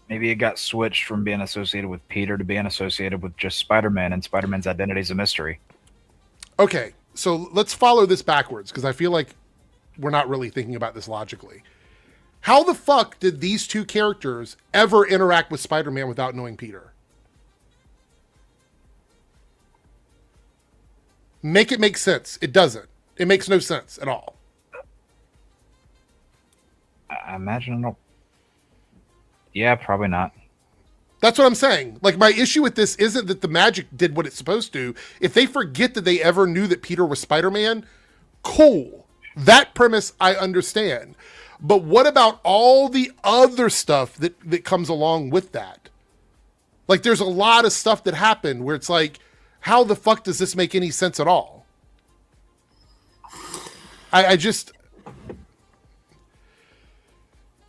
Maybe it got switched from being associated with Peter to being associated with just Spider-Man, and Spider-Man's identity is a mystery. Okay, so let's follow this backwards, because I feel like we're not really thinking about this logically. How the fuck did these two characters ever interact with Spider-Man without knowing Peter? Make it make sense. It doesn't. It makes no sense at all. I imagine yeah, probably not. That's what I'm saying. Like, my issue with this isn't that the magic did what it's supposed to. If they forget that they ever knew that Peter was Spider-Man, Cool. That premise I understand. But what about all the other stuff that comes along with that? Like, there's a lot of stuff that happened where it's like, how the fuck does this make any sense at all? I just...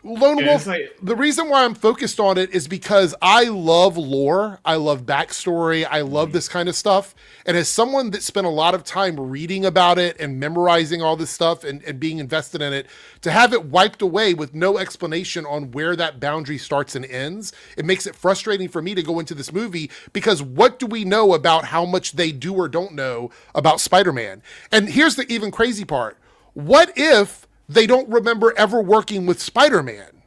Lone Wolf, the reason why I'm focused on it is because I love lore. I love backstory. I love this kind of stuff. And as someone that spent a lot of time reading about it and memorizing all this stuff and being invested in it, to have it wiped away with no explanation on where that boundary starts and ends, it makes it frustrating for me to go into this movie, because what do we know about how much they do or don't know about Spider-Man? And here's the even crazy part. What if they don't remember ever working with Spider-Man?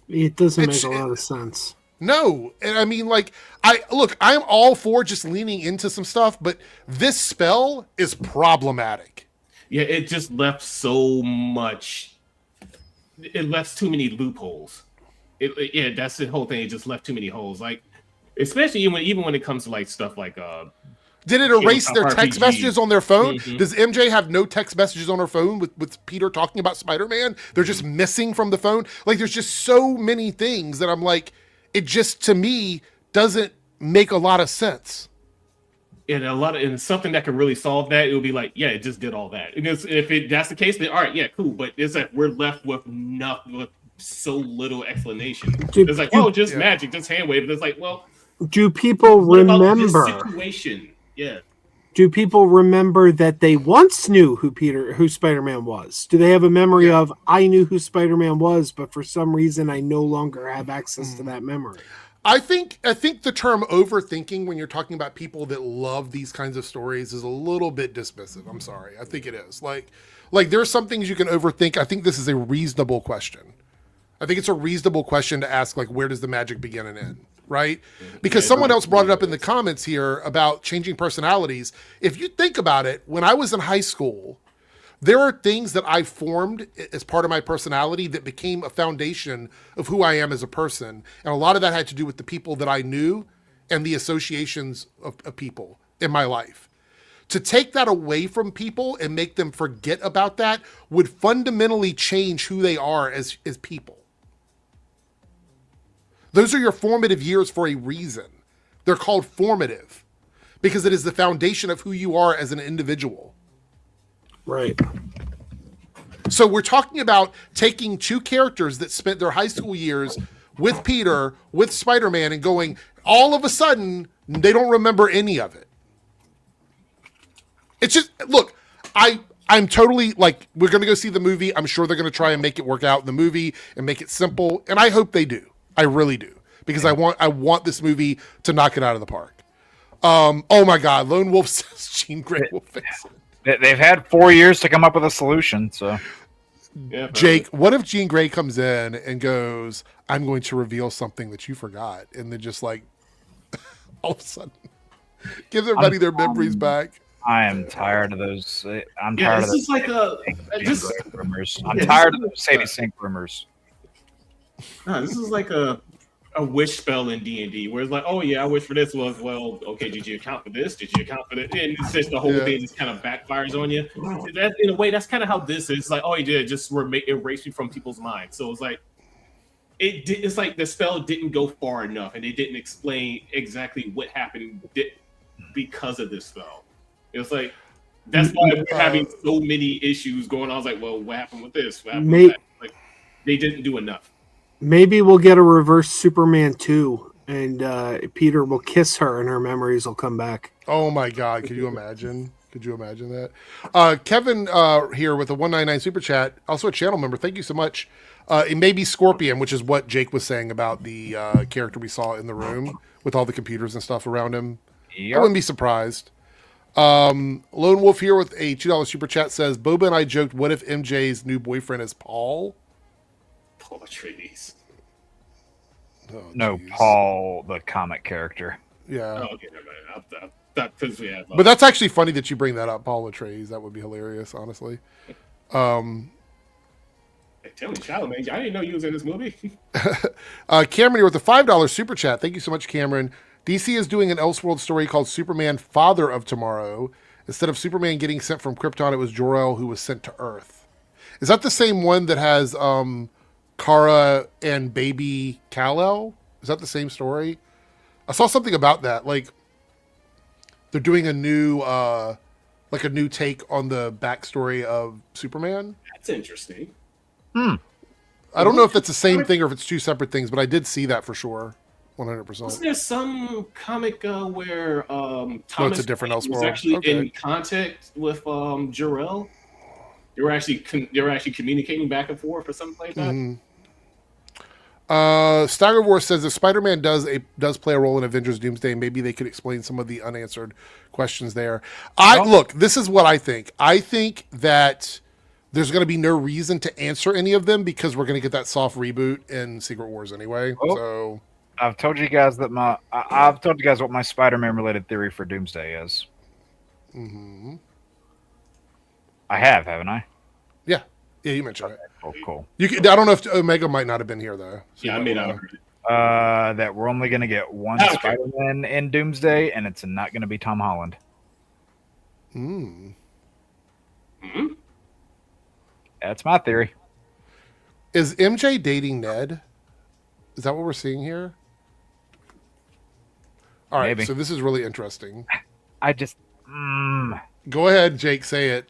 It doesn't make a lot of sense. No. And I mean, like, I'm all for just leaning into some stuff, but this spell is problematic. Yeah, it just left so much. It left too many loopholes. Yeah, that's the whole thing. It just left too many holes. Like, especially even when it comes to like stuff like did it erase their text RPG. messages on their phone? Mm-hmm. Does MJ have no text messages on her phone with Peter talking about Spider-Man? They're just missing from the phone. Like, there's just so many things that I'm like, it just, to me, doesn't make a lot of sense. And something that could really solve that, it would be like, yeah, it just did all that. And if that's the case, then all right, yeah, cool. But it's like we're left with nothing, with so little explanation. It's like, just magic, just hand wave. It's like, well, do people remember this situation? Yeah. Do people remember that they once knew who Spider-Man was? Do they have a memory of, I knew who Spider-Man was, but for some reason I no longer have access to that memory? I think the term overthinking when you're talking about people that love these kinds of stories is a little bit dismissive. I'm sorry. I think it is. Like there are some things you can overthink. I think this is a reasonable question. I think it's a reasonable question to ask, like, where does the magic begin and end? Right? Because someone else brought it up in the comments here about changing personalities. If you think about it, when I was in high school, there are things that I formed as part of my personality that became a foundation of who I am as a person. And a lot of that had to do with the people that I knew and the associations of people in my life. To take that away from people and make them forget about that would fundamentally change who they are as people. Those are your formative years for a reason. They're called formative because it is the foundation of who you are as an individual. Right. So we're talking about taking two characters that spent their high school years with Peter, with Spider-Man, and going, all of a sudden, they don't remember any of it. It's just, look, I'm totally, like, we're going to go see the movie. I'm sure they're going to try and make it work out in the movie and make it simple. And I hope they do. I really do. Because I want this movie to knock it out of the park. Oh my God. Lone Wolf says Jean Grey will fix it. They've had 4 years to come up with a solution. So, Yeah, Jake, what if Jean Grey comes in and goes, I'm going to reveal something that you forgot. And then just like, all of a sudden, gives everybody their memories back. I am tired of those. I'm Yeah, tired this of is like rumors. I'm tired of those Sadie Sink rumors. No, this is like a wish spell in D&D where it's like, oh yeah, I wish for this. Well, okay, did you account for this? Did you account for that? And it's just the whole thing just kind of backfires on you. That, in a way, that's kind of how this is. It's like, oh, he did just erase me from people's minds. So it's like, it's like the spell didn't go far enough, and they didn't explain exactly what happened because of this spell. It was like, that's why we're having so many issues going on. I was like, well, what happened with this? What happened with that? Like, they didn't do enough. Maybe we'll get a reverse Superman 2, and Peter will kiss her and her memories will come back. Oh my God. Could you imagine? Could you imagine that? Kevin here with a 199 super chat, also a channel member. Thank you so much. It may be Scorpion, which is what Jake was saying about the character we saw in the room with all the computers and stuff around him. Yep. I wouldn't be surprised. Lone Wolf here with a $2 super chat says, Boba and I joked, what if MJ's new boyfriend is Paul? Paul Atreides. Oh, no, geez. Paul, the comic character. Yeah. Oh, okay, never mind. But that's actually funny that you bring that up, Paul Atreides. That would be hilarious, honestly. Tell me, Chalamet, I didn't know you was in this movie. Cameron here with a $5 super chat. Thank you so much, Cameron. DC is doing an Elseworld story called Superman Father of Tomorrow. Instead of Superman getting sent from Krypton, it was Jor-El who was sent to Earth. Is that the same one that has Kara and baby Kal-El? Is that the same story? I saw something about that. Like, they're doing a new take on the backstory of Superman. That's interesting. I don't know if that's the same thing or if it's two separate things, but I did see that for sure. 100%. Wasn't there some comic where it's Thomas a different was Elseworld. actually Okay. in contact with Jor-El? They were actually communicating back and forth or something like that. Stagger War says if Spider-Man does play a role in Avengers Doomsday, maybe they could explain some of the unanswered questions there. Look, this is what I think. I think that there's going to be no reason to answer any of them because we're going to get that soft reboot in Secret Wars anyway. Oh. So I've told you guys that I've told you guys what my Spider-Man related theory for Doomsday is. I have, haven't I? yeah, you mentioned it. Cool. I don't know if Omega might not have been here though. So Yeah, I may not have heard it. That we're only going to get one Okay. Spider-Man in Doomsday, and it's not going to be Tom Holland. That's my theory. Is MJ dating Ned? Is that what we're seeing here? All right, Maybe. so this is really interesting. I just, Go ahead, Jake, say it.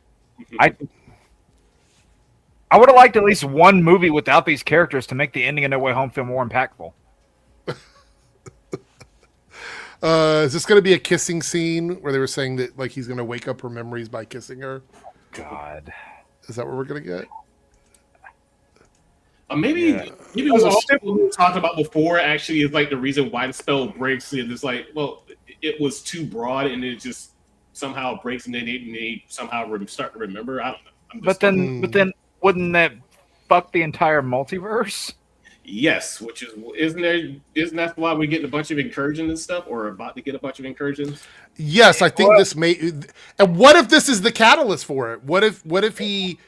I would have liked at least one movie without these characters to make the ending of No Way Home feel more impactful. Is this going to be a kissing scene where they were saying that like he's going to wake up her memories by kissing her? God. Is that what we're going to get? Maybe what we talked about before actually is like the reason why the spell breaks. And it's like, well, it was too broad and it just somehow breaks and then they somehow start to remember. I don't know. But then wouldn't that fuck the entire multiverse? Yes, which isn't that why we're getting a bunch of incursions and stuff, or about to get a bunch of incursions? Yes, I think this may. And what if this is the catalyst for it? What if he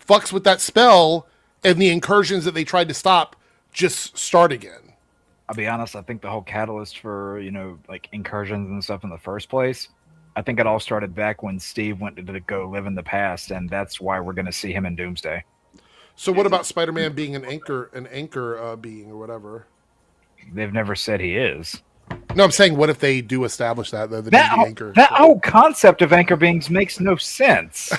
fucks with that spell and the incursions that they tried to stop just start again? I'll be honest, I think the whole catalyst for, like incursions and stuff in the first place, I think it all started back when Steve went to go live in the past, and that's why we're going to see him in Doomsday. So what about Spider-Man being an anchor being or whatever? They've never said he is. No, I'm saying what if they do establish that though? The anchor. That whole concept of anchor beings makes no sense.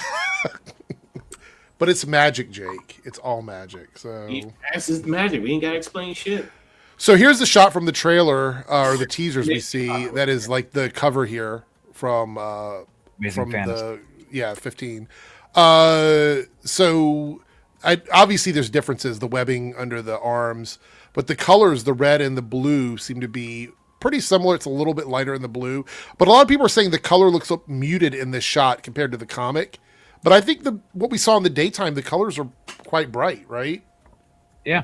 But it's magic, Jake. It's all magic. So That's just magic. We ain't got to explain shit. So here's the shot from the trailer or the teasers we see. That is like the cover here from Amazing Fantasy. 15. So obviously there's differences, the webbing under the arms, but the colors, the red and the blue, seem to be pretty similar. It's a little bit lighter in the blue, but a lot of people are saying the color looks muted in this shot compared to the comic. But I think what we saw in the daytime, the colors are quite bright, right? Yeah.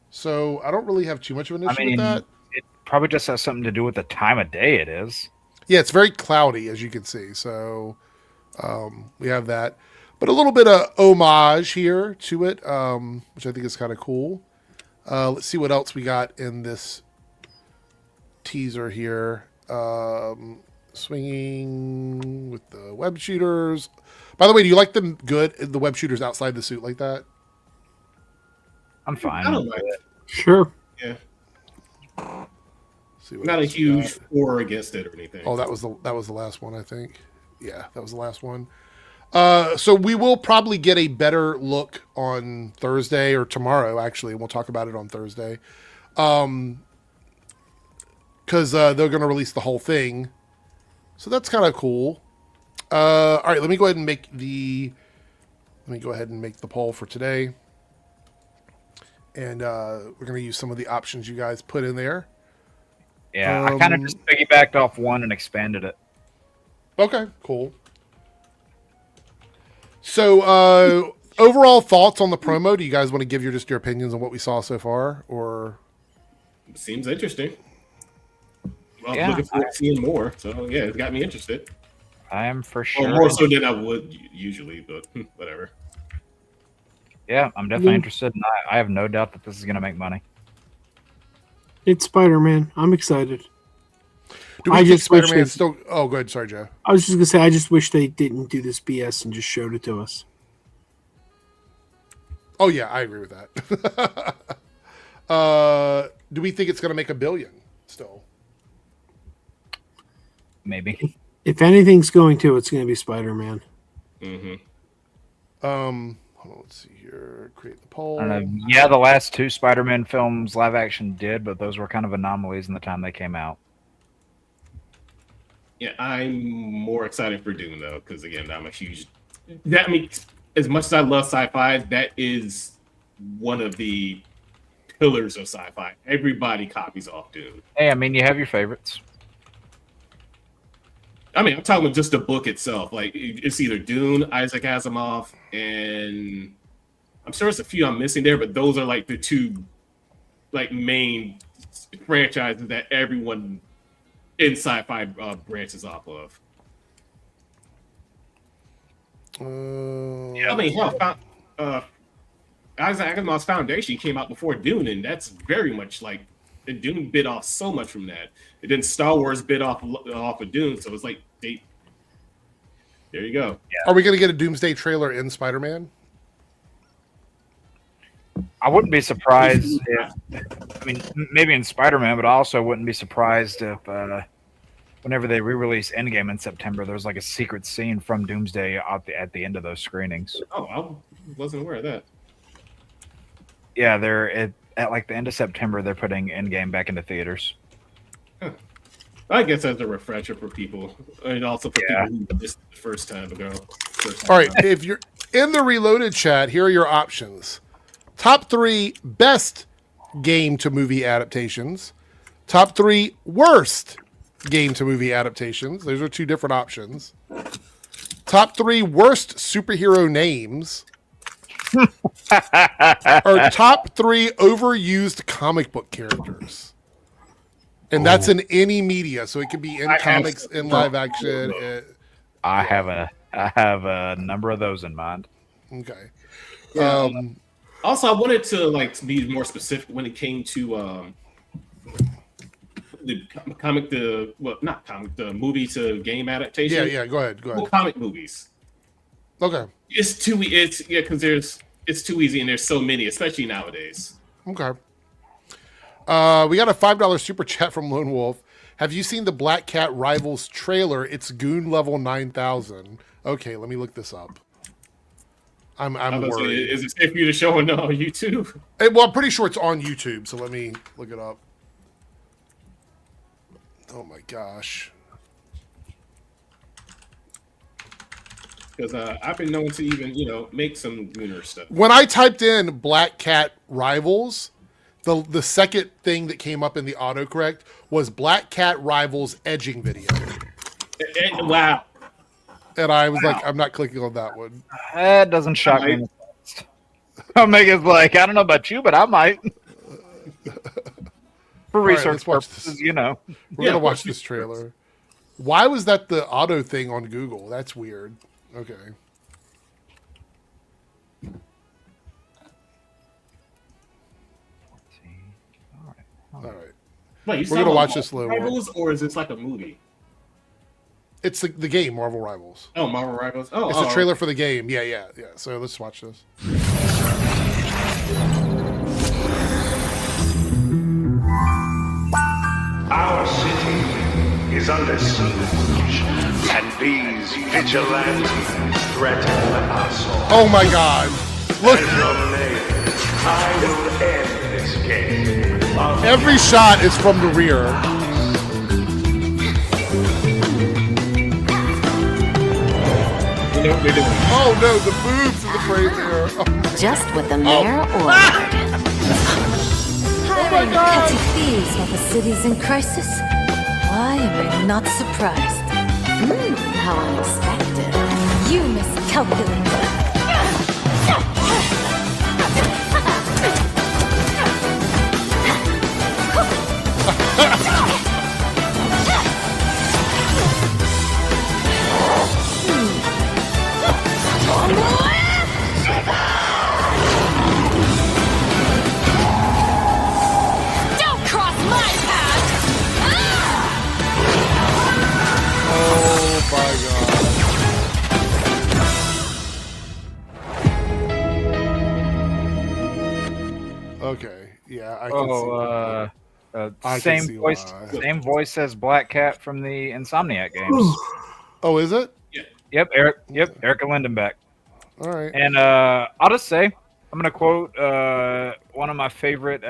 So I don't really have too much of an issue with that. It probably just has something to do with the time of day it is. Yeah, it's very cloudy, as you can see. So we have that. But a little bit of homage here to it, which I think is kind of cool. Let's see what else we got in this teaser here. Swinging with the web shooters. By the way, do you like them good, the web shooters outside the suit like that? I'm fine. I don't like it. Sure. Yeah. See what Not a else we huge got. war against it or anything. Oh, that was the last one, I think. Yeah, that was the last one. So we will probably get a better look on Thursday or tomorrow, actually. We'll talk about it on Thursday. Because they're going to release the whole thing. So that's kind of cool. All right, let me go ahead and make the poll for today. And we're going to use some of the options you guys put in there. Yeah, I kind of just piggybacked off one and expanded it. Okay, cool. So, overall thoughts on the promo? Do you guys want to give your opinions on what we saw so far, or? Seems interesting. Well, Yeah, I'm looking forward to seeing more. So yeah, it's got me interested. I am for Well, sure. more so than I would usually, but whatever. Yeah, I'm definitely interested, and I have no doubt that this is going to make money. It's Spider-Man. I'm excited. Do we I think just wish Spider-Man they- still? Oh, go ahead. Sorry, Joe. I was just gonna say, I just wish they didn't do this BS and just showed it to us. Oh yeah, I agree with that. Do we think it's going to make $1 billion still? Maybe. If anything's going to, it's going to be Spider-Man. Hold on, let's see here. Create the poll. I don't know. Yeah, the last 2 Spider-Man films live action did, but those were kind of anomalies in the time they came out. Yeah, I'm more excited for Dune though, because again, I'm a huge. That means as much as I love sci-fi, that is one of the pillars of sci-fi. Everybody copies off Dune. Hey, I mean, you have your favorites. I mean, I'm talking about just the book itself. Like, it's either Dune, Isaac Asimov, and I'm sure there's a few I'm missing there, but those are like the 2 like main franchises that everyone in sci-fi branches off of. Yeah, I mean, hell, Isaac Asimov's Foundation came out before Dune, and that's very much like Dune bit off so much from that. And then Star Wars bit off of Dune, so it's like there you go. Yeah. Are we going to get a Doomsday trailer in Spider-Man? I wouldn't be surprised if, I mean, maybe in Spider-Man, but I also wouldn't be surprised if whenever they re-release Endgame in September, there's like a secret scene from Doomsday at the end of those screenings. Oh, I wasn't aware of that. Yeah, they're at like the end of September, they're putting Endgame back into theaters. Huh. I guess as a refresher for people, and also for people who missed it the first time ago. All right, if you're in the Reloaded chat, here are your options. Top 3 best game to movie adaptations. Top 3 worst game to movie adaptations. Those are 2 different options. Top 3 worst superhero names. Or top 3 overused comic book characters. And that's in any media, so it could be in comics, in live action. I have a number of those in mind. Okay. Yeah, also, I wanted to like be more specific when it came to the movie to game adaptation. Yeah. Go ahead. Well, comic movies. Okay. It's too because it's too easy and there's so many, especially nowadays. Okay. We got a $5 super chat from Lone Wolf. Have you seen the Black Cat Rivals trailer? It's Goon level 9,000. Okay, let me look this up. I'm worried. Is it safe for you to show on YouTube? Well, I'm pretty sure it's on YouTube, so let me look it up. Oh my gosh. Because I've been known to even, make some Mjölnir stuff. When I typed in Black Cat Rivals, the second thing that came up in the autocorrect was Black Cat Rivals edging video. Wow. And I was like, I'm not clicking on that one. That doesn't shock me. I'll make it like, I don't know about you, but I might. For research purposes, We're going to watch this trailer. Why was that the auto thing on Google? That's weird. Okay. All right. Wait, we're going to watch this little. Rivals, or is this like a movie? It's the game, Marvel Rivals. Oh, Marvel Rivals. Oh, it's a trailer for the game. Yeah. So let's watch this. Our city is under siege, and these vigilantes threaten us all. Oh my God! Look. I will end this game. Every shot is from the rear. Oh no, the boobs in the frame there. Oh. Just what the mayor ordered. Hiring petty thieves while the city's in crisis? Why am I not surprised? How unexpected. You miscalculated. Don't cross my can see. I can see why. Same voice as Black Cat from the Insomniac games. Oh, is it? Yep, Erica Lindenbeck. All right. And I'll just say, I'm gonna quote one of my favorite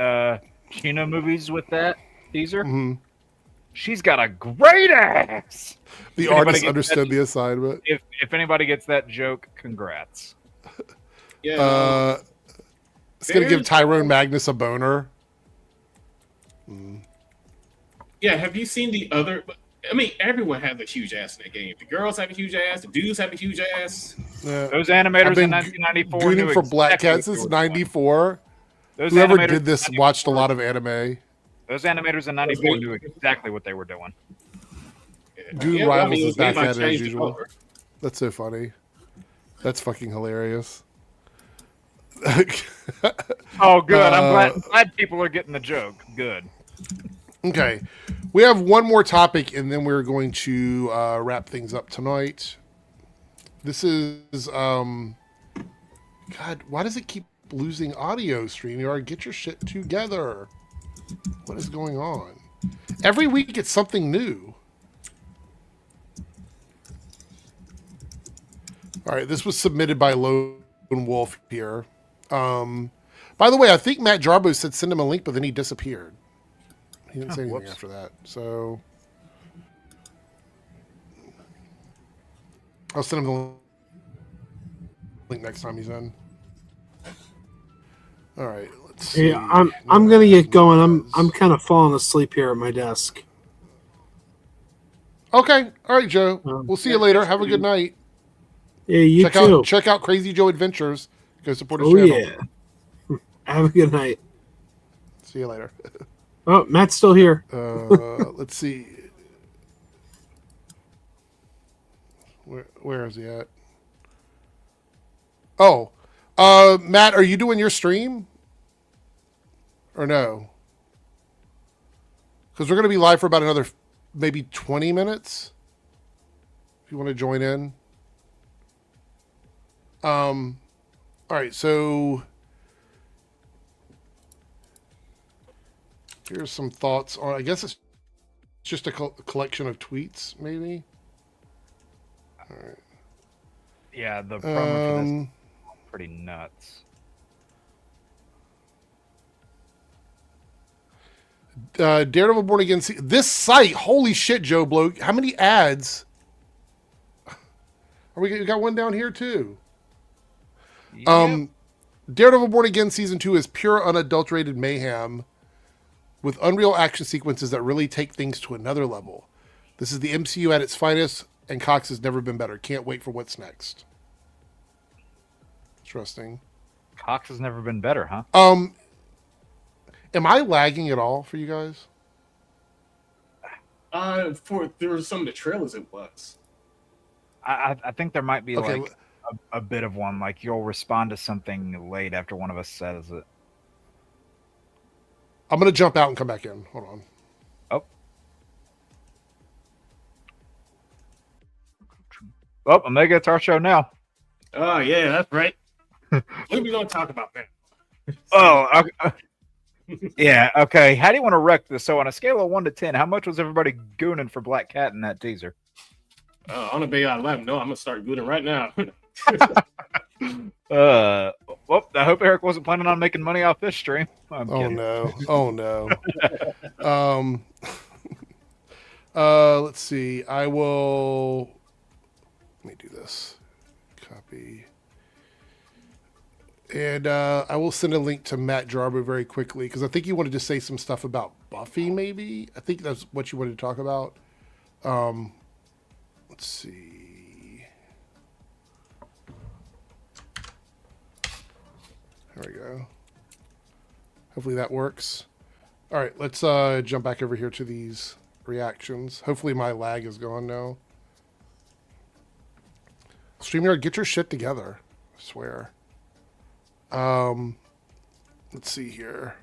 Chino movies with that teaser. Mm-hmm. She's got a great ass. The artist understood the assignment. If anybody gets that joke, congrats. Yeah. It's gonna give Tyrone Magnus a boner. Yeah, have you seen the other? I mean, everyone has a huge ass in that game. The girls have a huge ass. The dudes have a huge ass. Those animators in 1994 gooning knew for Black exactly Cat since '94. Those Whoever animators did this in watched a lot of anime. Those animators in '94 knew exactly what they were doing. Dude Rivals is back at it as usual. That's so funny. That's fucking hilarious. Oh, good. I'm glad people are getting the joke. Good. Okay. We have one more topic, and then we're going to wrap things up tonight. This is... God, why does it keep losing audio, StreamYard? Get your shit together. What is going on? Every week it's something new. All right, this was submitted by Lone Wolf here. By the way, I think Matt Jarbo said send him a link, but then he disappeared. He didn't say anything after that. So I'll send him the link next time he's in. All right, let's see. Yeah, I'm gonna get going. I'm kind of falling asleep here at my desk. Okay, all right, Joe. We'll see you later. Have a good night. Yeah, you too. Check out Crazy Joe Adventures. Go support his channel. Yeah. Have a good night. See you later. Oh, Matt's still here. Let's see. Where is he at? Oh, Matt, are you doing your stream? Or no? Because we're going to be live for about another maybe 20 minutes. If you want to join in. All right, so here's some thoughts on, I guess it's just a collection of tweets, maybe. All right. Yeah, the promo for this is pretty nuts. Daredevil Born Again. This site, holy shit, Joe Blow. How many ads? We got one down here too. Yep. Daredevil Born Again Season 2 is pure unadulterated mayhem with unreal action sequences that really take things to another level. This is the MCU at its finest, and Cox has never been better. Can't wait for what's next. Interesting. Cox has never been better, huh? Am I lagging at all for you guys? There were some of the trailers it was. I think there might be like a bit of one, like you'll respond to something late after one of us says it. I'm going to jump out and come back in. Hold on. Oh, Omega, it's our show now. Oh, yeah, that's right. What are we going to talk about now? Oh, yeah, okay. How do you want to wreck this? So on a scale of 1 to 10, how much was everybody gooning for Black Cat in that teaser? On a big out of 11. No, I'm going to start gooning right now. Well, I hope Eric wasn't planning on making money off this stream. No. Let's see. Let me do this. Copy. And I will send a link to Matt Jarbo very quickly because I think you wanted to say some stuff about Buffy, maybe. I think that's what you wanted to talk about. Let's see. There we go. Hopefully that works. All right, let's jump back over here to these reactions. Hopefully my lag is gone now. StreamYard, get your shit together. I swear. Let's see here.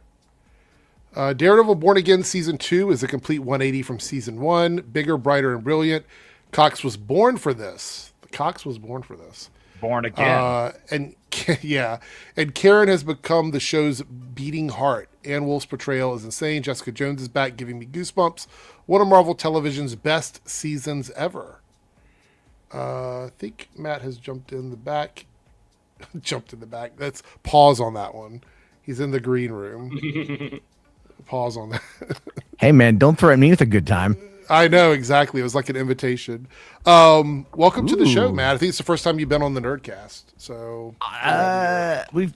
Daredevil Born Again Season 2 is a complete 180 from Season 1. Bigger, brighter, and brilliant. Cox was born for this. Cox was born for this. Born again. And Yeah, and Karen has become the show's beating heart. Ann Wolf's portrayal is insane. Jessica Jones is back, giving me goosebumps. One of Marvel Television's best seasons ever. I think Matt has jumped in the back. Jumped in the back. Let's pause on that one. He's in the green room. Pause on that. Hey, man, don't threaten me with a good time. I know, exactly. It was like an invitation. Welcome to the show, Matt. I think it's the first time you've been on the Nerdcast. So we've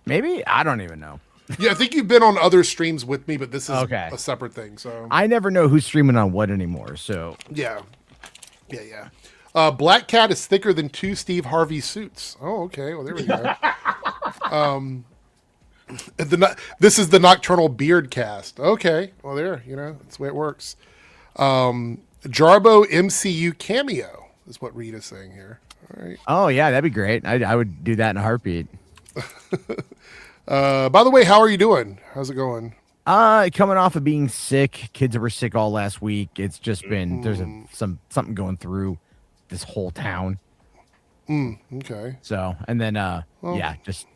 maybe, I don't even know. Yeah, I think you've been on other streams with me, but this is Okay. a separate thing. So I never know who's streaming on what anymore. So yeah. Black Cat is thicker than 2 Steve Harvey suits. Oh, okay. Well, there we go. This is the Nocturnal Beard Cast. Okay. Well, there, that's the way it works. Jarbo MCU cameo is what Rita's saying here. All right. Oh yeah, that'd be great. I would do that in a heartbeat. By the way, how are you doing? How's it going? Coming off of being sick. Kids were sick all last week. It's just been there's something going through this whole town. Okay. So and then just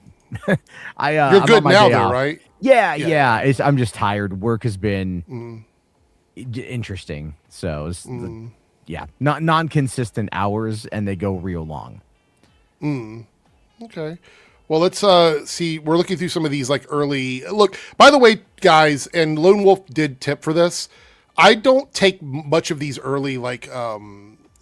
you're I'm good on my now day though, off. right? Yeah. I'm just tired. Work has been interesting. So it's not non-consistent hours, and they go real long. Okay. Well, let's see. We're looking through some of these like early look. By the way, guys, and Lone Wolf did tip for this. I don't take much of these early like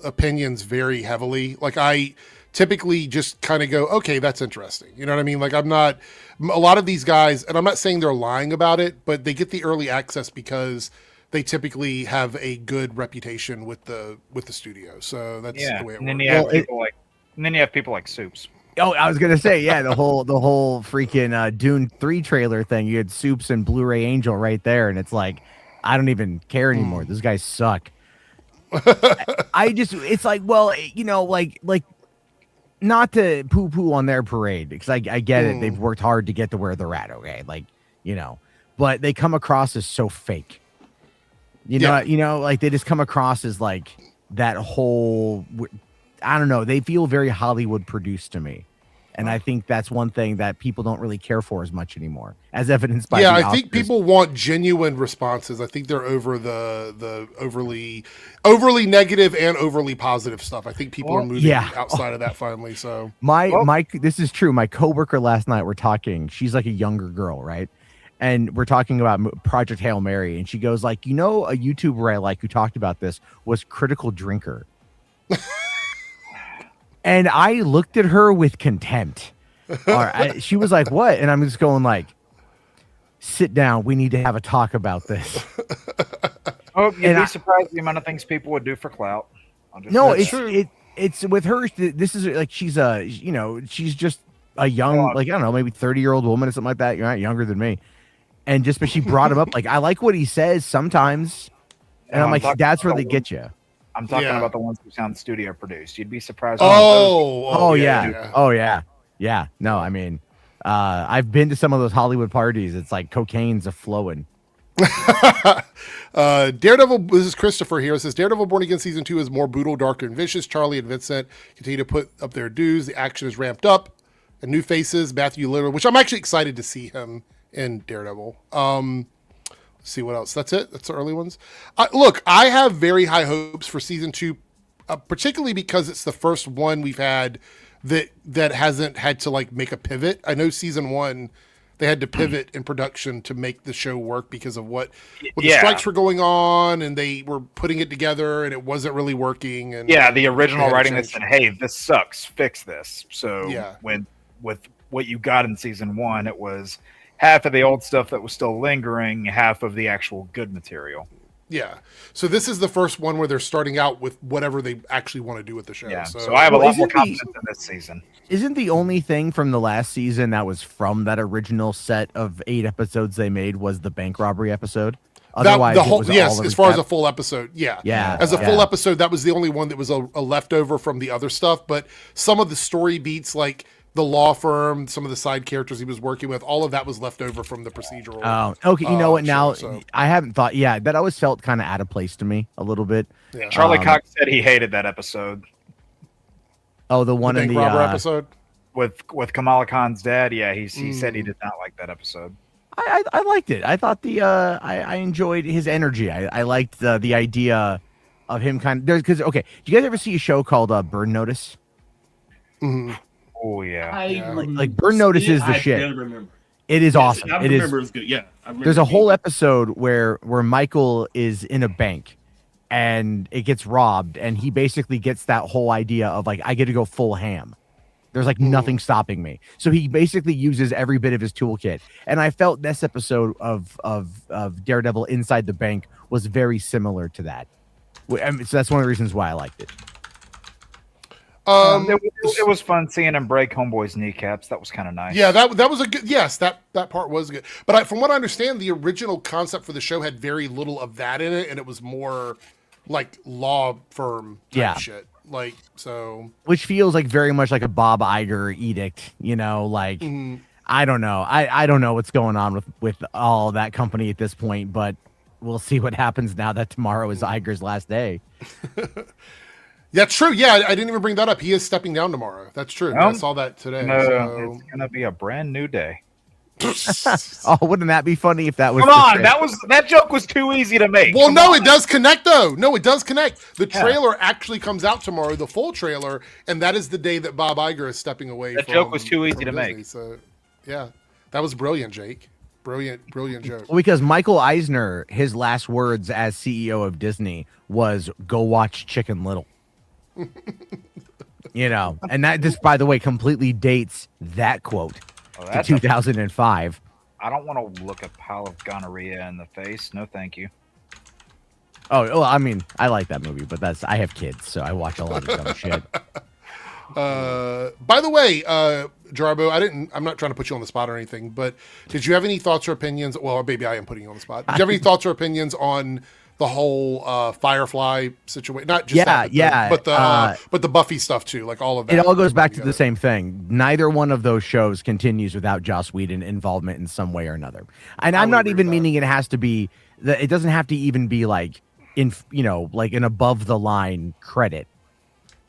opinions very heavily. Like I typically just kind of go, okay, that's interesting. You know what I mean? Like I'm not a lot of these guys, and I'm not saying they're lying about it, but they get the early access because they typically have a good reputation with the studio. So that's the way it and then works. you have people like Soups. Oh, I was gonna say, the whole freaking Dune 3 trailer thing. You had Soups and Blu-ray Angel right there, and it's like, I don't even care anymore. Those guys suck. It's like, well, like not to poo-poo on their parade, because I get it. They've worked hard to get to where they're at. Okay, but they come across as so fake. Like they just come across as like that whole. I don't know. They feel very Hollywood produced to me. And I think that's one thing that people don't really care for as much anymore, as evidenced by I think people want genuine responses. I think they're over the overly negative and overly positive stuff. I think people are moving outside of that finally. So this is true. My coworker last night, we're talking. She's like a younger girl, right? And we're talking about Project Hail Mary, and she goes like, a YouTuber I like who talked about this was Critical Drinker. And I looked at her with contempt. She was like, what? And I'm just going like, sit down. We need to have a talk about this. Oh, you'd be surprised the amount of things people would do for clout. It's with her. This is like, she's just a young, like, I don't know, maybe 30-year-old woman or something like that. You're not younger than me. But she brought him up. Like, I like what he says sometimes. And I'm like, that's where they get you. I'm talking about the ones who sound studio produced. You'd be surprised. Yeah. No, I mean, I've been to some of those Hollywood parties. It's like cocaine's a flowing. Daredevil, this is Christopher here. It says Daredevil Born Again Season 2 is more brutal, darker, and vicious. Charlie and Vincent continue to put up their dues. The action is ramped up. And new faces, Matthew Lillard, which I'm actually excited to see him in Daredevil. See what else. That's it. That's the early ones. Look, I have very high hopes for season 2, particularly because it's the first one we've had that hasn't had to like make a pivot. I know season 1 they had to pivot in production to make the show work because of what the strikes were going on, and they were putting it together, and it wasn't really working. And the original writing that said, "Hey, this sucks. Fix this." So with what you got in season 1, it was half of the old stuff that was still lingering, half of the actual good material. Yeah. So this is the first one where they're starting out with whatever they actually want to do with the show. Yeah. So I have a lot more confidence in this season. Isn't the only thing from the last season that was from that original set of 8 episodes they made was the bank robbery episode? Otherwise, as far as a full episode, as a full episode, that was the only one that was a leftover from the other stuff. But some of the story beats, like the law firm, some of the side characters he was working with, all of that was left over from the procedural. Oh, okay. You know what? Now I haven't thought. Yeah, that always felt kind of out of place to me a little bit. Yeah. Charlie Cox said he hated that episode. Oh, the one the in bank the robber episode. with Kamala Khan's dad, yeah, he said he did not like that episode. I liked it. I thought I enjoyed his energy. I liked the idea of him kind of there's because okay. Do you guys ever see a show called Burn Notice? Mm-hmm. Oh yeah, like Burn Notice is the shit. I remember. It is awesome. I It is. remember it's good. Yeah, I remember There's a it being whole good. episode where Michael is in a bank and it gets robbed, and he basically gets that whole idea of like I get to go full ham. There's like nothing stopping me. So he basically uses every bit of his toolkit. And I felt this episode of Daredevil Inside the Bank was very similar to that. I mean, so that's one of the reasons why I liked it. It was fun seeing him break Homeboy's kneecaps. That was kind of nice. Yeah, that was a good. Yes, that part was good. But from what I understand, the original concept for the show had very little of that in it, and it was more like law firm type shit. Like so, which feels like very much like a Bob Iger edict. You know, like I don't know. I don't know what's going on with all that company at this point, but we'll see what happens now that tomorrow is Iger's last day. That's true. Yeah, I didn't even bring that up. He is stepping down tomorrow. That's true. I saw that today. No, so. it's gonna be a brand new day. Oh, wouldn't that be funny if that was? Come on, that joke was too easy to make. Well, no, it does connect though. No, it does connect. The trailer actually comes out tomorrow, the full trailer, and that is the day that Bob Iger is stepping away. That joke was too easy to Disney. make. So, yeah, that was brilliant, Jake. Brilliant joke. Well, because Michael Eisner, his last words as CEO of Disney was "Go watch Chicken Little." You know, and that just, by the way, completely dates that quote to 2005. I don't want to look a pile of gonorrhea in the face. No, thank you. Oh, well, I mean, I like that movie, but I have kids, so I watch a lot of dumb shit. By the way, Jarbo, I'm not trying to put you on the spot or anything, but did you have any thoughts or opinions? Well, maybe I am putting you on the spot. Did you have any thoughts or opinions on the whole Firefly situation? Not just but the Buffy stuff too, like all of that. It all goes back to the same thing. Neither one of those shows continues without Joss Whedon involvement in some way or another. And I'm not even meaning it has to be that. It doesn't have to even be like like an above the line credit.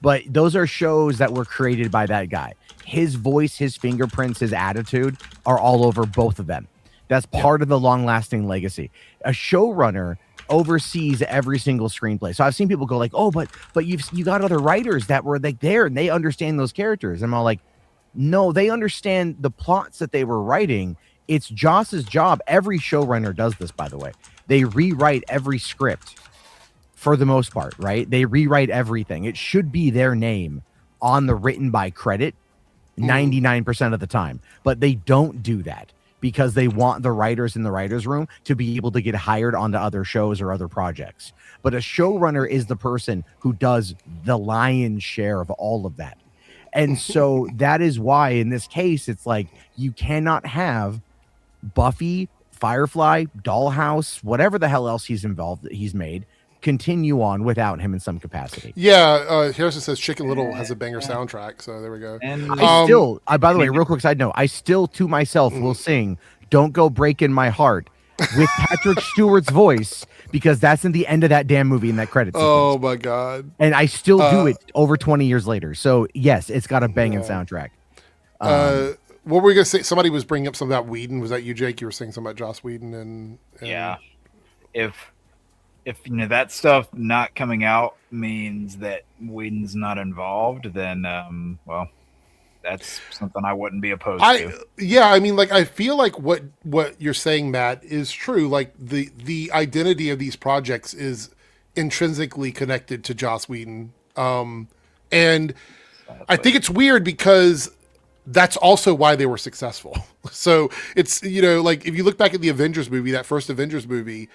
But those are shows that were created by that guy. His voice, his fingerprints, his attitude are all over both of them. That's part of the long-lasting legacy. A showrunner oversees every single screenplay. So I've seen people go like, "Oh, but you got other writers that were like there and they understand those characters." And I'm all like, "No, they understand the plots that they were writing. It's Joss's job." Every showrunner does this, by the way. They rewrite every script for the most part, right? They rewrite everything. It should be their name on the written by credit 99% of the time, but they don't do that because they want the writers in the writer's room to be able to get hired onto other shows or other projects. But a showrunner is the person who does the lion's share of all of that. And so that is why in this case, it's like you cannot have Buffy, Firefly, Dollhouse, whatever the hell else he's made, continue on without him in some capacity. Yeah, Harrison says Chicken Little has a banger soundtrack, so there we go. And I still, by the way, real quick side note, I still to myself will sing "Don't Go Breaking My Heart" with Patrick Stewart's voice because that's in the end of that damn movie in that credit sequence. Oh my god! And I still do it over 20 years later. So yes, it's got a banging soundtrack. What were we gonna say? Somebody was bringing up something about Whedon. Was that you, Jake? You were saying something about Joss Whedon and yeah. If that stuff not coming out means that Whedon's not involved, then well, that's something I wouldn't be opposed to. Yeah, I mean, like I feel like what you're saying, Matt, is true. Like the identity of these projects is intrinsically connected to Joss Whedon, and I think it's weird because that's also why they were successful. So it's like if you look back at the Avengers movie, that first Avengers movie.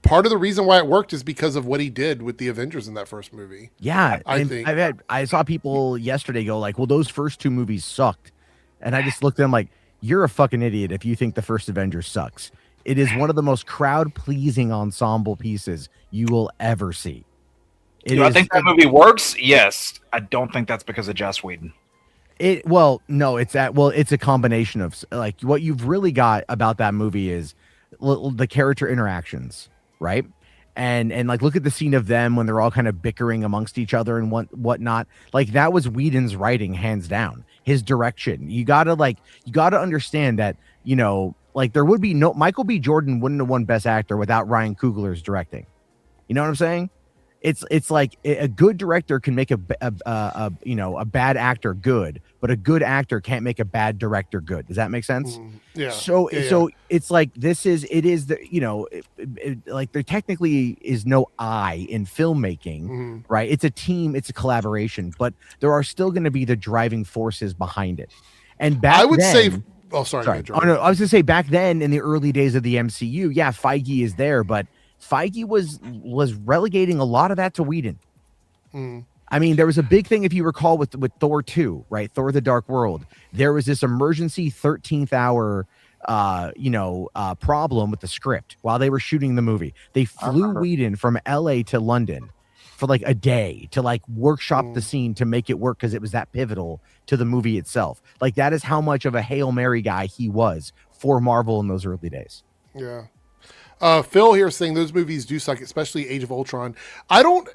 Part of the reason why it worked is because of what he did with the Avengers in that first movie. Yeah, I think I saw people yesterday go like, "Well, those first two movies sucked," and I just looked at them like, "You're a fucking idiot if you think the first Avengers sucks. It is one of the most crowd-pleasing ensemble pieces you will ever see." Do I think that movie works? Yes. I don't think that's because of Joss Whedon. No, it's a combination of like what you've really got about that movie is the character interactions. Right. And like, look at the scene of them when they're all kind of bickering amongst each other and whatnot. Like that was Whedon's writing, hands down. his direction. You gotta understand that, you know, like there would be no Michael B. Jordan wouldn't have won Best Actor without Ryan Coogler's directing. You know what I'm saying? It's like a good director can make a bad actor good, but a good actor can't make a bad director good. Does that make sense? Yeah. So it's like like there technically is no I in filmmaking, right? It's a team, it's a collaboration, but there are still going to be the driving forces behind it. And I was gonna say back then in the early days of the MCU, yeah, Feige is there, but Feige was relegating a lot of that to Whedon. I mean, there was a big thing, if you recall, with Thor 2, right? Thor: The Dark World. There was this emergency 13th hour problem with the script while they were shooting the movie. They flew Whedon from LA to London for like a day to like workshop the scene to make it work, because it was that pivotal to the movie itself. Like, that is how much of a Hail Mary guy he was for Marvel in those early days. Yeah. Phil here saying those movies do suck, especially Age of Ultron. I don't.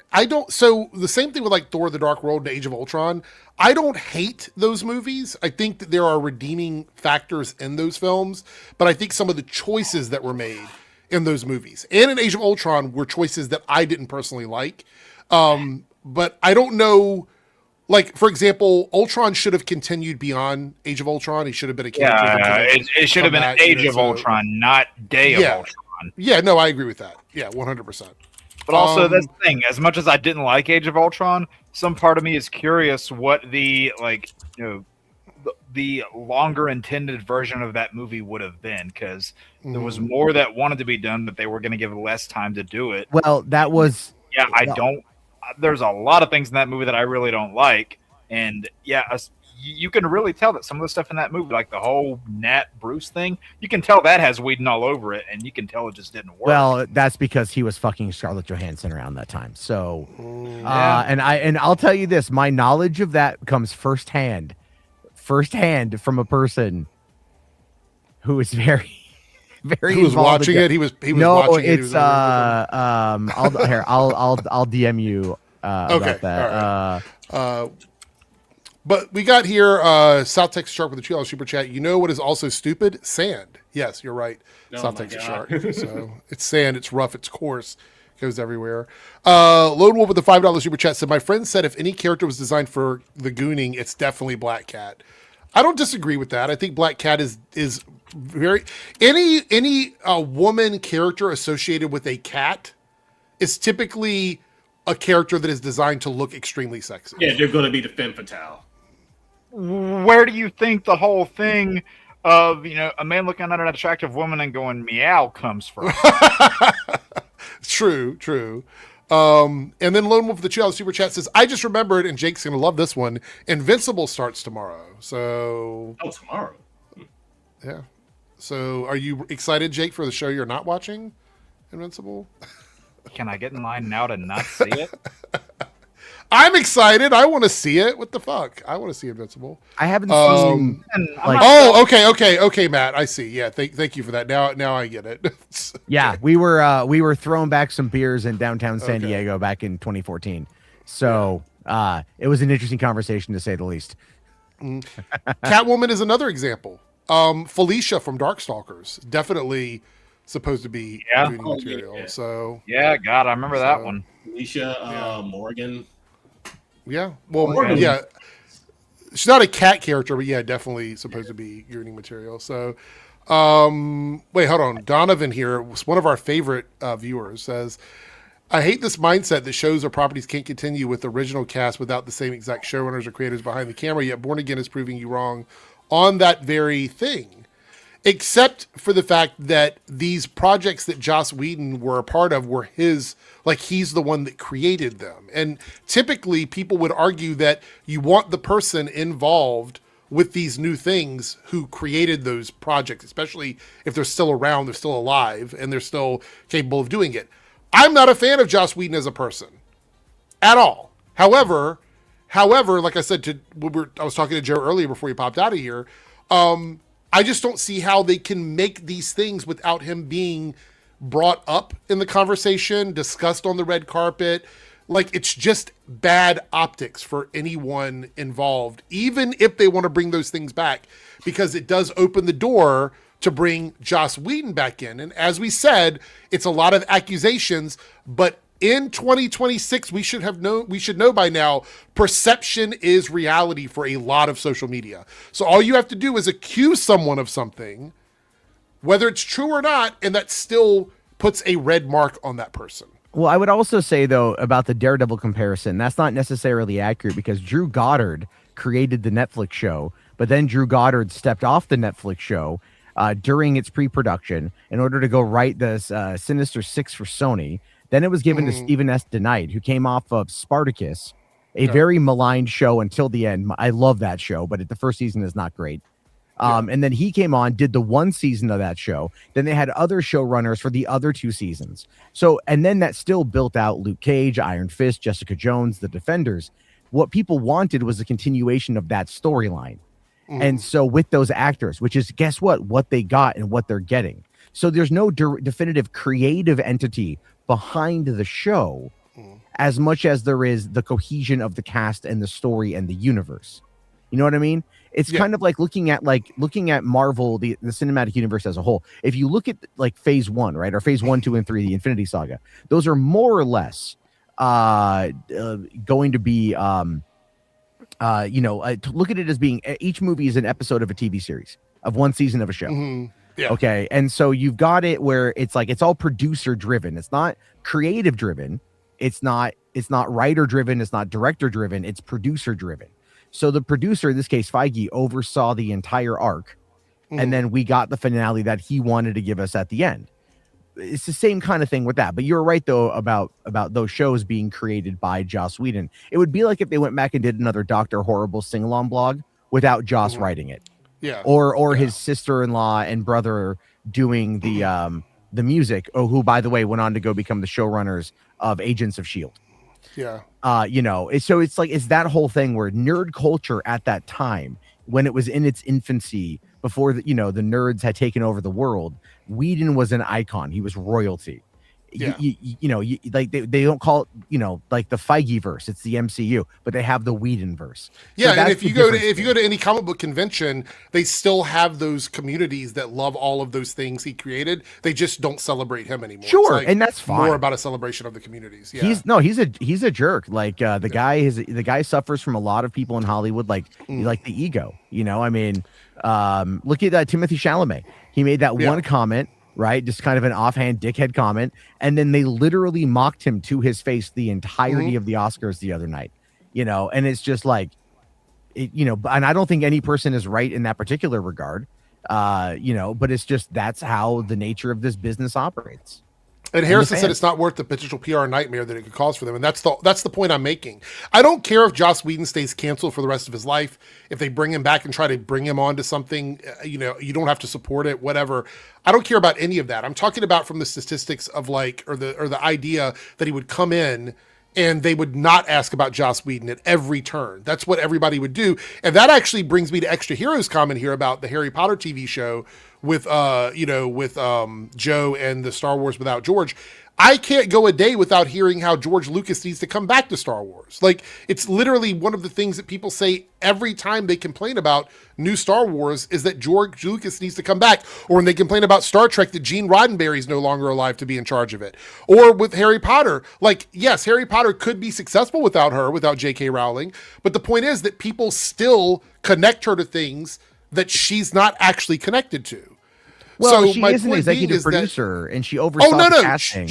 So the same thing with like Thor: The Dark World and Age of Ultron. I don't hate those movies. I think that there are redeeming factors in those films, but I think some of the choices that were made in those movies and in Age of Ultron were choices that I didn't personally like. But I don't know. Like, for example, Ultron should have continued beyond Age of Ultron. He should have been a character. Yeah, it should have been Age of Ultron, not Day of Ultron. Yeah, no, I agree with that. Yeah, 100%. But also, that's the thing. As much as I didn't like Age of Ultron, some part of me is curious what the longer intended version of that movie would have been, because there was more that wanted to be done, but they were going to give less time to do it. Well, that was there's a lot of things in that movie that I really don't like, and you can really tell that some of the stuff in that movie, like the whole Nat Bruce thing, you can tell that has Whedon all over it, and you can tell it just didn't work. Well, that's because he was fucking Scarlett Johansson around that time. So, and I'll tell you this, my knowledge of that comes firsthand from a person who is very, very. Who was watching it? He was watching it. It's I'll DM you about that. Right. But we got here South Texas Shark with a $2 super chat. You know what is also stupid? Sand. Yes, you're right. South Texas Shark. So it's sand. It's rough. It's coarse. Goes everywhere. Lone Wolf with the $5 super chat said, my friend said if any character was designed for the gooning, it's definitely Black Cat. I don't disagree with that. I think Black Cat is very any woman character associated with a cat is typically a character that is designed to look extremely sexy. Yeah, they're going to be the femme fatale. Where do you think the whole thing of a man looking at an attractive woman and going meow comes from? True. And then Lone Wolf with the $2 super chat says, I just remembered, and Jake's gonna love this one, Invincible starts tomorrow. So tomorrow. Yeah. So are you excited, Jake, for the show you're not watching? Invincible? Can I get in line now to not see it? I'm excited. I want to see it. What the fuck? I want to see Invincible. I haven't seen. Okay, Matt. I see. Yeah, thank you for that. Now I get it. Yeah, we were throwing back some beers in downtown San Diego back in 2014. So it was an interesting conversation, to say the least. Catwoman is another example. Felicia from Darkstalkers, definitely supposed to be reading material. Yeah. So God, I remember that one. Felicia, Morgan. Yeah, well, Morgan. Yeah, she's not a cat character, but yeah, definitely supposed to be reading material. So, wait, hold on. Donovan here, one of our favorite viewers, says, I hate this mindset that shows or properties can't continue with the original cast without the same exact showrunners or creators behind the camera, yet Born Again is proving you wrong on that very thing. Except for the fact that these projects that Joss Whedon were a part of were his, like he's the one that created them. And typically people would argue that you want the person involved with these new things who created those projects, especially if they're still around, they're still alive, and they're still capable of doing it. I'm not a fan of Joss Whedon as a person at all. However, like I said, I was talking to Joe earlier before he popped out of here. I just don't see how they can make these things without him being brought up in the conversation, discussed on the red carpet, like it's just bad optics for anyone involved, even if they want to bring those things back, because it does open the door to bring Joss Whedon back in. And as we said, it's a lot of accusations, but in 2026, we should know by now, perception is reality for a lot of social media. So all you have to do is accuse someone of something, whether it's true or not, and that still puts a red mark on that person. Well, I would also say, though, about the Daredevil comparison, that's not necessarily accurate because Drew Goddard created the Netflix show, but then Drew Goddard stepped off the Netflix show during its pre-production in order to go write the Sinister Six for Sony. Then it was given to Stephen S. DeKnight, who came off of Spartacus, a very maligned show until the end. I love that show, but the first season is not great. And then he came on, did the one season of that show. Then they had other showrunners for the other 2 seasons. So, and then that still built out Luke Cage, Iron Fist, Jessica Jones, The Defenders. What people wanted was a continuation of that storyline. And so with those actors, which is, guess what they got and what they're getting. So there's no definitive creative entity behind the show as much as there is the cohesion of the cast and the story and the universe. You know what I mean? It's kind of like looking at Marvel, the cinematic universe as a whole. If you look at like phase 1, right? Or phase 1, 2, and 3, the Infinity Saga, those are more or less going to be, to look at it as being each movie is an episode of a TV series of one season of a show. Yeah. Okay. And so you've got it where it's like, it's all producer driven. It's not creative driven. It's not writer driven. It's not director driven. It's producer driven. So the producer, in this case, Feige, oversaw the entire arc. And then we got the finale that he wanted to give us at the end. It's the same kind of thing with that. But you're right, though, about those shows being created by Joss Whedon. It would be like if they went back and did another Dr. Horrible sing-along blog without Joss writing it. Yeah. Or his sister-in-law and brother doing the music, who, by the way, went on to go become the showrunners of Agents of S.H.I.E.L.D. Yeah. It's that whole thing where nerd culture at that time, when it was in its infancy, before the nerds had taken over the world, Whedon was an icon. He was royalty. Yeah. They don't call it, like the Feige verse. It's the MCU, but they have the Whedon verse. Yeah, and if you go to any comic book convention, they still have those communities that love all of those things he created. They just don't celebrate him anymore. Sure, and that's fine. More about a celebration of the communities. Yeah. He's a jerk. Like the guy suffers from a lot of people in Hollywood, like the ego. Look at Timothy Chalamet. He made that one comment. Right, just kind of an offhand dickhead comment, and then they literally mocked him to his face the entirety of the Oscars the other night. And it's just like, and I don't think any person is right in that particular regard. But it's just that's how the nature of this business operates. And Harrison said it's not worth the potential PR nightmare that it could cause for them. And that's the point I'm making. I don't care if Joss Whedon stays canceled for the rest of his life. If they bring him back and try to bring him onto something, you don't have to support it, whatever. I don't care about any of that. I'm talking about from the statistics of or the idea that he would come in and they would not ask about Joss Whedon at every turn. That's what everybody would do. And that actually brings me to Extra Heroes comment here about the Harry Potter TV show with Joe and the Star Wars Without George. I can't go a day without hearing how George Lucas needs to come back to Star Wars. Like, it's literally one of the things that people say every time they complain about new Star Wars is that George Lucas needs to come back. Or when they complain about Star Trek, that Gene Roddenberry is no longer alive to be in charge of it. Or with Harry Potter, like, yes, Harry Potter could be successful without J.K. Rowling. But the point is that people still connect her to things that she's not actually connected to. Well, so she my is an point executive being producer, and she oversaw the casting.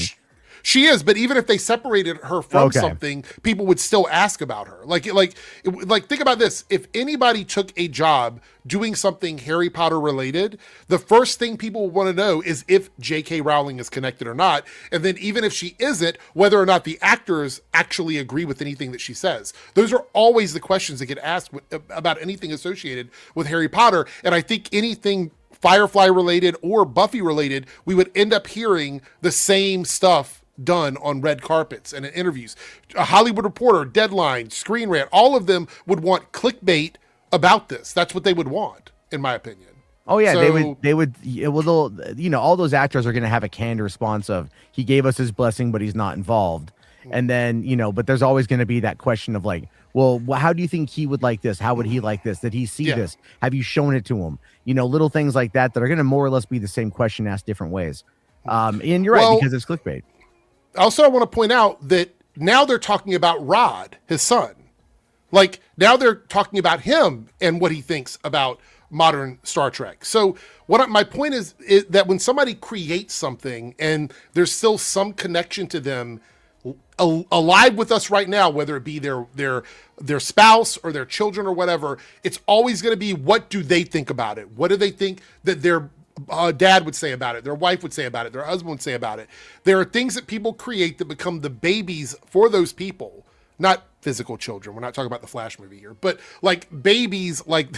She is, but even if they separated her from something, people would still ask about her. Like, think about this. If anybody took a job doing something Harry Potter related, the first thing people would want to know is if J.K. Rowling is connected or not. And then even if she isn't, whether or not the actors actually agree with anything that she says. Those are always the questions that get asked about anything associated with Harry Potter. And I think anything Firefly related or Buffy related, we would end up hearing the same stuff done on red carpets and in interviews. A Hollywood Reporter, Deadline, Screen Rant, all of them would want clickbait about this. That's what they would want, in my opinion. Oh yeah, they would. All those actors are going to have a canned response of, he gave us his blessing, but he's not involved. And then, but there's always going to be that question of like, well, how do you think he would like this? How would he like this? Did he see this? Have you shown it to him? Little things like that are going to more or less be the same question asked different ways. And you're right, because it's clickbait. Also, I want to point out that now they're talking about Rod, his son. Like, now they're talking about him and what he thinks about modern Star Trek. So my point is that when somebody creates something and there's still some connection to them alive with us right now, whether it be their spouse or their children or whatever, it's always going to be, what do they think about it? What do they think that their dad would say about it, their wife would say about it, their husband would say about it? There are things that people create that become the babies for those people, not physical children. We're not talking about the Flash movie here, but like babies, like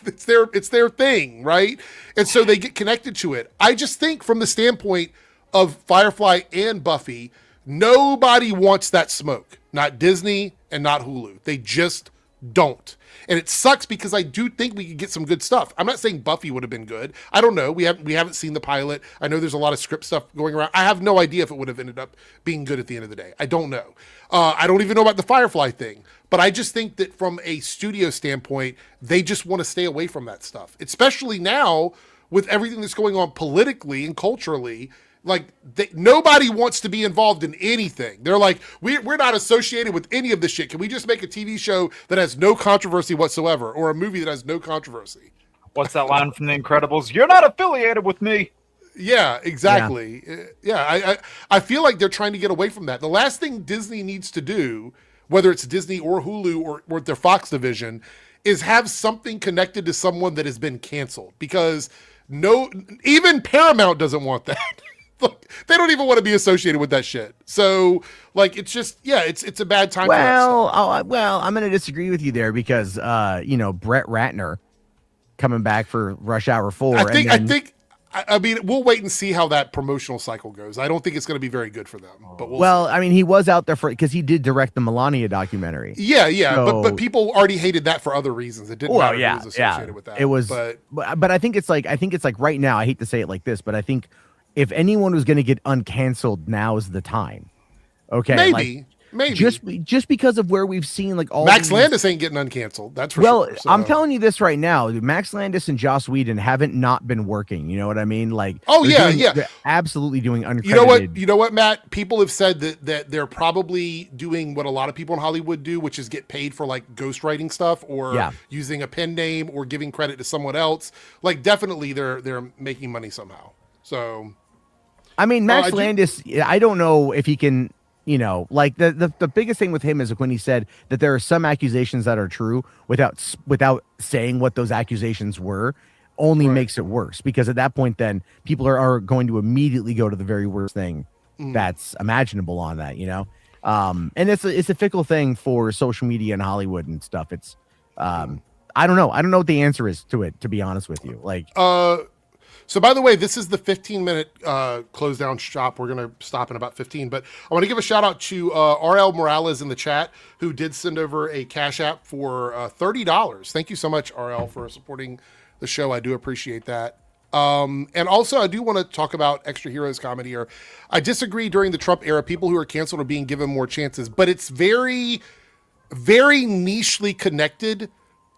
it's their thing, right? And so they get connected to it. I just think from the standpoint of Firefly and Buffy, nobody wants that smoke. Not Disney and not Hulu. They just don't. And it sucks because I do think we could get some good stuff. I'm not saying Buffy would have been good. I don't know. We haven't seen the pilot. I know there's a lot of script stuff going around. I have no idea if it would have ended up being good at the end of the day. I don't know. I don't even know about the Firefly thing. But I just think that from a studio standpoint, they just want to stay away from that stuff. Especially now with everything that's going on politically and culturally. Like, nobody wants to be involved in anything. They're like, we're not associated with any of this shit. Can we just make a TV show that has no controversy whatsoever, or a movie that has no controversy? What's that line from The Incredibles? You're not affiliated with me. Yeah, exactly. Yeah, I feel like they're trying to get away from that. The last thing Disney needs to do, whether it's Disney or Hulu or their Fox division, is have something connected to someone that has been canceled. Because even Paramount doesn't want that. Look, they don't even want to be associated with that shit. So, like, it's just, it's a bad time. Well, I'm going to disagree with you there because, Brett Ratner coming back for Rush Hour 4. I mean, we'll wait and see how that promotional cycle goes. I don't think it's going to be very good for them. But I mean, he was out there because he did direct the Melania documentary. Yeah. So, but people already hated that for other reasons. It didn't matter who was associated with that. It was, but I think it's like right now. I hate to say it like this, but I think if anyone was going to get uncanceled, now is the time. Okay, maybe just because of where we've seen like all Max Landis ain't getting uncanceled. That's for sure. So. I'm telling you this right now. Max Landis and Joss Whedon haven't not been working. You know what I mean? Like, they're absolutely doing uncredited. You know what, Matt? People have said that they're probably doing what a lot of people in Hollywood do, which is get paid for like ghostwriting stuff or using a pen name or giving credit to someone else. Like, definitely they're making money somehow. So, I mean, Max Landis, I don't know if he can, like the biggest thing with him is when he said that there are some accusations that are true without saying what those accusations were, only makes it worse, because at that point, then people are going to immediately go to the very worst thing that's imaginable on that, and it's a fickle thing for social media and Hollywood and stuff. It's, I don't know what the answer is to it, to be honest with you. Like, so, by the way, this is the 15-minute close down shop. We're going to stop in about 15. But I want to give a shout out to RL Morales in the chat, who did send over a Cash App for $30. Thank you so much, RL, for supporting the show. I do appreciate that. And also, I do want to talk about Extra Heroes comment here. I disagree. During the Trump era, people who are canceled are being given more chances. But it's very, very nichely connected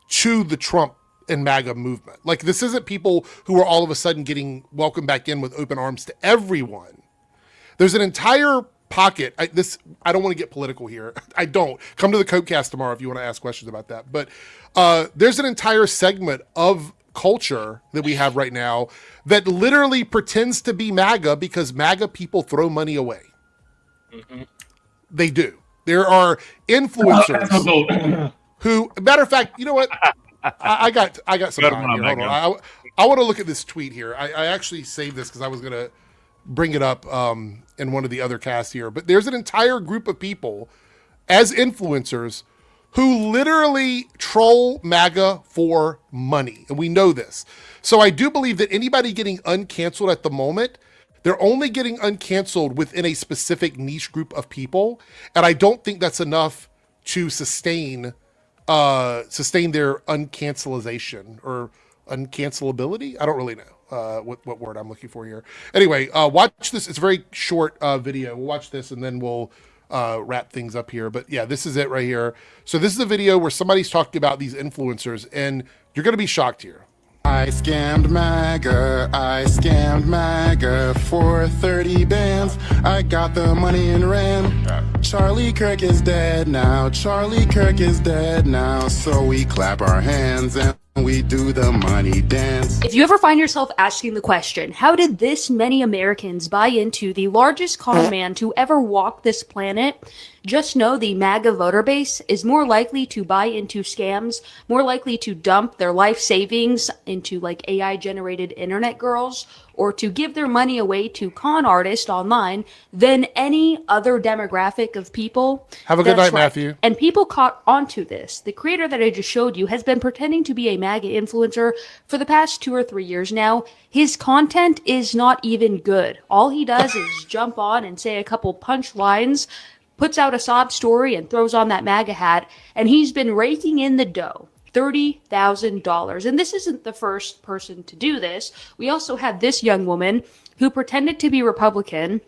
to the Trump and MAGA movement. Like, this isn't people who are all of a sudden getting welcomed back in with open arms to everyone. There's an entire pocket. I don't want to get political here. I don't. Come to the Codecast tomorrow if you want to ask questions about that. But there's an entire segment of culture that we have right now that literally pretends to be MAGA because MAGA people throw money away. Mm-hmm. They do. There are influencers who, matter of fact, you know what? I got some time here. Hold on. I want to look at this tweet here. I actually saved this because I was going to bring it up in one of the other casts here. But there's an entire group of people as influencers who literally troll MAGA for money. And we know this. So I do believe that anybody getting uncanceled at the moment, they're only getting uncanceled within a specific niche group of people. And I don't think that's enough to sustain their uncancelization or uncancelability. I don't really know what word I'm looking for here. Anyway, watch this. It's a very short video. We'll watch this and then we'll wrap things up here. But yeah, this is it right here. So this is a video where somebody's talking about these influencers, and you're going to be shocked here. I scammed MAGA for 30 bands. I got the money and ran. Charlie Kirk is dead now. So we clap our hands and we do the money dance. If you ever find yourself asking the question, how did this many Americans buy into the largest con man to ever walk this planet? Just know the MAGA voter base is more likely to buy into scams, more likely to dump their life savings into like AI generated internet girls, or to give their money away to con artists online than any other demographic of people. Have a good night, Matthew. And people caught onto this. The creator that I just showed you has been pretending to be a MAGA influencer for the past 2 or 3 years now. His content is not even good. All he does is jump on and say a couple punch lines, puts out a sob story and throws on that MAGA hat, and he's been raking in the dough. $30,000. And this isn't the first person to do this. We also had this young woman who pretended to be Republican,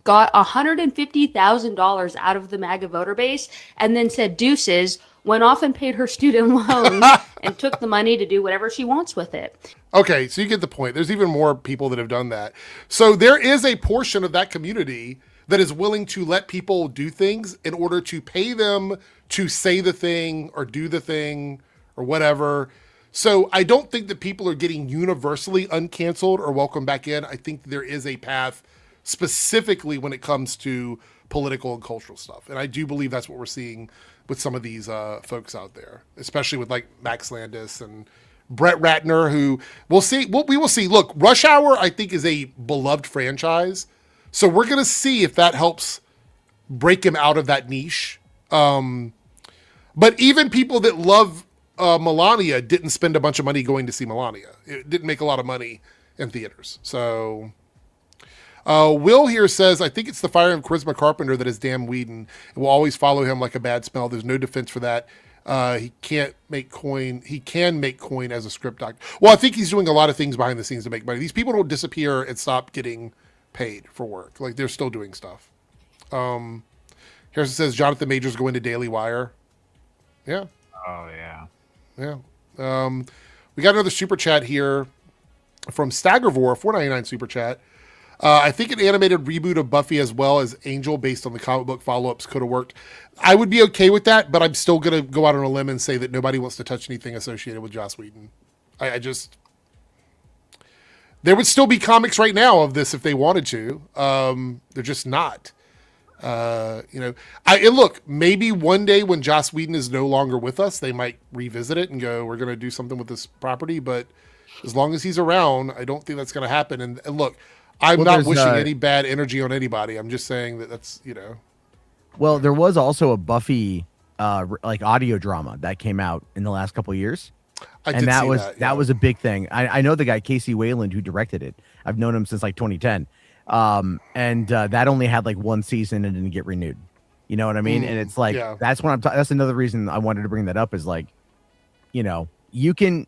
got $150,000 out of the MAGA voter base, and then said deuces, went off and paid her student loans and took the money to do whatever she wants with it. Okay, so you get the point. There's even more people that have done that. So there is a portion of that community that is willing to let people do things in order to pay them to say the thing or do the thing or whatever. So I don't think that people are getting universally uncanceled or welcome back in. I think there is a path specifically when it comes to political and cultural stuff. And I do believe that's what we're seeing with some of these folks out there, especially with like Max Landis and Brett Ratner, who we'll see. We will see. Look, Rush Hour, I think, is a beloved franchise. So we're going to see if that helps break him out of that niche. But even people that love Melania didn't spend a bunch of money going to see Melania. It didn't make a lot of money in theaters. So Will here says, I think it's the firing of Charisma Carpenter that is damn Whedon. It will always follow him like a bad smell. There's no defense for that. He can't make coin. He can make coin as a script doctor. Well, I think he's doing a lot of things behind the scenes to make money. These people don't disappear and stop getting paid for work. Like, they're still doing stuff. Here it says Jonathan Majors going to Daily Wire. Yeah. Oh, yeah. Yeah. We got another super chat here from Staggervore, $4.99 super chat. I think an animated reboot of Buffy as well as Angel based on the comic book follow-ups could have worked. I would be okay with that, but I'm still going to go out on a limb and say that nobody wants to touch anything associated with Joss Whedon. I just... There would still be comics right now of this if they wanted to. They're just not. And look, maybe one day when Joss Whedon is no longer with us, they might revisit it and go, we're going to do something with this property. But as long as he's around, I don't think that's going to happen. And look, I'm not wishing any bad energy on anybody. I'm just saying that that's. Well, there was also a Buffy audio drama that came out in the last couple of years. That was a big thing. I know the guy Casey Wayland who directed it. I've known him since like 2010. And that only had like one season and didn't get renewed. You know what I mean? And it's like, that's what that's another reason I wanted to bring that up is like, you can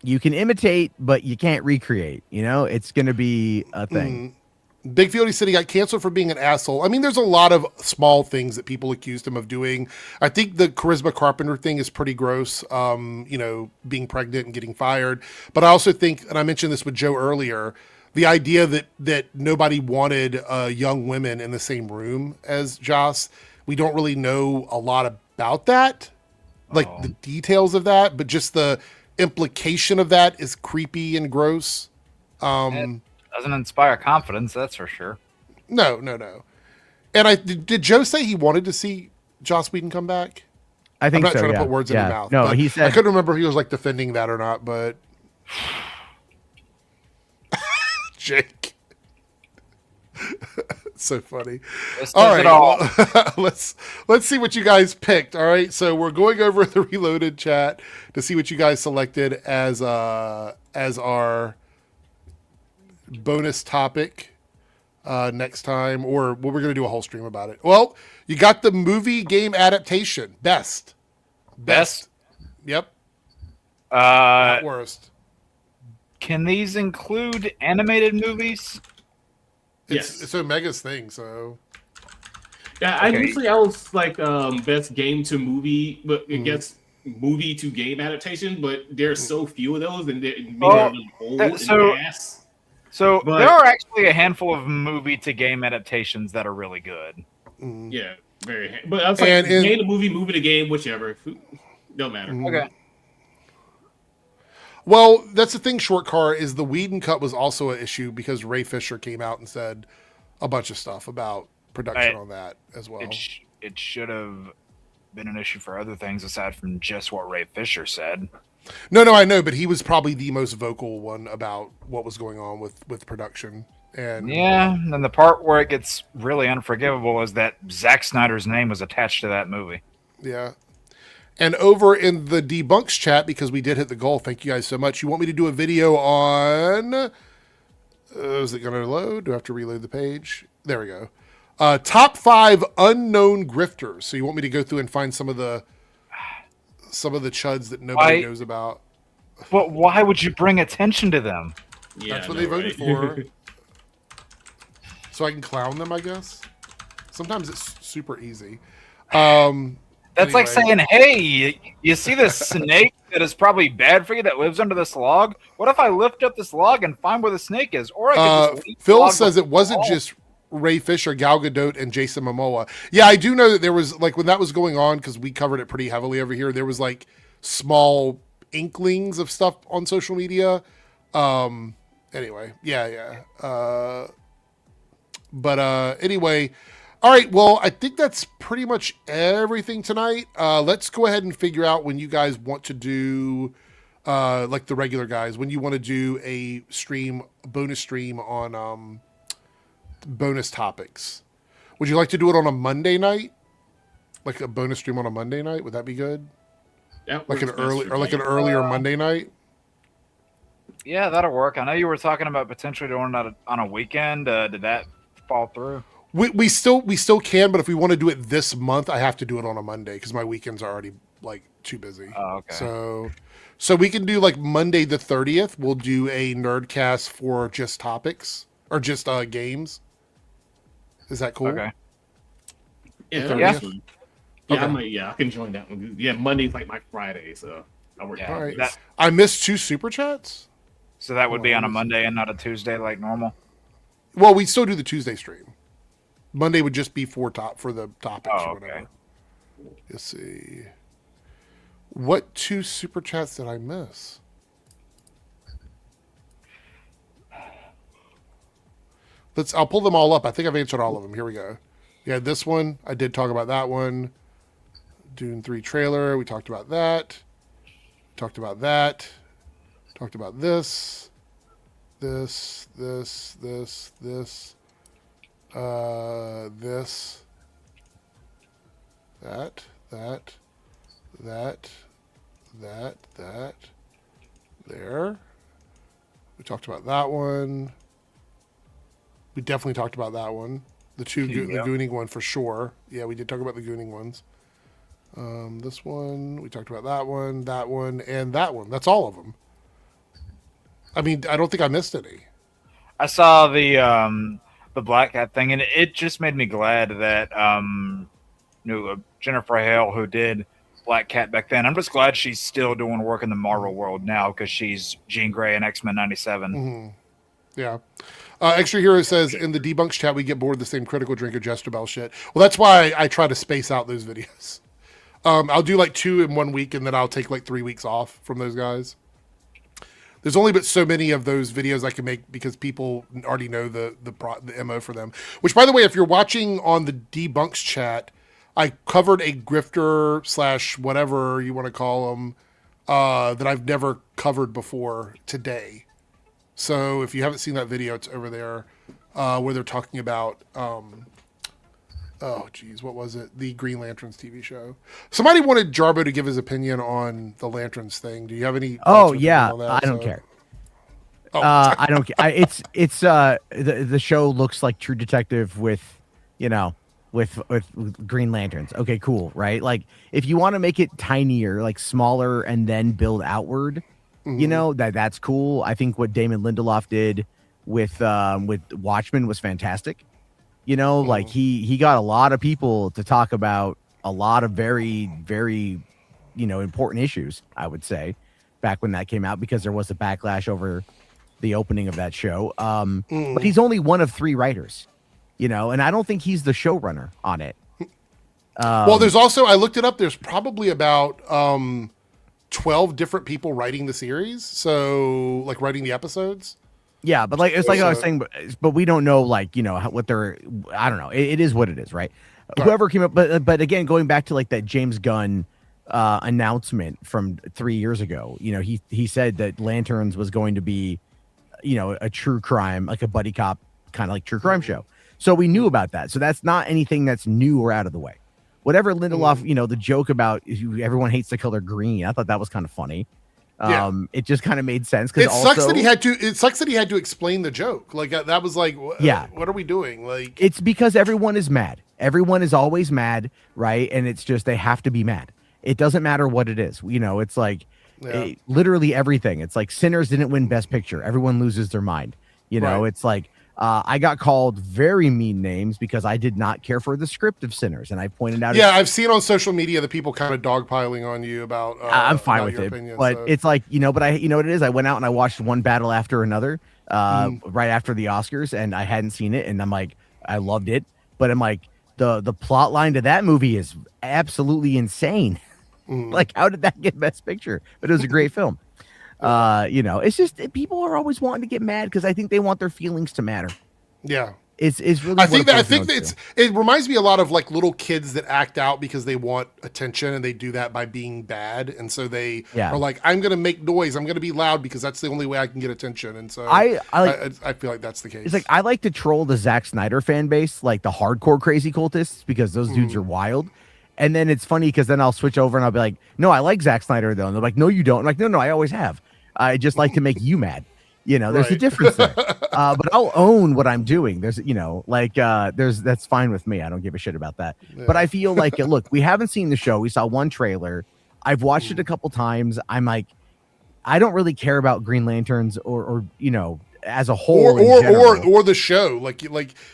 imitate, but you can't recreate, it's going to be a thing. Big Fieldy said he got canceled for being an asshole. I mean, there's a lot of small things that people accused him of doing. I think the Charisma Carpenter thing is pretty gross, being pregnant and getting fired. But I also think, and I mentioned this with Joe earlier, the idea that nobody wanted young women in the same room as Joss, we don't really know a lot about that, like the details of that, but just the implication of that is creepy and gross. It doesn't inspire confidence, that's for sure. No. And did Joe say he wanted to see Joss Whedon come back? I think so. I'm not trying to put words in his mouth. No, he said. I couldn't remember if he was like defending that or not, but. Jake. So funny. All right. Well, let's see what you guys picked. All right. So we're going over the Reloaded chat to see what you guys selected as our bonus topic next time, or we're going to do a whole stream about it. Well, you got the movie game adaptation. Best. Yep. Not worst. Can these include animated movies? It's Omega's thing, so. Yeah, I usually was like best game to movie, but it gets movie to game adaptation. But there's so few of those, and many of them old and ass. So But- there are actually a handful of movie to game adaptations that are really good. Yeah, very. But I was like, And in- game to movie, movie to game, whichever. Don't matter. Okay. Well, that's the thing, Short Car, is the Whedon cut was also an issue because Ray Fisher came out and said a bunch of stuff about production on that as well. It should have been an issue for other things aside from just what Ray Fisher said. No, I know, but he was probably the most vocal one about what was going on with production. And Yeah, and the part where it gets really unforgivable is that Zack Snyder's name was attached to that movie. Yeah. And over in the debunks chat, because we did hit the goal, thank you guys so much. You want me to do a video on... is it going to load? Do I have to reload the page? There we go. Top 5 unknown grifters. So you want me to go through and find some of the chuds that nobody knows about? But why would you bring attention to them? Yeah, That's what they voted for. So I can clown them, I guess. Sometimes it's super easy. That's like saying, hey, you see this snake that is probably bad for you that lives under this log? What if I lift up this log and find where the snake is? Or I could just leave the Phil log says it wasn't wall. just Ray Fisher, Gal Gadot, and Jason Momoa. Yeah, I do know that there was, like, when that was going on, because we covered it pretty heavily over here, there was, like, small inklings of stuff on social media. Anyway, yeah. Anyway, all right, well, I think that's pretty much everything tonight. Let's go ahead and figure out when you guys want to do, like the regular guys, when you want to do a bonus stream on bonus topics. Would you like to do it on a Monday night? Like a bonus stream on a Monday night? Would that be good? Like an earlier Monday night? Yeah, that'll work. I know you were talking about potentially doing that on a weekend. Did that fall through? We still can, but if we want to do it this month, I have to do it on a Monday because my weekends are already like too busy. Oh, okay. So we can do like Monday the 30th. We'll do a nerdcast for just topics or just games. Is that cool? Okay. Yeah. Okay. I can join that one. Yeah, Monday's like my Friday, so I work. All right. I missed 2 super chats. So that would be on a Monday and not a Tuesday like normal? Well, we still do the Tuesday stream. Monday would just be for the topics or whatever. Let's see. What 2 super chats did I miss? I'll pull them all up. I think I've answered all of them. Here we go. Yeah, this one. I did talk about that one. Dune 3 trailer. We talked about that. Talked about that. Talked about this. This. This. That. There. We talked about that one. We definitely talked about that one. The gooning one for sure. Yeah, we did talk about the gooning ones. This one, we talked about that one, and that one. That's all of them. I mean, I don't think I missed any. I saw the Black Cat thing, and it just made me glad that Jennifer Hale, who did Black Cat back then, I'm just glad she's still doing work in the Marvel world now because she's Jean Grey in X-Men 97. Mm-hmm. Yeah. Extra Hero says, in the debunks chat, we get bored of the same critical drinker Jester Bell shit. Well, that's why I try to space out those videos. I'll do like 2 in 1 week, and then I'll take like 3 weeks off from those guys. There's only but so many of those videos I can make because people already know the MO for them. Which, by the way, if you're watching on the debunks chat, I covered a grifter / whatever you want to call them that I've never covered before today. So if you haven't seen that video, it's over there where they're talking about, what was it? The Green Lanterns TV show. Somebody wanted Jarbo to give his opinion on the Lanterns thing. Do you have any? Oh yeah, I don't care. I don't care. It's the show looks like True Detective with Green Lanterns. Okay, cool, right? Like if you want to make it tinier, like smaller, and then build outward. That's cool. I think what Damon Lindelof did with Watchmen was fantastic. You know, like he got a lot of people to talk about a lot of very, very, important issues, I would say, back when that came out, because there was a backlash over the opening of that show. But he's only one of 3 writers, and I don't think he's the showrunner on it. Well, there's also, I looked it up, there's probably about 12 different people writing the series. So, like, writing the episodes. Yeah, but it's like I was saying, but we don't know, what they're, I don't know. It is what it is, right? Whoever came up, but again, going back to like that James Gunn announcement from 3 years ago, he said that Lanterns was going to be, a true crime, like a buddy cop kind of like true crime show. So we knew about that. So that's not anything that's new or out of the way. Whatever Lindelof, the joke about everyone hates the color green, I thought that was kind of funny. It just kind of made sense. It sucks that he had to. It sucks that he had to explain the joke. Like that was like, what are we doing? Like, it's because everyone is mad. Everyone is always mad, right? And it's just they have to be mad. It doesn't matter what it is. It's like literally everything. It's like Sinners didn't win Best Picture. Everyone loses their mind. It's like I got called very mean names because I did not care for the script of Sinners, and I pointed out. Yeah, I've seen on social media the people kind of dogpiling on you about. I'm fine with it, opinion, but it's like but I what it is. I went out and I watched one battle after another, right after the Oscars, and I hadn't seen it, and I'm like, I loved it, but I'm like, the plot line to that movie is absolutely insane. Like, how did that get Best Picture? But it was a great film. It's just people are always wanting to get mad because I think they want their feelings to matter. Yeah. It's really. I think that it reminds me a lot of like little kids that act out because they want attention, and they do that by being bad, and so they are like, I'm going to make noise, I'm going to be loud because that's the only way I can get attention, and so I feel like that's the case. It's like I like to troll the Zack Snyder fan base, like the hardcore crazy cultists, because those dudes are wild. And then it's funny because then I'll switch over and I'll be like, no, I like Zack Snyder though, and they're like, no, you don't. I'm like, no, I always have. I just like to make you mad. There's a difference there. But I'll own what I'm doing. There's, that's fine with me. I don't give a shit about that. Yeah. But I feel like, look, we haven't seen the show. We saw one trailer. I've watched it a couple times. I'm like, I don't really care about Green Lanterns or as a whole, or the show. Like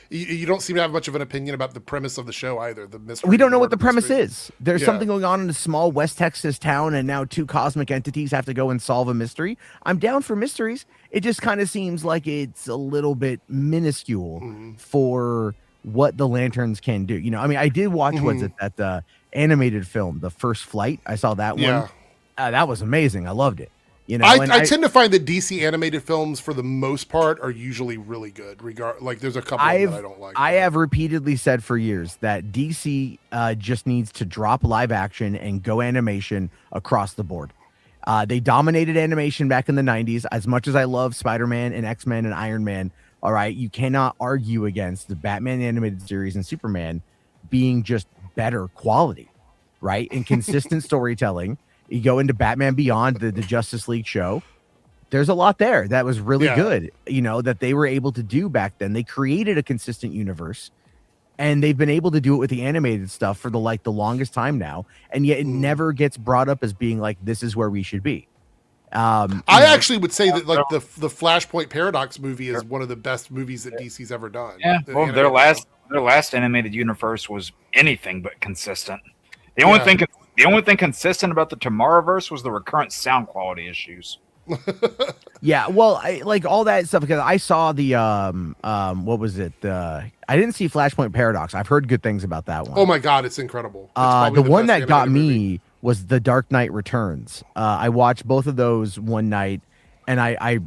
you don't seem to have much of an opinion about the premise of the show either. The mystery. We don't know what the premise is. There's something going on in a small West Texas town, and now 2 cosmic entities have to go and solve a mystery. I'm down for mysteries. It just kind of seems like it's a little bit minuscule for what the Lanterns can do. I did watch that animated film, The First Flight. I saw that one. That was amazing. I loved it. I tend to find that DC animated films, for the most part, are usually really good. There's a couple that I don't like. I have repeatedly said for years that DC just needs to drop live action and go animation across the board. They dominated animation back in the 90s. As much as I love Spider-Man and X-Men and Iron Man, all right, you cannot argue against the Batman animated series and Superman being just better quality, right? And consistent storytelling. You go into Batman Beyond, the Justice League show. There's a lot there that was really good, that they were able to do back then. They created a consistent universe, and they've been able to do it with the animated stuff for the longest time now, and yet it never gets brought up as being like, this is where we should be. I actually would say that like the Flashpoint Paradox movie is one of the best movies that DC's ever done. Yeah, well, their last animated universe was anything but consistent. The only thing consistent about the Tomorrowverse was the recurrent sound quality issues. Yeah, well, I like all that stuff because I saw the what was it? I didn't see Flashpoint Paradox. I've heard good things about that one. Oh my god, it's incredible. The one that got me was The Dark Knight Returns. I watched both of those one night, and I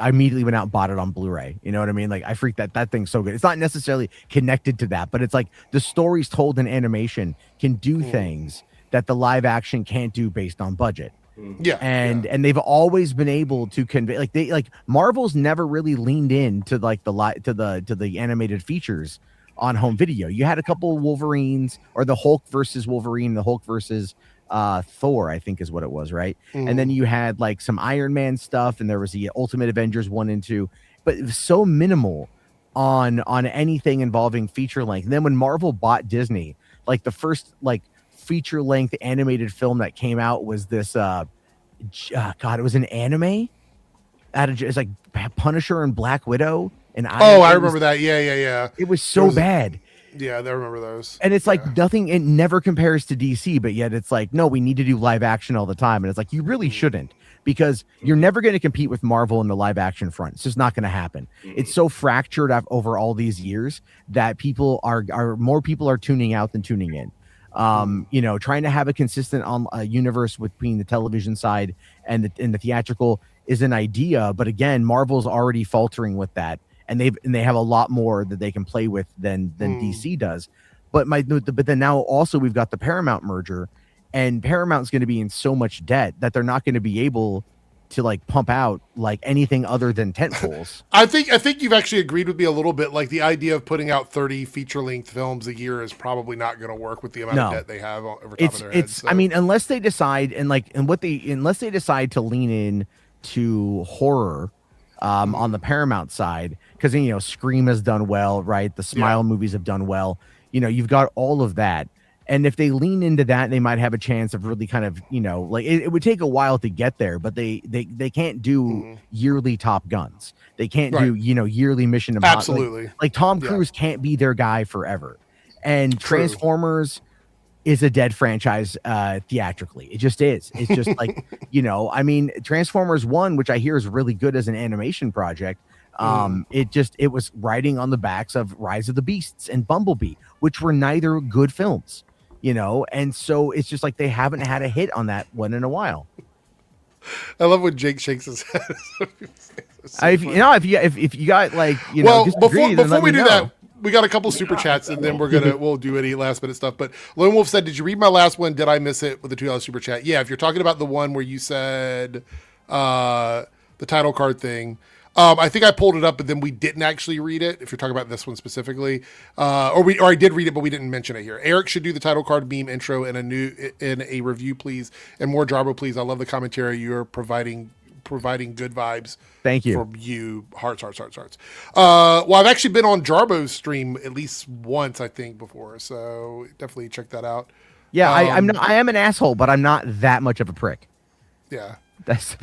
immediately went out and bought it on Blu-ray. You know what I mean? Like, I freaked that thing's so good. It's not necessarily connected to that, but it's like the stories told in animation can do things that the live action can't do based on budget. Yeah, and they've always been able to convey Marvel's never really leaned in to the animated features on home video. You had a couple of Wolverines, or the Hulk versus Wolverine, the Hulk versus Thor, I think is what it was, right? And then you had like some Iron Man stuff, and there was the Ultimate Avengers 1 and 2, but it was so minimal on anything involving feature length. And then when Marvel bought Disney, like the first feature length animated film that came out was this it was an anime. It's like Punisher and Black Widow. And I remember that. Yeah. It was so bad. Yeah, I remember those. And it's like nothing, it never compares to DC, but yet it's like, no, we need to do live action all the time. And it's like, you really shouldn't, because you're never going to compete with Marvel in the live action front. It's just not going to happen. It's so fractured over all these years that more people are tuning out than tuning in. Trying to have a consistent universe between the television side and the theatrical is an idea. But again, Marvel's already faltering with that. And they have a lot more that they can play with than DC does, but then now also we've got the Paramount merger, and Paramount's going to be in so much debt that they're not going to be able to like pump out like anything other than tentpoles. I think you've actually agreed with me a little bit. Like the idea of putting out 30 feature-length films a year is probably not going to work with the amount of debt they have over top of their heads. So. I mean, unless they decide unless they decide to lean in to horror. On the Paramount side, because Scream has done well, right? The Smile movies have done well. You've got all of that, and if they lean into that, they might have a chance of really kind of like it would take a while to get there, but they can't do yearly Top Guns. They can't do yearly Mission Impossible. Absolutely, like Tom Cruise can't be their guy forever, and Transformers is a dead franchise theatrically. It just is. It's just like, I mean, Transformers 1, which I hear is really good as an animation project. It was riding on the backs of Rise of the Beasts and Bumblebee, which were neither good films, and so it's just like they haven't had a hit on that one in a while. I love when Jake shakes his head. If you got like, before we do that, we got a couple super chats, and then we'll do any last minute stuff. But Lone Wolf said, "Did you read my last one? Did I miss it with the $2 super chat?" Yeah, if you're talking about the one where you said the title card thing, I think I pulled it up, but then we didn't actually read it. If you're talking about this one specifically, or I did read it, but we didn't mention it here. Eric should do the title card meme intro in a review, please, and more Jarbo, please. I love the commentary you're providing good vibes. Thank you. From you. Hearts. Well, I've actually been on Jarbo's stream at least once, I think, before. So definitely check that out. Yeah, I am an asshole, but I'm not that much of a prick. Yeah. That's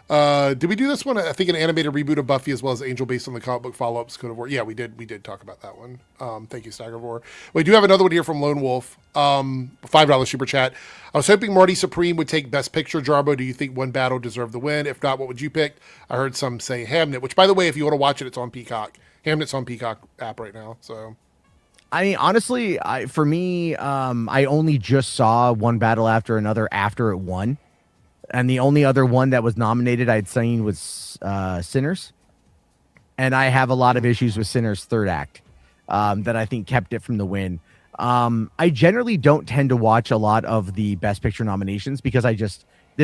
did we do this one? I think an animated reboot of Buffy as well as Angel based on the comic book follow-ups Code of War. Yeah, we did talk about that one. Thank you, Staggervore. We do have another one here from Lone Wolf. $5 super chat. I was hoping Marty Supreme would take Best Picture. Jarbo, do you think One Battle deserved the win? If not, what would you pick? I heard some say Hamnet, which, by the way, if you want to watch it, it's on Peacock. Hamnet's on Peacock app right now. So, I mean, honestly, for me, I only just saw One Battle After Another after it won. And the only other one that was nominated I'd seen was Sinners. And I have a lot of issues with Sinners' third act that I think kept it from the win. I generally don't tend to watch a lot of the Best Picture nominations because they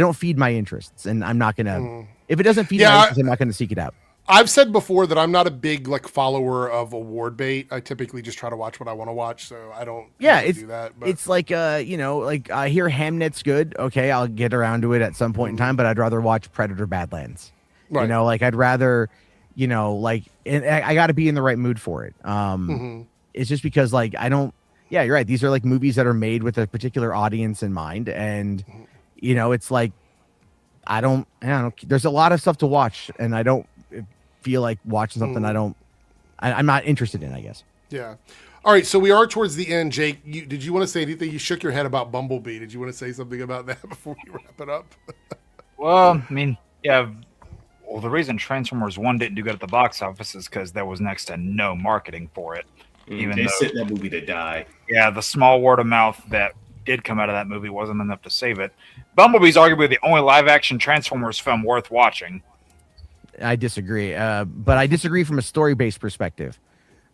don't feed my interests. And I'm not going to, if it doesn't feed my interests, I'm not going to seek it out. I've said before that I'm not a big follower of award bait. I typically just try to watch what I want to watch, so I don't do that. But it's like I hear Hamnet's good. Okay, I'll get around to it at some point in time, but I'd rather watch Predator Badlands. Right. I'd rather, and I got to be in the right mood for it. It's just because I don't. Yeah, you're right. These are movies that are made with a particular audience in mind, and it's I don't. There's a lot of stuff to watch, and I don't feel like watching something I'm not interested in, I guess. Yeah. All right, so we are towards the end. Jake, did you want to say anything? You shook your head about Bumblebee. Did you want to say something about that before we wrap it up? Well, I mean, yeah. Well, the reason Transformers 1 didn't do good at the box office is because there was next to no marketing for it. They set that movie to die. Yeah, the small word of mouth that did come out of that movie wasn't enough to save it. Bumblebee's arguably the only live-action Transformers film worth watching. I disagree, but I disagree from a story-based perspective.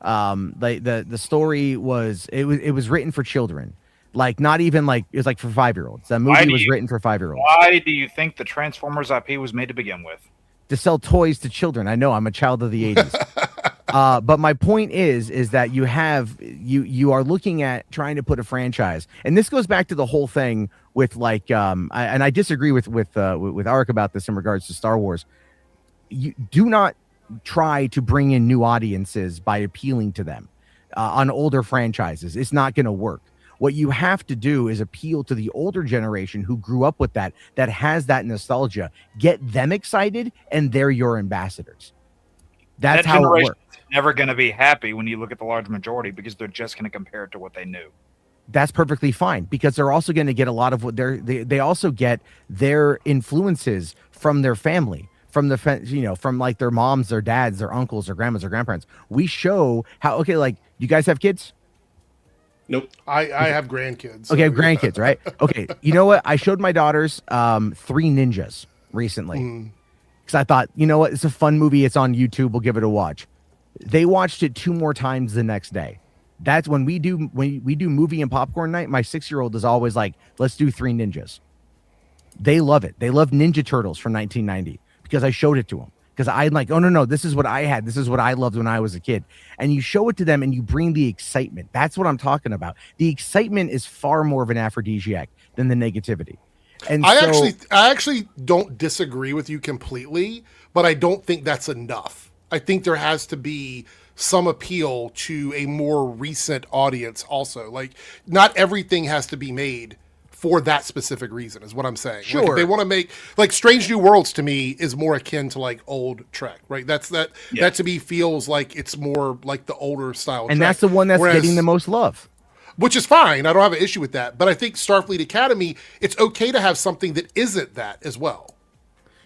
The story was written for children, not even it was for 5-year-olds. That movie was written for 5-year-olds. Why do you think the Transformers IP was made to begin with? To sell toys to children. I know I'm a child of the 80s, but my point is that you are looking at trying to put a franchise, and this goes back to the whole thing with I disagree with Arik about this in regards to Star Wars. You do not try to bring in new audiences by appealing to them on older franchises. It's not going to work. What you have to do is appeal to the older generation who grew up with that has that nostalgia. Get them excited, and they're your ambassadors. That's that how it generation's works. never going to be happy when you look at the large majority because they're just going to compare it to what they knew. That's perfectly fine, because they're also going to get a lot of what they also get their influences from their family, from from like their moms, their dads, their uncles, their grandmas, their grandparents. We show how, okay, like, you guys have kids? Nope. I have grandkids. Okay, grandkids, right? Okay, you know what? I showed my daughters 3 Ninjas recently because I thought, you know what? It's a fun movie. It's on YouTube. We'll give it a watch. They watched it 2 more times the next day. That's when we do movie and popcorn night. My 6-year-old is always like, let's do 3 Ninjas. They love it. They love Ninja Turtles from 1990 because I showed it to them. Because I'm like, oh, no, this is what I had. This is what I loved when I was a kid. And you show it to them and you bring the excitement. That's what I'm talking about. The excitement is far more of an aphrodisiac than the negativity. And I actually don't disagree with you completely, but I don't think that's enough. I think there has to be some appeal to a more recent audience also. Like, not everything has to be made for that specific reason, is what I'm saying. Sure. Like, if they want to make, like, Strange New Worlds to me is more akin to like old Trek, right? That to me feels like it's more like the older style. And Trek. that's the one that's getting the most love. Which is fine. I don't have an issue with that. But I think Starfleet Academy, it's okay to have something that isn't that as well.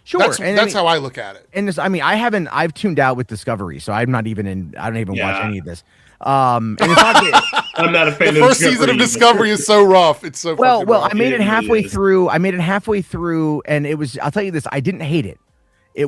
Sure. That's how I look at it. And this, I mean, I've tuned out with Discovery, so I'm not even I don't even watch any of this. And it's not I'm not a fan the of first season of Discovery is so rough. It's so well. fucking Well, rough. I made it halfway is. through. And it was. I'll tell you this. I didn't hate it.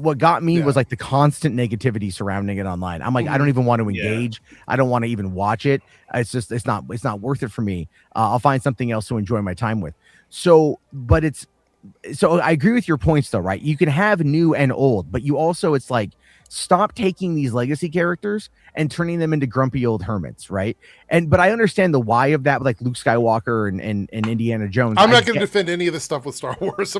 What got me was like the constant negativity surrounding it online. I'm like, I don't even want to engage. I don't want to even watch it. It's not worth it for me. I'll find something else to enjoy my time with. So I agree with your points though, right? You can have new and old, but you also, it's like, stop taking these legacy characters and turning them into grumpy old hermits, right? But I understand the why of that, like Luke Skywalker and Indiana Jones. I'm not going to defend any of this stuff with Star Wars.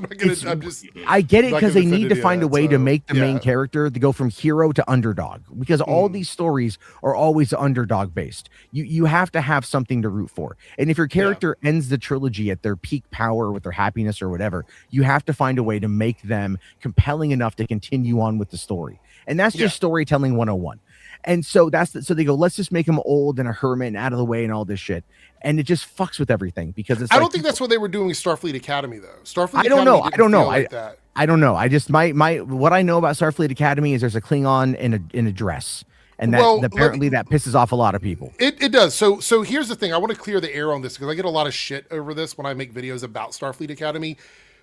I get it, because they need to defend find any a of way that, to so, make the main character to go from hero to underdog, because all these stories are always underdog based. You have to have something to root for. And if your character ends the trilogy at their peak power with their happiness or whatever, you have to find a way to make them compelling enough to continue on with the story. And that's just storytelling 101. And so so they go, let's just make him old and a hermit and out of the way and all this shit. And it just fucks with everything, because it's I don't think that's what they were doing with Starfleet Academy though. Starfleet I don't know. Academy I don't know. didn't feel like that. I don't know. I just my what I know about Starfleet Academy is there's a Klingon in a dress. And that apparently that pisses off a lot of people. It does. So here's the thing. I want to clear the air on this because I get a lot of shit over this when I make videos about Starfleet Academy.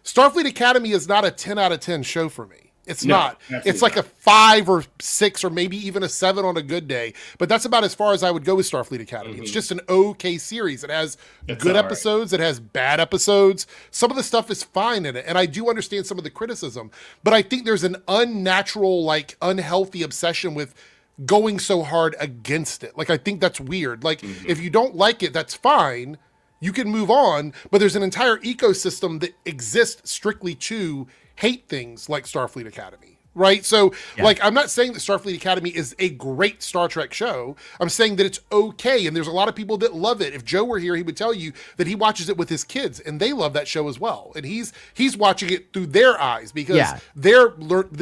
Starfleet Academy is not a 10 out of 10 show for me. It's not. It's like a 5 or 6 or maybe even a 7 on a good day. But that's about as far as I would go with Starfleet Academy. It's just an okay series. It has good episodes. It has bad episodes. Some of the stuff is fine in it. And I do understand some of the criticism. But I think there's an unnatural, like unhealthy obsession with going so hard against it. Like, I think that's weird. Like, if you don't like it, that's fine. You can move on. But there's an entire ecosystem that exists strictly to hate things like Starfleet Academy, right? So, like, I'm not saying that Starfleet Academy is a great Star Trek show. I'm saying that it's okay, and there's a lot of people that love it. If Joe were here, he would tell you that he watches it with his kids, and they love that show as well. And he's watching it through their eyes because they're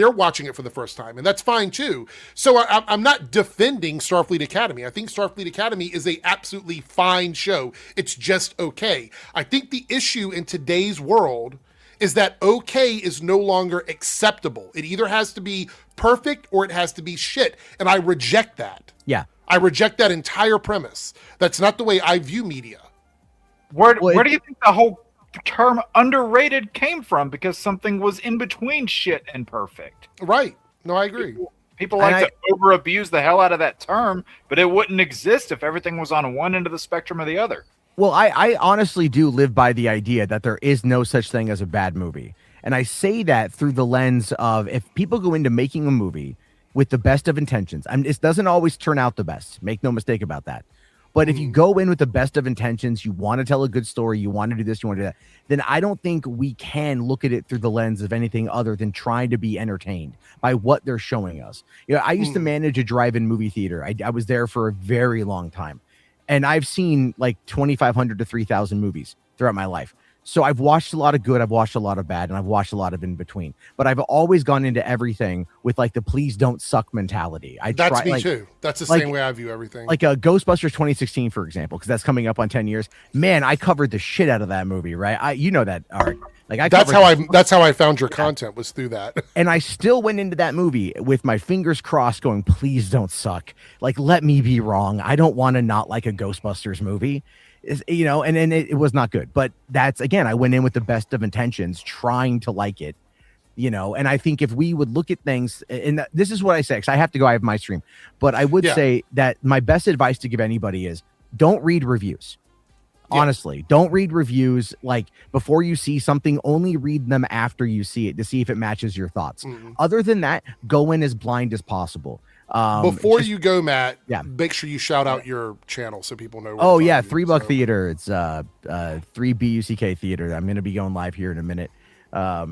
watching it for the first time, and that's fine too. So I'm not defending Starfleet Academy. I think Starfleet Academy is a absolutely fine show. It's just okay. I think the issue in today's world is that okay is no longer acceptable. It either has to be perfect or it has to be shit. And I reject that. Yeah. I reject that entire premise. That's not the way I view media. Where do you think the whole term underrated came from? Because something was in between shit and perfect. Right. No, I agree. People like to over abuse the hell out of that term, but it wouldn't exist if everything was on one end of the spectrum or the other. Well, I honestly do live by the idea that there is no such thing as a bad movie. And I say that through the lens of, if people go into making a movie with the best of intentions, it doesn't always turn out the best. Make no mistake about that. But if you go in with the best of intentions, you want to tell a good story, you want to do this, you want to do that, then I don't think we can look at it through the lens of anything other than trying to be entertained by what they're showing us. You know, I used to manage a drive-in movie theater. I was there for a very long time. and I've seen like 2,500 to 3,000 movies throughout my life. So I've watched a lot of good, I've watched a lot of bad, and I've watched a lot of in between. But I've always gone into everything with like the please don't suck mentality. That's me too. That's the same way I view everything. Like Ghostbusters 2016, for example, because that's coming up on 10 years. Man, I covered the shit out of that movie, right? You know that, Art. Like that's how I found your content, was through that. And I still went into that movie with my fingers crossed, going, please don't suck. Like, let me be wrong. I don't want to not like a Ghostbusters movie. You know, and then it was not good. But that's, again, I went in with the best of intentions, trying to like it, you know. And I think if we would look at things, and this is what I say, because I have to go, I have my stream, but I would say that my best advice to give anybody is don't read reviews. Honestly, don't read reviews like before you see something. Only read them after you see it to see if it matches your thoughts. Other than that, go in as blind as possible. Before you go, Matt, make sure you shout out your channel so people know. Oh yeah, $3 Theater. It's 3BUCK Theater. I'm going to be going live here in a minute. But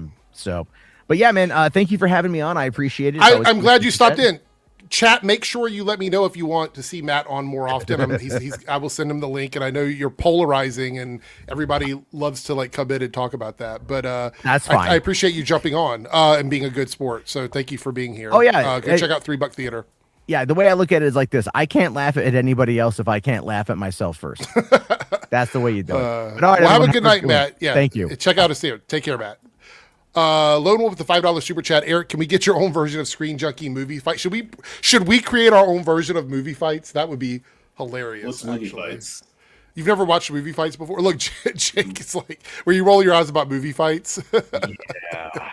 yeah, man, thank you for having me on. I appreciate it. I'm glad you stopped in. Chat, make sure you let me know if you want to see Matt on more often. I will send him the link, and I know you're polarizing, and everybody loves to like come in and talk about that. But that's fine. I appreciate you jumping on and being a good sport. So thank you for being here. Oh yeah, go check out $3 Theater. Yeah, the way I look at it is like this: I can't laugh at anybody else if I can't laugh at myself first. That's the way you do it. But all right, well, have a good night, Matt. Yeah, thank you. Check out his theater. Take care, Matt. Lone Wolf with the $5 super chat. Eric, can we get your own version of Screen Junkie movie fight? Should we create our own version of movie fights? That would be hilarious. What's movie fights? You've never watched movie fights before? Look, Jake, it's like where you roll your eyes about movie fights. Yeah.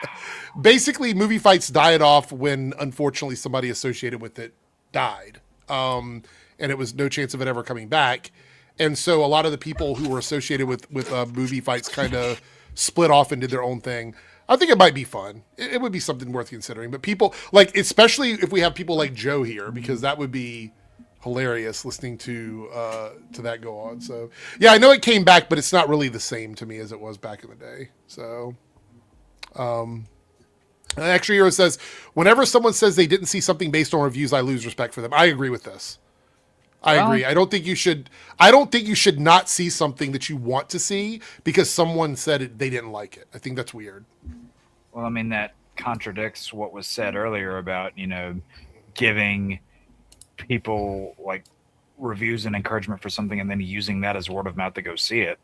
Basically, movie fights died off when, unfortunately, somebody associated with it died. And it was no chance of it ever coming back. And so a lot of the people who were associated with movie fights kind of split off and did their own thing. I think it might be fun. It would be something worth considering. But people, like, especially if we have people like Joe here, because that would be hilarious listening to that go on. So, yeah, I know it came back, but it's not really the same to me as it was back in the day. So, Extra Hero says, whenever someone says they didn't see something based on reviews, I lose respect for them. I agree with this. I agree. I don't think you should not see something that you want to see because someone said they didn't like it. I think that's weird. Well, I mean, that contradicts what was said earlier about, you know, giving people like reviews and encouragement for something and then using that as word of mouth to go see it.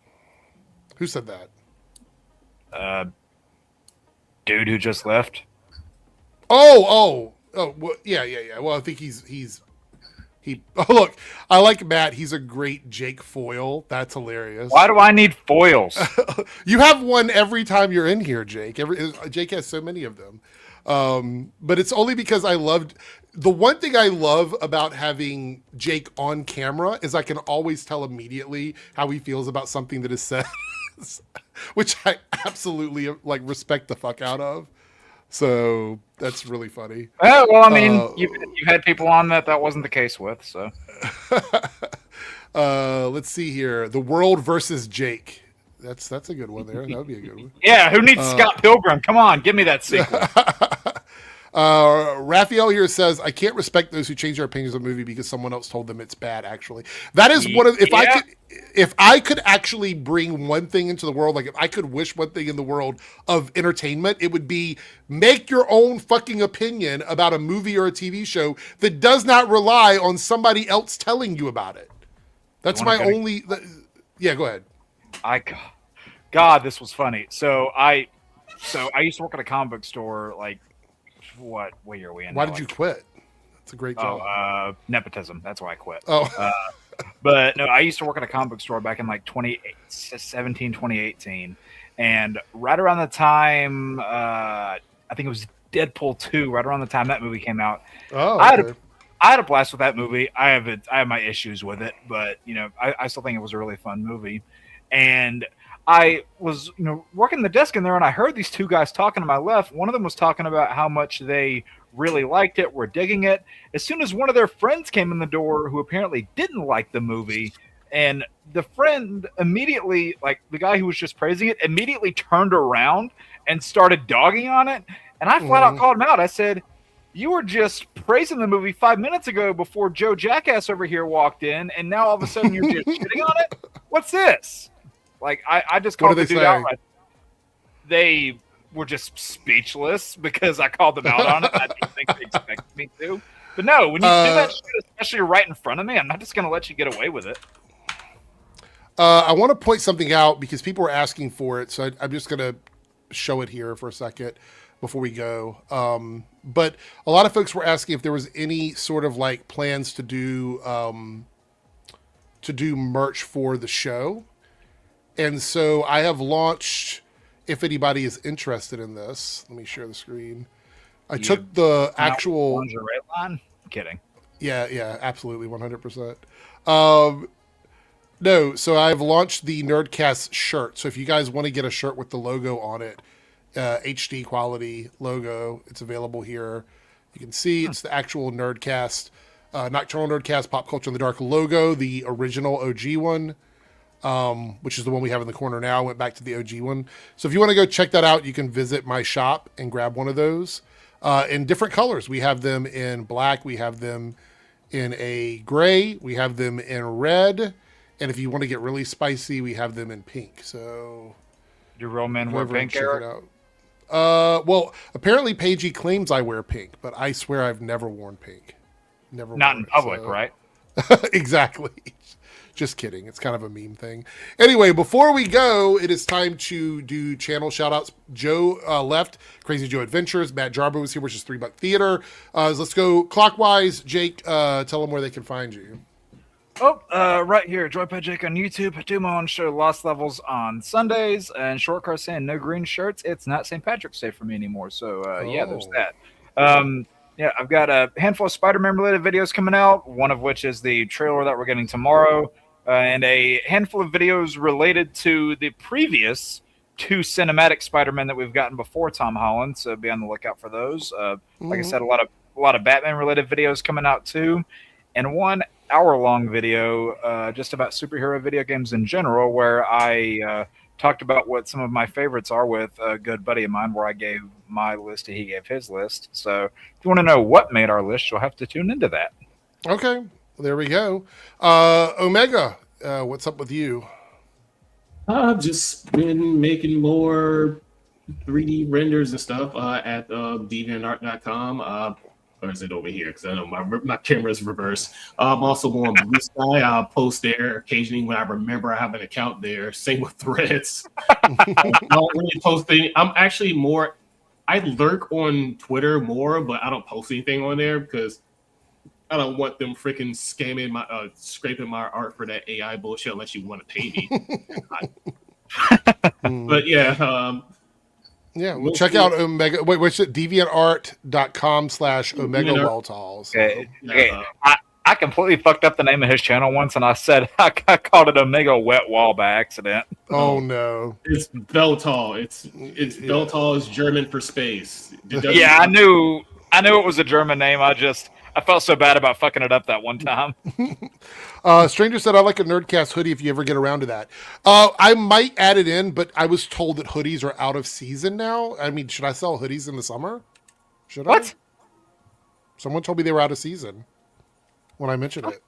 Who said that? Dude who just left. Oh, well, yeah. Well, I think look, I like Matt. He's a great Jake foil. That's hilarious. Why do I need foils? You have one every time you're in here, Jake. Jake has so many of them. But it's only because the one thing I love about having Jake on camera is I can always tell immediately how he feels about something that is said, which I absolutely like respect the fuck out of. So that's really funny. Well, I mean, you've had people on that wasn't the case with. So let's see here. The World versus Jake. That's a good one there. That would be a good one. Yeah, who needs Scott Pilgrim? Come on, give me that sequel. Raphael here says, I can't respect those who change their opinions of a movie because someone else told them it's bad, actually. That is one of if I could actually bring one thing into the world, like if I could wish one thing in the world of entertainment, it would be make your own fucking opinion about a movie or a TV show that does not rely on somebody else telling you about it. That's my only... Yeah, go ahead. God, this was funny. So I used to work at a comic book store, like, what year are we in? Why did you quit? That's a great job. Nepotism. That's why I quit. Oh. But no, I used to work at a comic book store back in like 2017, 2018. And right around the time, I think it was Deadpool 2, right around the time that movie came out. Oh, okay. I had a blast with that movie. I have my issues with it, but you know, I still think it was a really fun movie. And I was, you know, working the desk in there, and I heard these two guys talking to my left. One of them was talking about how much they really liked it, were digging it. As soon as one of their friends came in the door, who apparently didn't like the movie, and the friend immediately, like the guy who was just praising it, immediately turned around and started dogging on it. And I flat out called him out. I said, You were just praising the movie 5 minutes ago before Joe Jackass over here walked in, and now all of a sudden you're just shitting on it? What's this? Like, I just called the dude out. They were just speechless because I called them out on it. I didn't think they expected me to. But no, when you do that shit, especially right in front of me, I'm not just going to let you get away with it. I want to point something out because people were asking for it, so I'm just going to show it here for a second before we go. But a lot of folks were asking if there was any sort of like plans to do merch for the show. And so I have launched, if anybody is interested in this, let me share the screen. I took the actual lingerie line. Kidding. Yeah, absolutely, 100%. No, so I've launched the Nerdcast shirt. So if you guys want to get a shirt with the logo on it, HD quality logo, it's available here. You can see it's the actual Nerdcast, Nocturnal Nerdcast Pop Culture in the Dark logo, the original OG one, which is the one we have in the corner now. I went back to the OG one. So if you want to go check that out, you can visit my shop and grab one of those in different colors. We have them in black. We have them in a gray. We have them in red. And if you want to get really spicy, we have them in pink. So, do real men wear pink, Eric? Well, apparently Paigey claims I wear pink, but I swear I've never worn pink. Never. Not in public, right? Exactly. Just kidding. It's kind of a meme thing. Anyway, before we go, it is time to do channel shout-outs. Joe left. Crazy Joe Adventures. Matt Jarbo was here, which is $3 Theater. Let's go clockwise. Jake, tell them where they can find you. Right here, Joypad Jake on YouTube. I do my own show, Lost Levels, on Sundays, and Short Car saying no green shirts. It's not St. Patrick's Day for me anymore, so yeah, there's that. Yeah, I've got a handful of Spider-Man related videos coming out, one of which is the trailer that we're getting tomorrow, and a handful of videos related to the previous 2 cinematic Spider-Man that we've gotten before Tom Holland, so be on the lookout for those. Like I said, a lot of Batman related videos coming out too, and 1 hour-long video just about superhero video games in general, where I talked about what some of my favorites are with a good buddy of mine, where I gave my list and he gave his list. So if you want to know what made our list, you'll have to tune into that. Okay, well, there we go. Omega, what's up with you? I've just been making more 3D renders and stuff at deviantart.com. Or is it over here? Because I know my camera's reversed. I'm also on Blue Sky. I'll post there occasionally when I remember I have an account there. Same with Threads. I don't really post anything. I'm actually more. I lurk on Twitter more, but I don't post anything on there because I don't want them freaking scamming my, scraping my art for that AI bullshit unless you want to pay me. But yeah. Yeah, well, check out Omega. Wait, what's it? deviantart.com/Omega Welltalls. Okay. I completely fucked up the name of his channel once, and I said I called it Omega Wet Wall by accident. Oh no! It's Beltal. It's Beltal is German for space. Yeah, I knew it was a German name. I felt so bad about fucking it up that one time. Stranger said, I like a Nerdcast hoodie if you ever get around to that. I might add it in, but I was told that hoodies are out of season now. I mean, should I sell hoodies in the summer? Should I? What? Someone told me they were out of season when I mentioned it.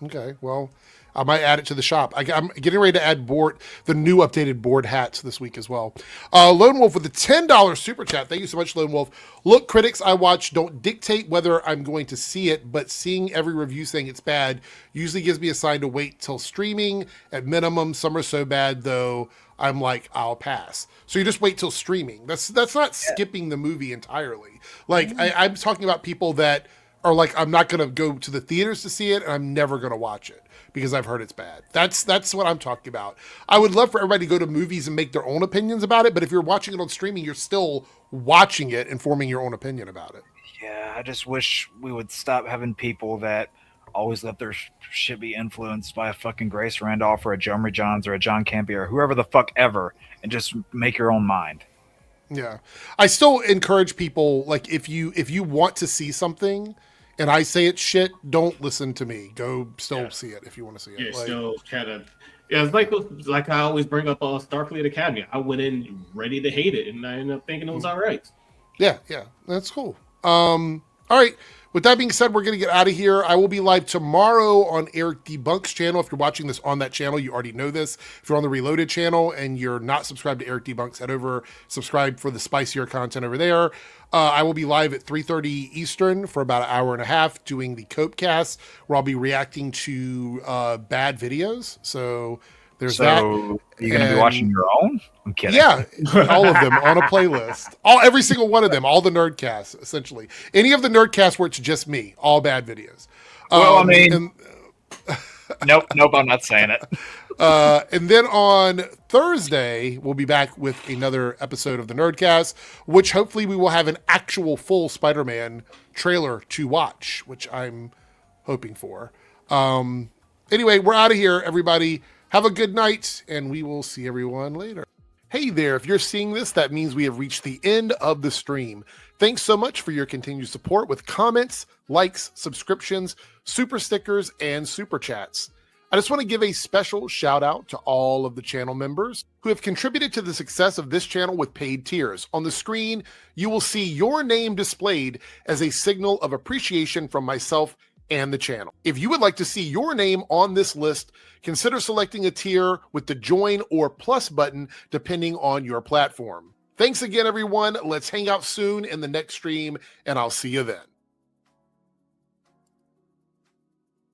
Okay, well, I might add it to the shop. I'm getting ready to add the new updated board hats this week as well. Lone Wolf with the $10 super chat. Thank you so much, Lone Wolf. Look, critics I watch don't dictate whether I'm going to see it, but seeing every review saying it's bad usually gives me a sign to wait till streaming. At minimum, some are so bad, though, I'm like, I'll pass. So you just wait till streaming. That's not skipping the movie entirely. Like, I'm talking about people that are like, I'm not going to go to the theaters to see it, and I'm never going to watch it because I've heard it's bad. That's what I'm talking about. I would love for everybody to go to movies and make their own opinions about it, but if you're watching it on streaming, you're still watching it and forming your own opinion about it. Yeah, I just wish we would stop having people that always let their shit be influenced by a fucking Grace Randolph or a Jeremy Johns or a John Campea or whoever the fuck ever, and just make your own mind. Yeah. I still encourage people, like, if you want to see something and I say it's shit, don't listen to me. Go still see it if you want to see it. Yeah, like, still kind of. Yeah, it's like I always bring up Starfleet Academy. I went in ready to hate it, and I ended up thinking it was all right. Yeah, that's cool. All right. With that being said, we're going to get out of here. I will be live tomorrow on Eric Debunk's channel. If you're watching this on that channel, you already know this. If you're on the Reloaded channel and you're not subscribed to Eric Debunks, head over, subscribe for the spicier content over there. I will be live at 3:30 Eastern for about an hour and a half doing the Cope cast, where I'll be reacting to bad videos. So there's that. So you're going to be watching your own? I'm kidding. Yeah, all of them on a playlist. Every single one of them, all the nerdcasts, essentially. Any of the nerdcasts where it's just me, all bad videos. Well, I mean, nope, I'm not saying it. And then on Thursday, we'll be back with another episode of the Nerdcast, which hopefully we will have an actual full Spider-Man trailer to watch, which I'm hoping for. Anyway, we're out of here, everybody. Have a good night, and we will see everyone later. Hey there, if you're seeing this, that means we have reached the end of the stream. Thanks so much for your continued support with comments, likes, subscriptions, super stickers, and super chats. I just want to give a special shout out to all of the channel members who have contributed to the success of this channel with paid tiers. On the screen, you will see your name displayed as a signal of appreciation from myself and the channel. If you would like to see your name on this list, consider selecting a tier with the join or plus button depending on your platform. Thanks again, everyone. Let's hang out soon in the next stream, and I'll see you then.